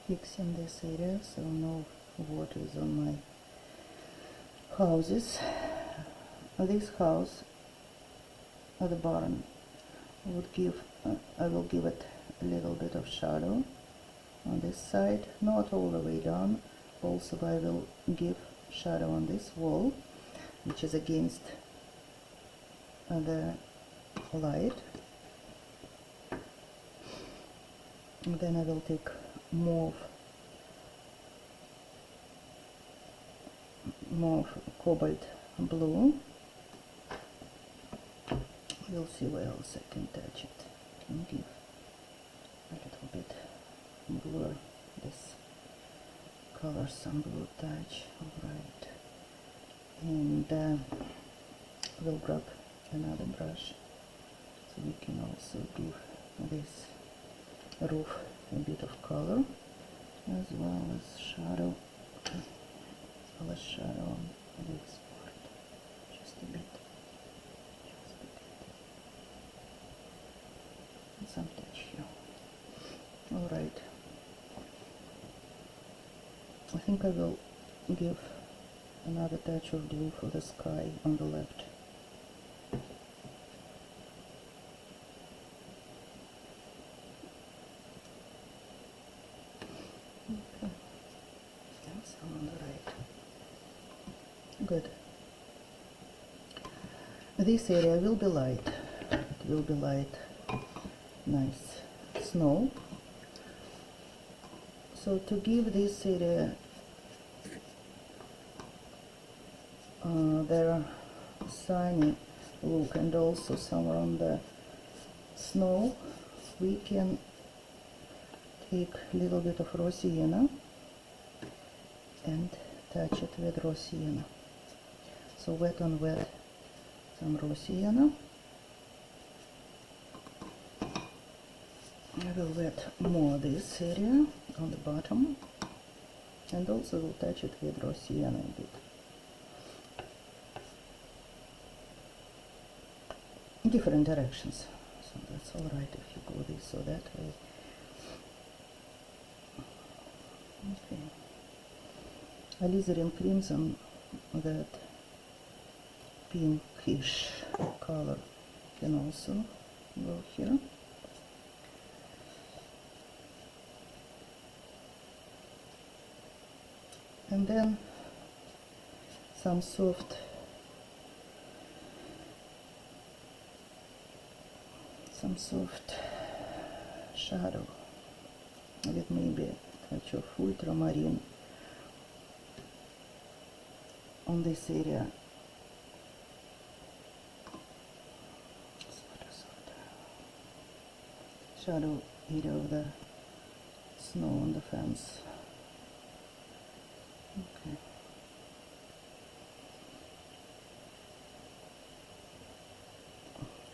Fixing this area so no water is on my houses. This house, the barn, would give, I will give it a little bit of shadow on this side, not all the way down. Also I will give shadow on this wall, which is against the light. And then I will take mauve cobalt blue. We'll see where else I can touch it and give a little bit blur this color, some blue touch. Alright, and we'll grab another brush so we can also give this roof a bit of color as well as shadow, on this part, just a bit. Some touch here. All right. I think I will give another touch of blue for the sky on the left. Okay. And some on the right. Good. This area will be light. It will be light. Nice snow. So to give this area their sunny look and also somewhere on the snow, we can take a little bit of raw sienna and touch it with raw sienna. So wet on wet, some raw sienna. I will wet more this area on the bottom, and also will touch it with raw sienna a bit. Different directions, so that's all right if you go this or that way. Okay. Alizarin crimson, that pinkish color, can also go here. And then some soft shadow with maybe a touch of ultramarine on this area. Shadow area of the snow on the fence. Okay.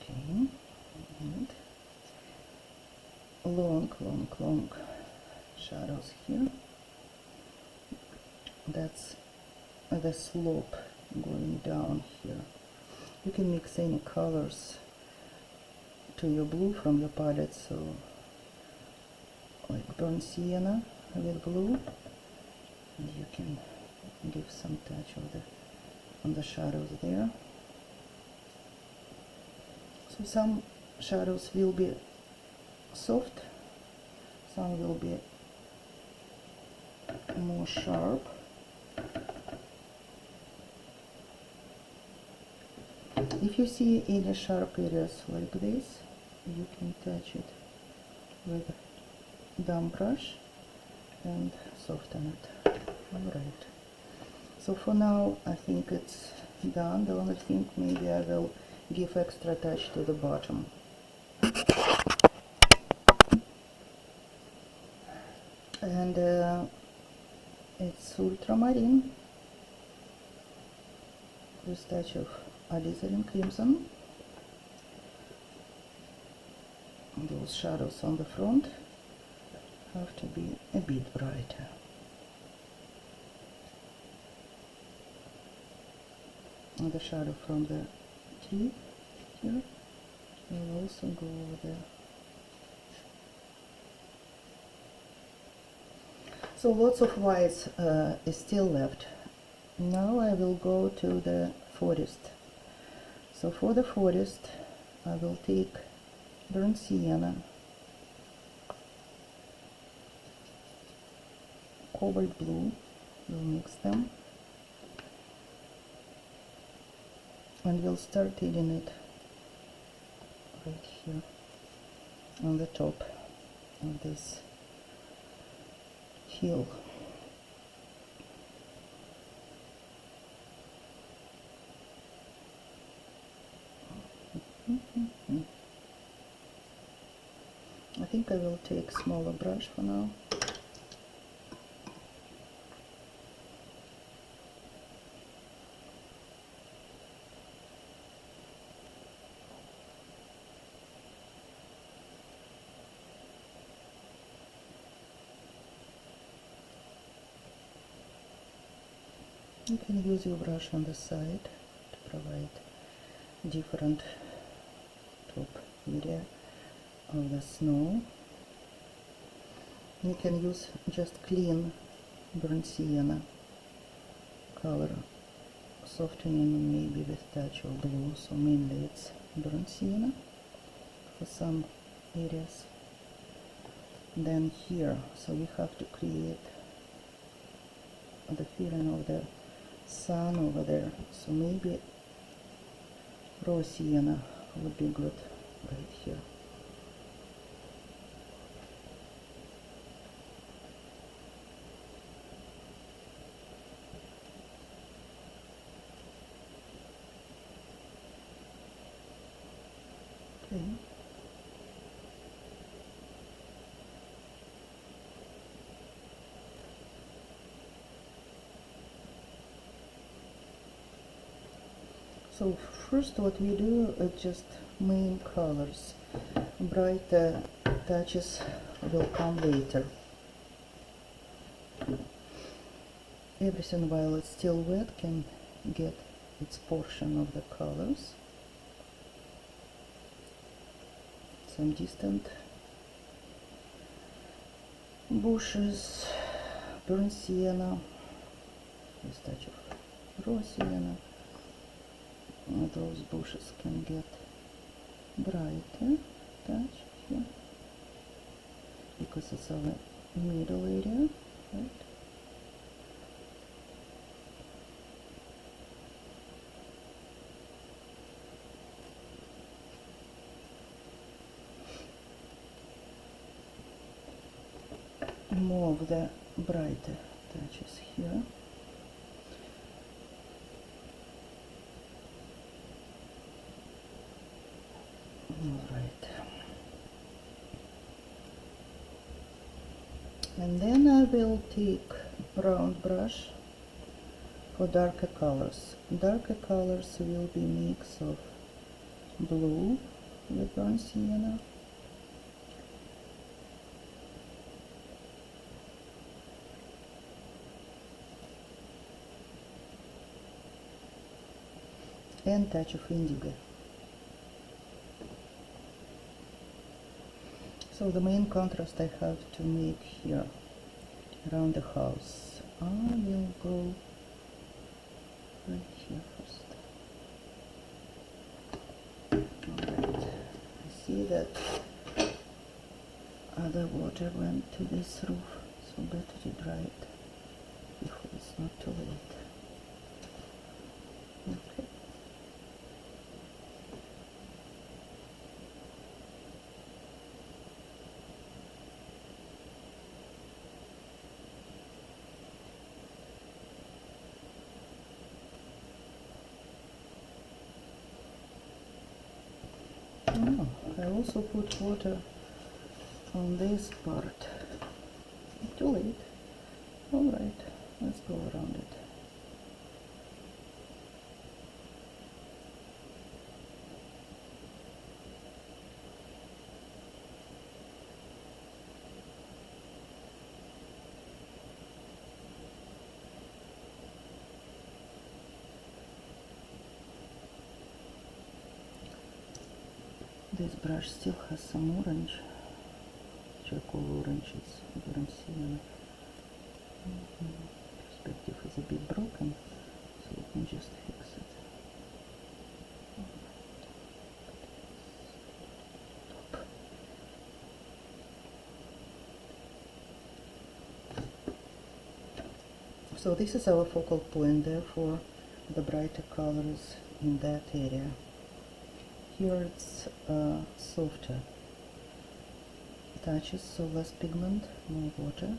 Okay. And long shadows here. That's the slope going down here. You can mix any colors to your blue from your palette, so like burnt sienna with blue, and you can give some touch of on the shadows there. So some shadows will be soft, some will be more sharp. If you see any sharp areas like this, you can touch it with damp brush and soften it. All right. So for now, I think it's done. The only thing, maybe I will give extra touch to the bottom. And it's ultramarine with touch of alizarin crimson. And those shadows on the front have to be a bit brighter. And the shadow from the teeth here will also go over there. So lots of whites is still left. Now I will go to the forest. So for the forest, I will take burnt sienna, cobalt blue, we'll mix them, and we'll start adding it right here on the top of this hill. I think I will take smaller brush for now. You can use your brush on the side to provide different top area of the snow. You can use just clean burnt sienna color, softening maybe with touch of blue, so mainly it's burnt sienna for some areas. Then here, so we have to create the feeling of the sun over there, so maybe raw sienna would be good right here. Okay. So first what we do is just main colors. Bright touches will come later. Everything while it's still wet can get its portion of the colors. Some distant bushes, burnt sienna, with touch of raw sienna. Those bushes can get brighter touch here because it's our middle area, right? More of the brighter touches here. Alright. And then I will take round brush for darker colors. Darker colors will be mix of blue with burnt sienna, and touch of indigo. So the main contrast I have to make here around the house. I will go right here first. Alright, I see that other water went to this roof, so better to dry it not too late. Okay. Oh, I also put water on this part. Too late. All right, let's go around it. This brush still has some orange, charcoal orange. It's you don't see in perspective is a bit broken, so you can just fix it. So this is our focal point, therefore the brighter colors in that area. Here it's softer touches, so less pigment, more water.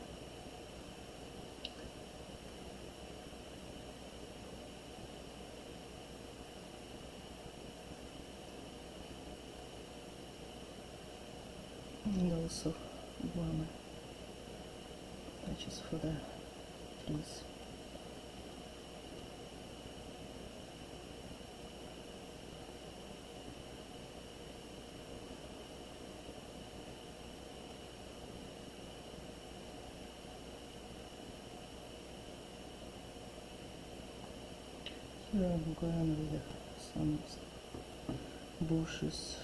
And also warmer touches for the trees. Here I'm going with some bushes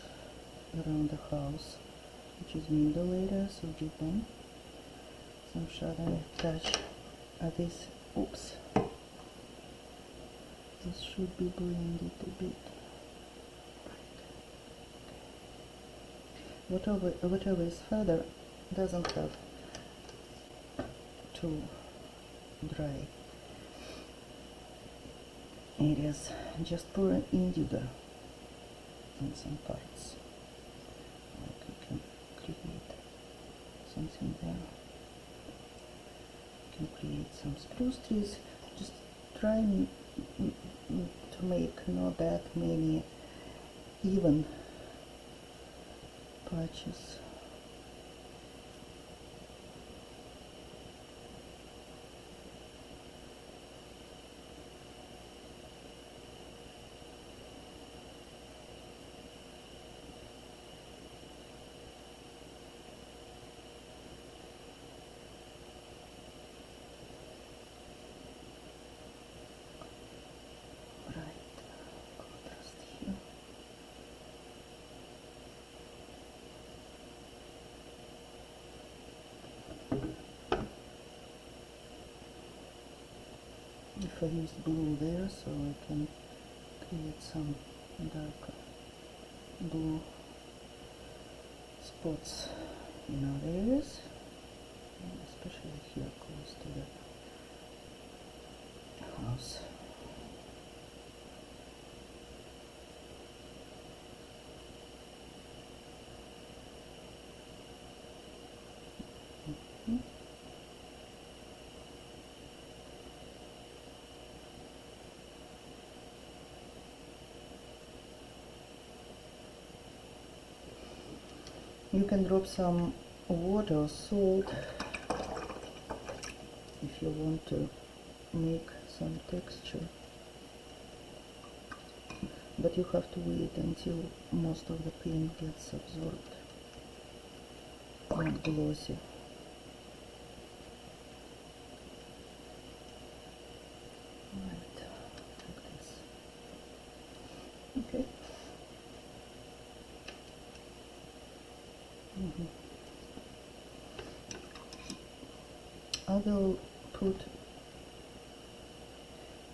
around the house, which is middle area, so give them some shadow touch at this. Oops, this should be blended a bit. Whatever is further doesn't have to dry areas. Just pour indigo in some parts, like you can create something there. You can create some spruce trees. Just try to make not that many even patches. If I use blue there, so I can create some dark blue spots in other areas, especially here close to the house. You can drop some water or salt if you want to make some texture, but you have to wait until most of the paint gets absorbed and glossy. Right, like this. Okay. I will put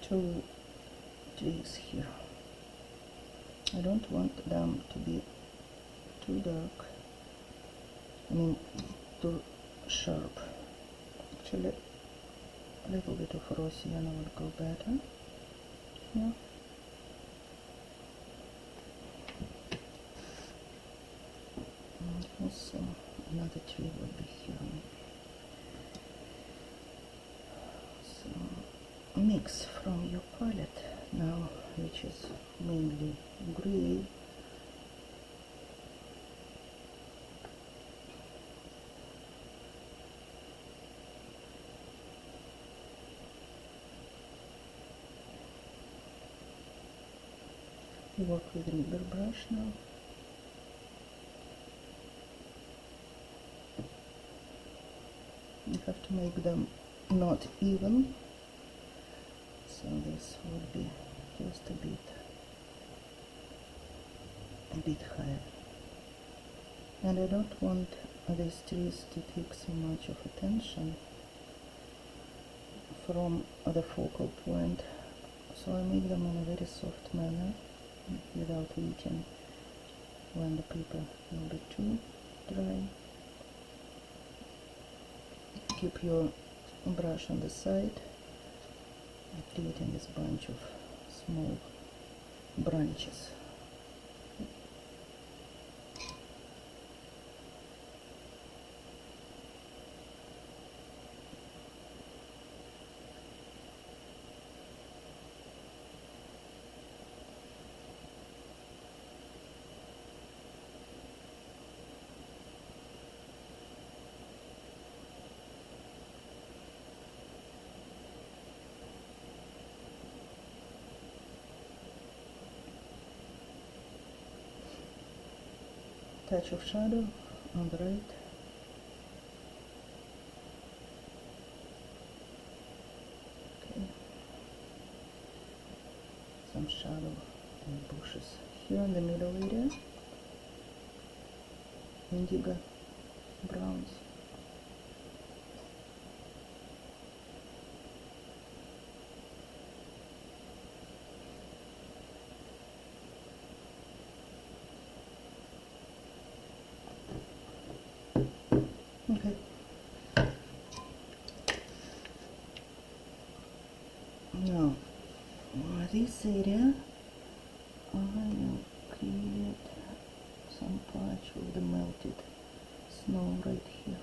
2 trees here. I don't want them to be too dark, I mean too sharp. Actually, A little bit of raw sienna would go better. Yeah. And also another tree would be here. So mix from your palette now, which is mainly gray. Work with a bigger brush now. You have to make them not even, so this would be just a bit higher. And I don't want these trees to take so much of attention from the focal point, so I make them in a very soft manner without heating when the paper will be too dry. Keep your brush on the side, creating this bunch of small branches. Touch of shadow on the right. Okay. Some shadow and bushes here in the middle area. Indigo browns. Okay. Now, this area, I will create some patch of the melted snow right here.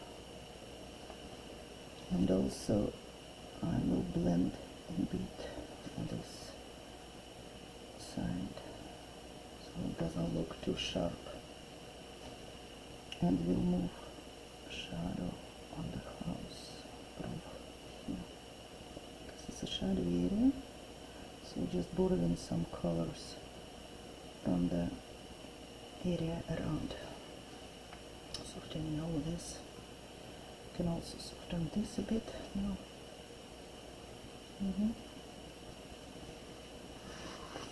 And also, I will blend a bit on this side, so it doesn't look too sharp. And we'll move shadow on the house roof here. This is a shadowy area, so just borrowing some colors from the area around. Softening all this. You can also soften this a bit now.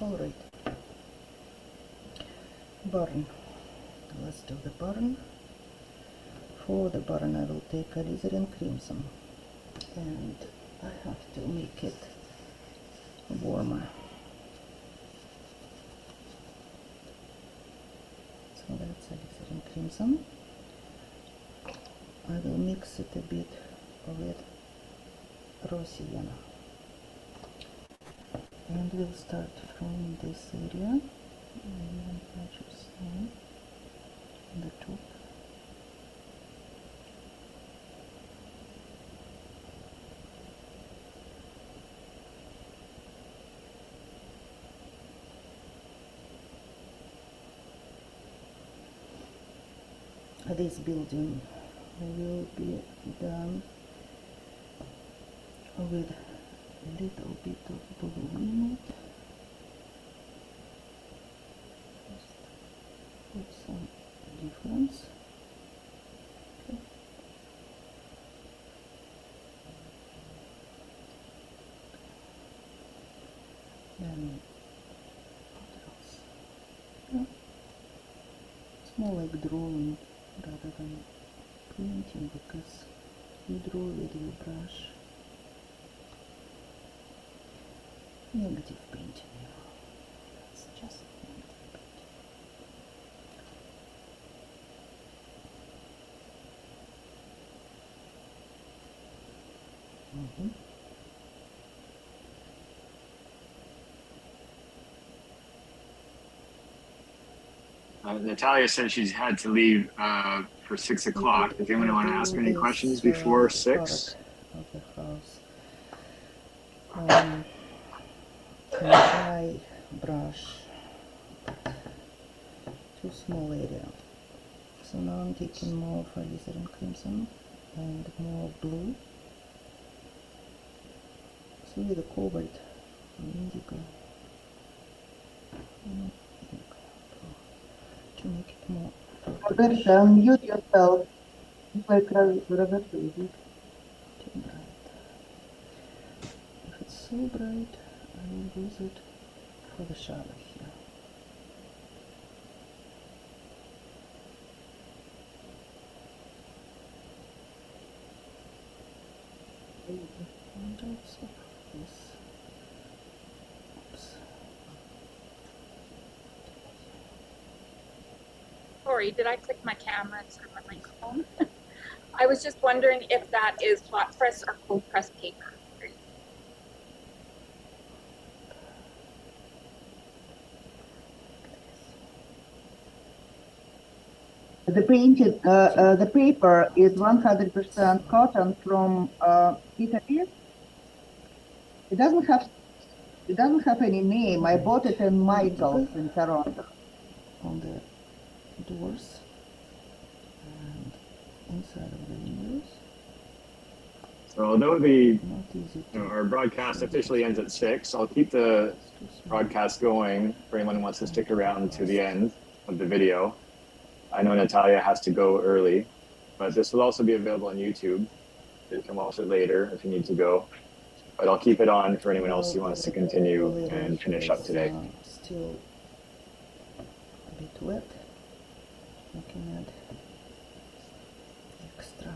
All right. Barn. Let's do the barn. For the barn I will take alizarin crimson, and I have to make it warmer. So that's alizarin crimson. I will mix it a bit with raw sienna. And we'll start from this area. Maybe one patch of snow on the top. This building will be done with a little bit of blue in it. Just put some difference. Okay. Then what else? Yeah. It's more like drawing rather than painting, because you draw with your brush. Negative painting, you know. It's just negative painting. Natalia said she's had to leave for 6 o'clock. Does anyone want to ask any questions before 6? Of the house. Dry brush, too small area. So now I'm taking more of alizarin crimson and more blue. So with the cobalt indigo. To make it more. Roberta, unmute yourself. Roberta, is it too bright? If it's so bright, I will use it for the shadow here. And also this. Oops. Sorry, did I click my camera and turn my microphone? I was just wondering if that is hot press or cold press paper. The painted, the paper is 100% cotton from Italy. It doesn't have any name. I bought it in Michael's in Toronto. On the doors and inside of the windows. So that would be, our broadcast officially ends at 6. I'll keep the broadcast going for anyone who wants to stick around to the end of the video. I know Natalia has to go early, but this will also be available on YouTube. You can watch it later if you need to go. But I'll keep it on for anyone else who wants to continue and finish up today. Still a bit wet. You can add extra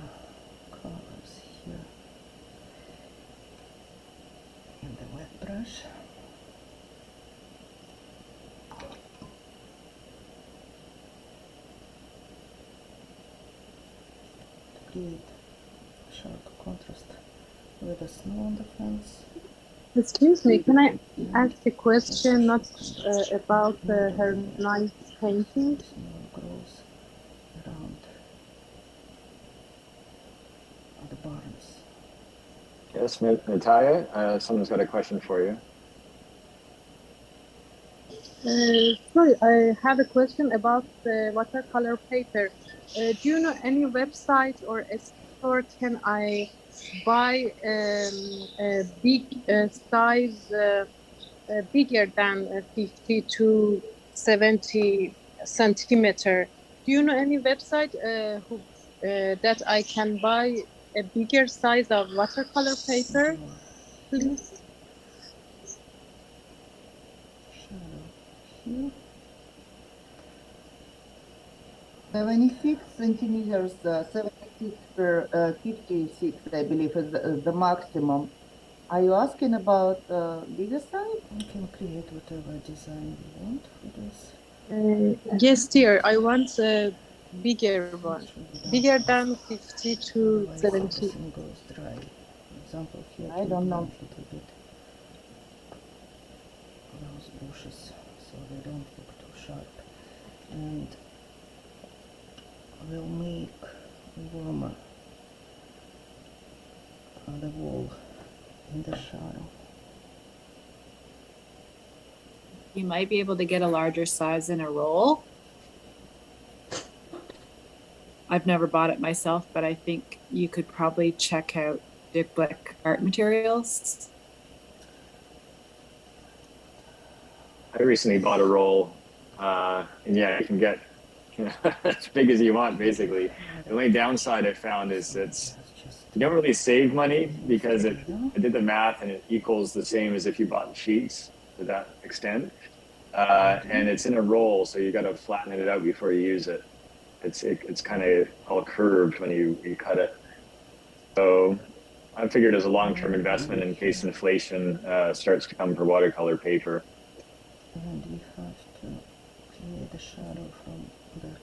colors here in the wet brush. To create sharp contrast with the snow on the fence. Excuse me, can I ask a question, not about her nice painting? Grows around the barns. Yes, Natalia, someone's got a question for you. Sorry, I have a question about the watercolor paper. Do you know any website or a store can I buy a big size, bigger than 50 to 70 centimeter? Do you know any website that I can buy a bigger size of watercolor paper, please? Here. 76 centimeters, 76 per 56, I believe, is the maximum. Are you asking about bigger size? You can create whatever design you want for this. Yes, dear. I want a bigger one, bigger than 50 to 70. Goes dry. For example, here I don't know. A little bit those bushes, so they don't look too sharp, and we'll make warmer the wall in the shadow. You might be able to get a larger size in a roll. I've never bought it myself, but I think you could probably check out Dick Blick Art Materials. I recently bought a roll, and yeah, you can get as big as you want, basically. The only downside I found is you don't really save money because I did the math and it equals the same as if you bought sheets to that extent. And it's in a roll, so you got to flatten it out before you use it. It's kind of all curved when you cut it. So I figured as a long-term investment in case inflation starts to come for watercolor paper. And we have to create the shadow from that.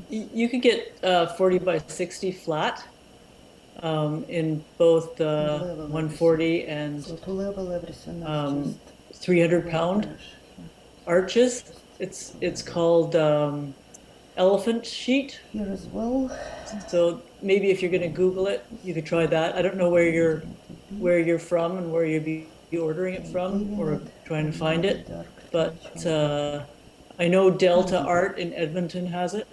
You could get 40 by 60 flat in both the 140 and so to level everything 300 pound arches. It's called elephant sheet. Here as well. So maybe if you're going to Google it, you could try that. I don't know where you're from and where you'd be ordering it from or trying to find it, but I know Delta Art in Edmonton has it.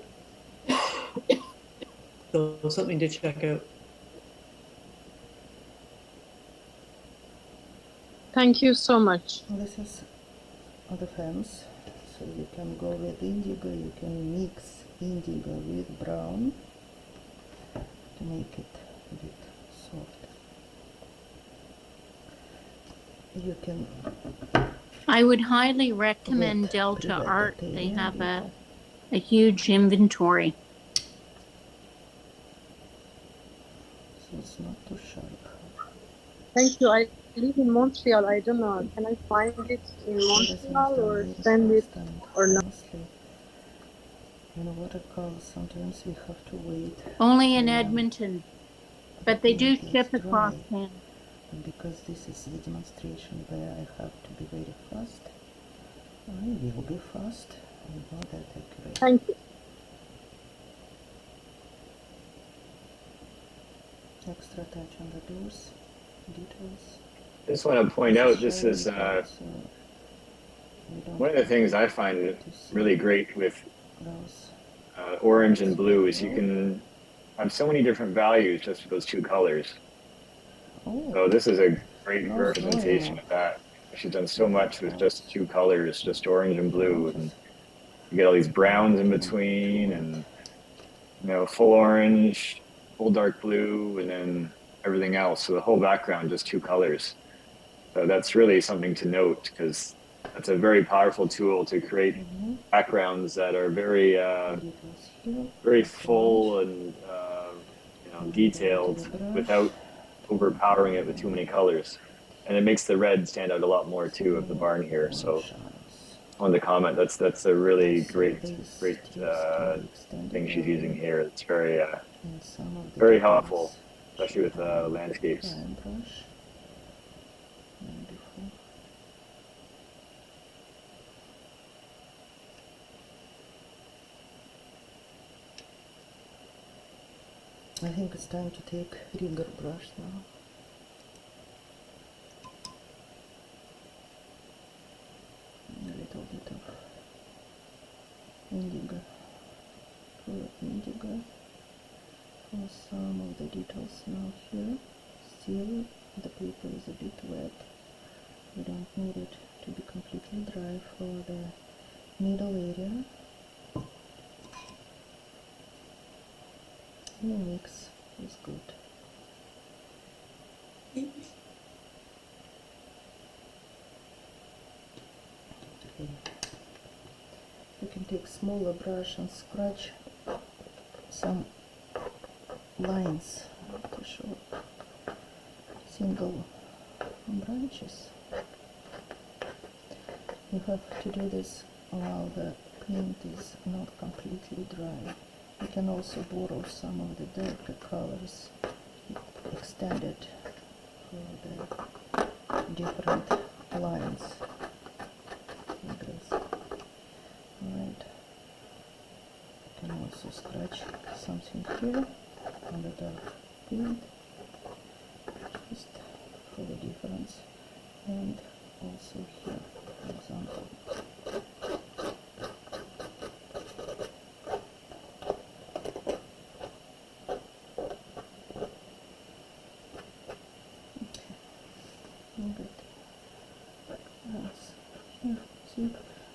So something to check out. Thank you so much. This is the fence. So you can go with indigo, you can mix indigo with brown to make it a bit soft. You can. I would highly recommend Delta Art. They have a huge inventory. So it's not too sharp. Thank you. I live in Montreal. I don't know. Can I find it in Montreal or send it or not? In watercolor, sometimes we have to wait. Only in Edmonton, but they do ship across Canada. And because this is the demonstration where I have to be very fast, I will be fast and not that accurate. Thank you. Extra touch on the doors, details. I just want to point out, this is one of the things I find really great with orange and blue is you can have so many different values just with those two colors. So this is a great representation of that. She's done so much with just two colors, just orange and blue, and you get all these browns in between, and full orange, full dark blue, and then everything else. So the whole background just two colors. So that's really something to note, because that's a very powerful tool to create backgrounds that are very, very full and detailed without overpowering it with too many colors. And it makes the red stand out a lot more too of the barn here. So on the comment, that's a really great thing she's using here. It's very very helpful, especially with landscapes. I think it's time to take rigger brush now. A little bit of indigo, full indigo for some of the details now here. Still, the paper is a bit wet. We don't need it to be completely dry for the middle area. The mix is good. Okay. You can take smaller brush and scratch some lines to show single branches. You have to do this while the paint is not completely dry. You can also borrow some of the darker colors, extend it for the different lines. Like this. Alright. You can also scratch something here on the dark paint, just for the difference, and also here, for example.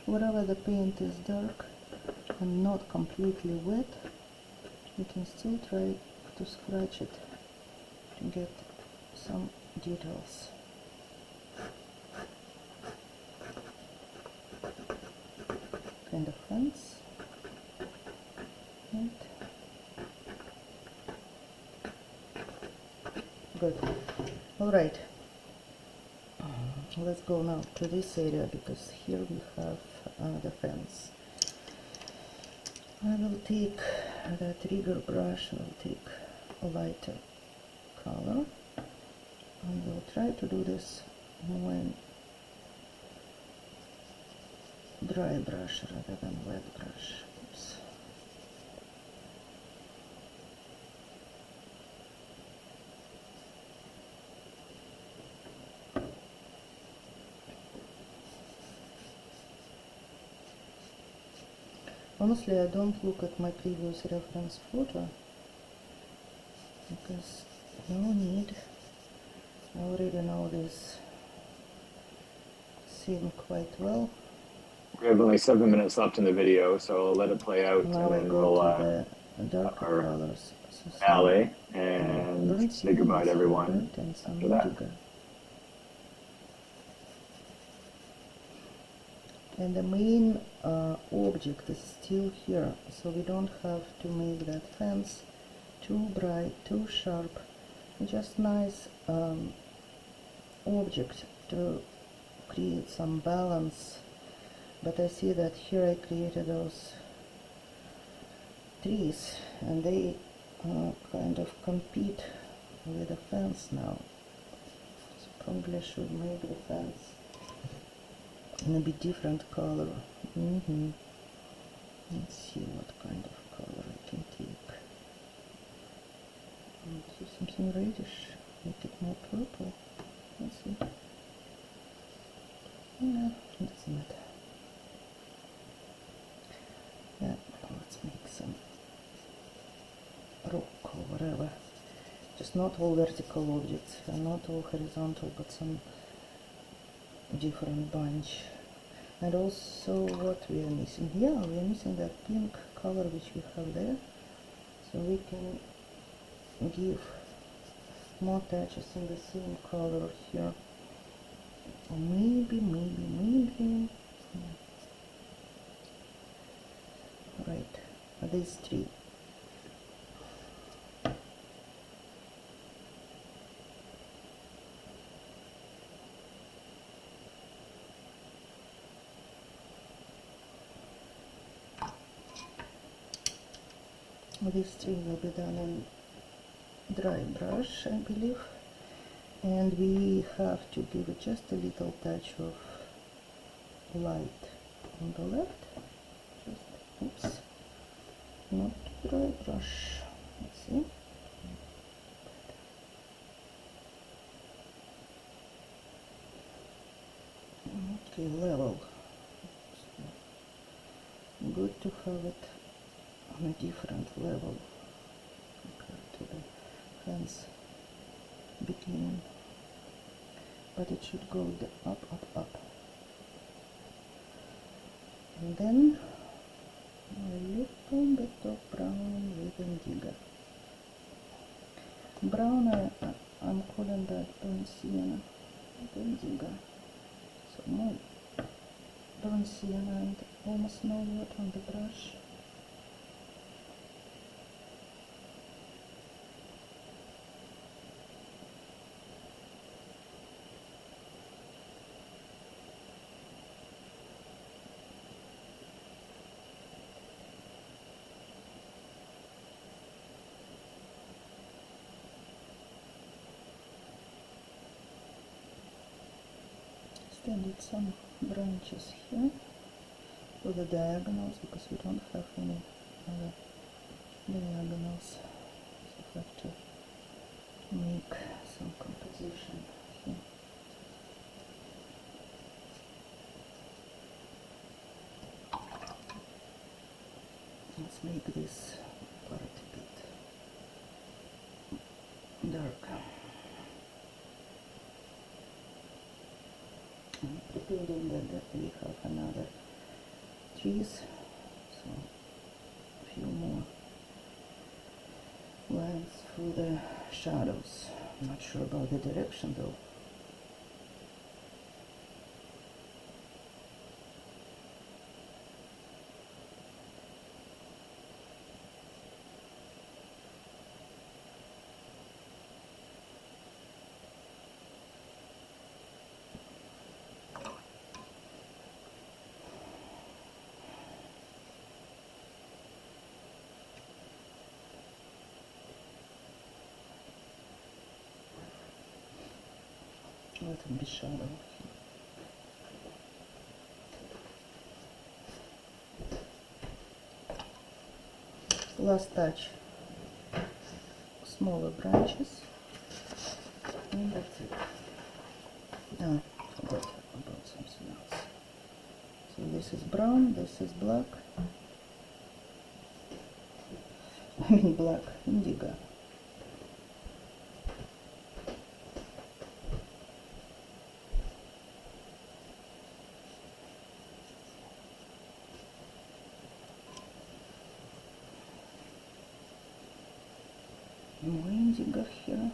Wherever the paint is dark and not completely wet, you can still try to scratch it to get some details. Kind of fence. Right. Good. All right. Let's go now to this area, because here we have the fence. I will take the trigger brush, I will take a lighter color. I will try to do this when dry brush rather than wet brush. Oops. Honestly, I don't look at my previous reference photo because no need. I already know this scene quite well. We have only 7 minutes left in the video, so I'll let it play out Now and I then go we'll to the darker colors. So finale some and burnt say goodbye to sienna, some everyone red and some after that. indigo. And the main object is still here, so we don't have to make that fence too bright, too sharp. Just nice object to create some balance. But I see that here I created those trees and they kind of compete with the fence now. So probably I should make the fence in a bit different color. Let's see what kind of color I can take. Let's do something reddish, make it more purple. Let's see. Yeah, it doesn't matter. Yeah, let's make some rock or whatever. Just not all vertical objects and not all horizontal, but some different bunch. And also what we are missing. Yeah, we are missing that pink color which we have there. So we can give more touches in the same color here. Or maybe. Right, these three. These three will be done in dry brush, I believe. And we have to give it just a little touch of light on the left. Just, oops, not dry brush. Let's see. Okay, level. Good to have it on a different level compared to the fence beginning, but it should go up, and then a little bit of brown with indigo. Brown, I'm calling that burnt sienna with indigo. So more burnt sienna and almost no water on the brush. I did some branches here for the diagonals because we don't have any other diagonals, so we have to make some composition here. Let's make this part a bit darker. I'm pretending that we have another trees, so a few more lines through the shadows. I'm not sure about the direction though. Let it be shadow. last touch, smaller branches, and that's it. Ah, forgot about something else. So this is brown, this is black. I mean black, indigo. More indigo here.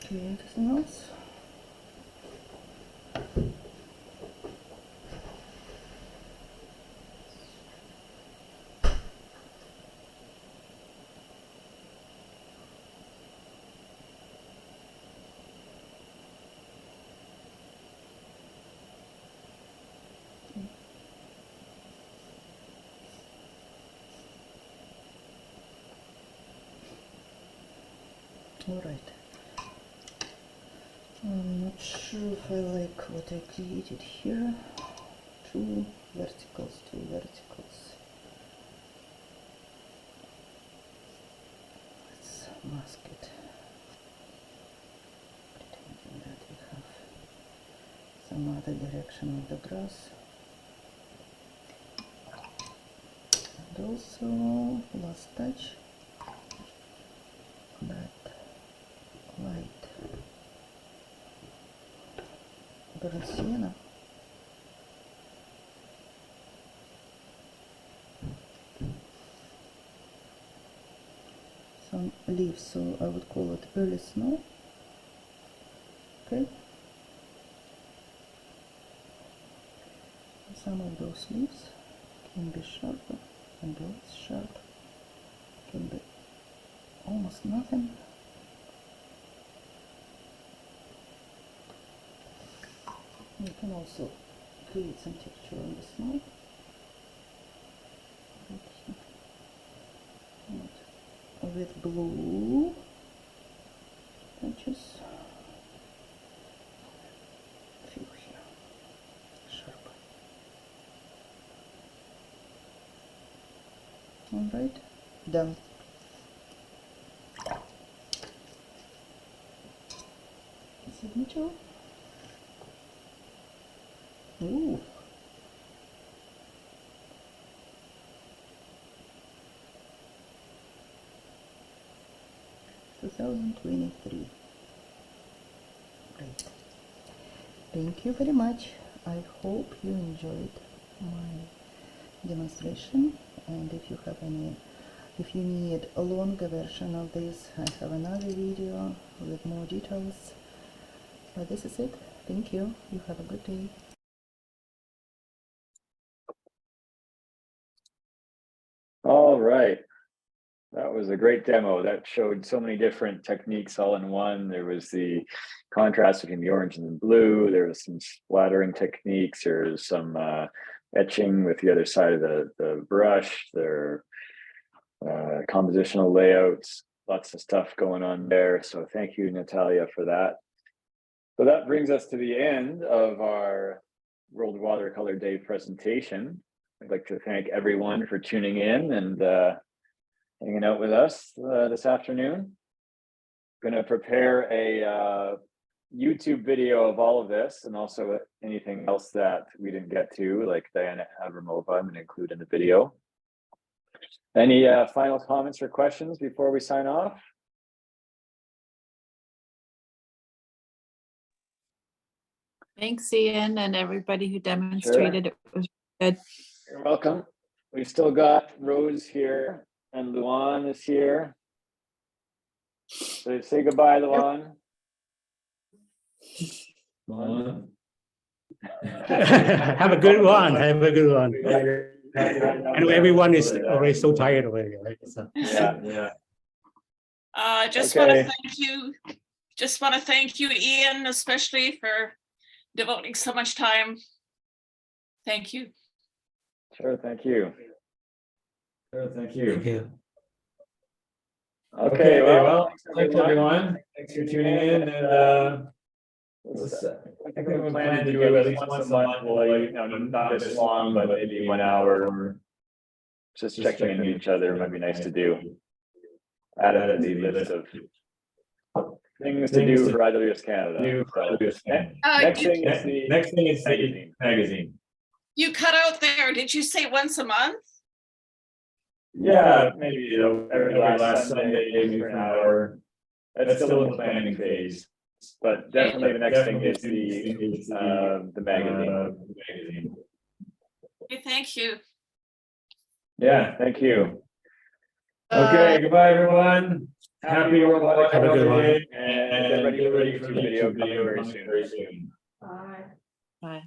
Okay, anything else? All right. I'm not sure if I like what I created here. Two verticals. Let's mask it. Pretending that we have some other direction of the grass. And also, last touch, that light burnt sienna. Some leaves, so I would call it early snow. Okay. Some of those leaves can be sharper and less sharp, can be almost nothing. You can also create some texture on the snow. With blue touches. Few here, sharp. All right, done. Signature. Ooh. (2023). Great. Thank you very much. I hope you enjoyed my demonstration, and if you have any, if you need a longer version of this, I have another video with more details. But this is it. Thank you. You have a good day. All right. That was a great demo. That showed so many different techniques all in one. There was the contrast between the orange and the blue. There was some splattering techniques. There was some etching with the other side of the brush. There are compositional layouts, lots of stuff going on there. So thank you, Natalia, for that. So that brings us to the end of our World Watercolor Day presentation. I'd like to thank everyone for tuning in and hanging out with us this afternoon. Going to prepare a YouTube video of all of this and also anything else that we didn't get to, like Diana Abramova, I'm going to include in the video. Any final comments or questions before we sign off? Thanks, Ian, and everybody who demonstrated. Sure. It was good. You're welcome. We've still got Rose here and Luan is here. So say goodbye, Luan. Luan. Have a good one. Have a good one. And everyone is already so tired already, right? So, yeah. Just want to thank you. Just want to thank you, Ian, especially for devoting so much time. Thank you. Sure, thank you. Sure, thank you. Okay, well, thanks everyone. Thanks for tuning in, and I think we plan to do at least once a month, not this long, but maybe 1 hour. Just checking in with each other might be nice to do. Add it to the list of things to do for IWS Canada. Next thing is the magazine. You cut out there. Did you say once a month? Yeah, maybe every last Sunday, maybe for an hour. That's still in the planning phase. But definitely the next thing is the magazine. Okay, thank you. Yeah, thank you. Okay, goodbye everyone. Happy World Watercolour Day, and get ready for the YouTube video coming very soon. Bye.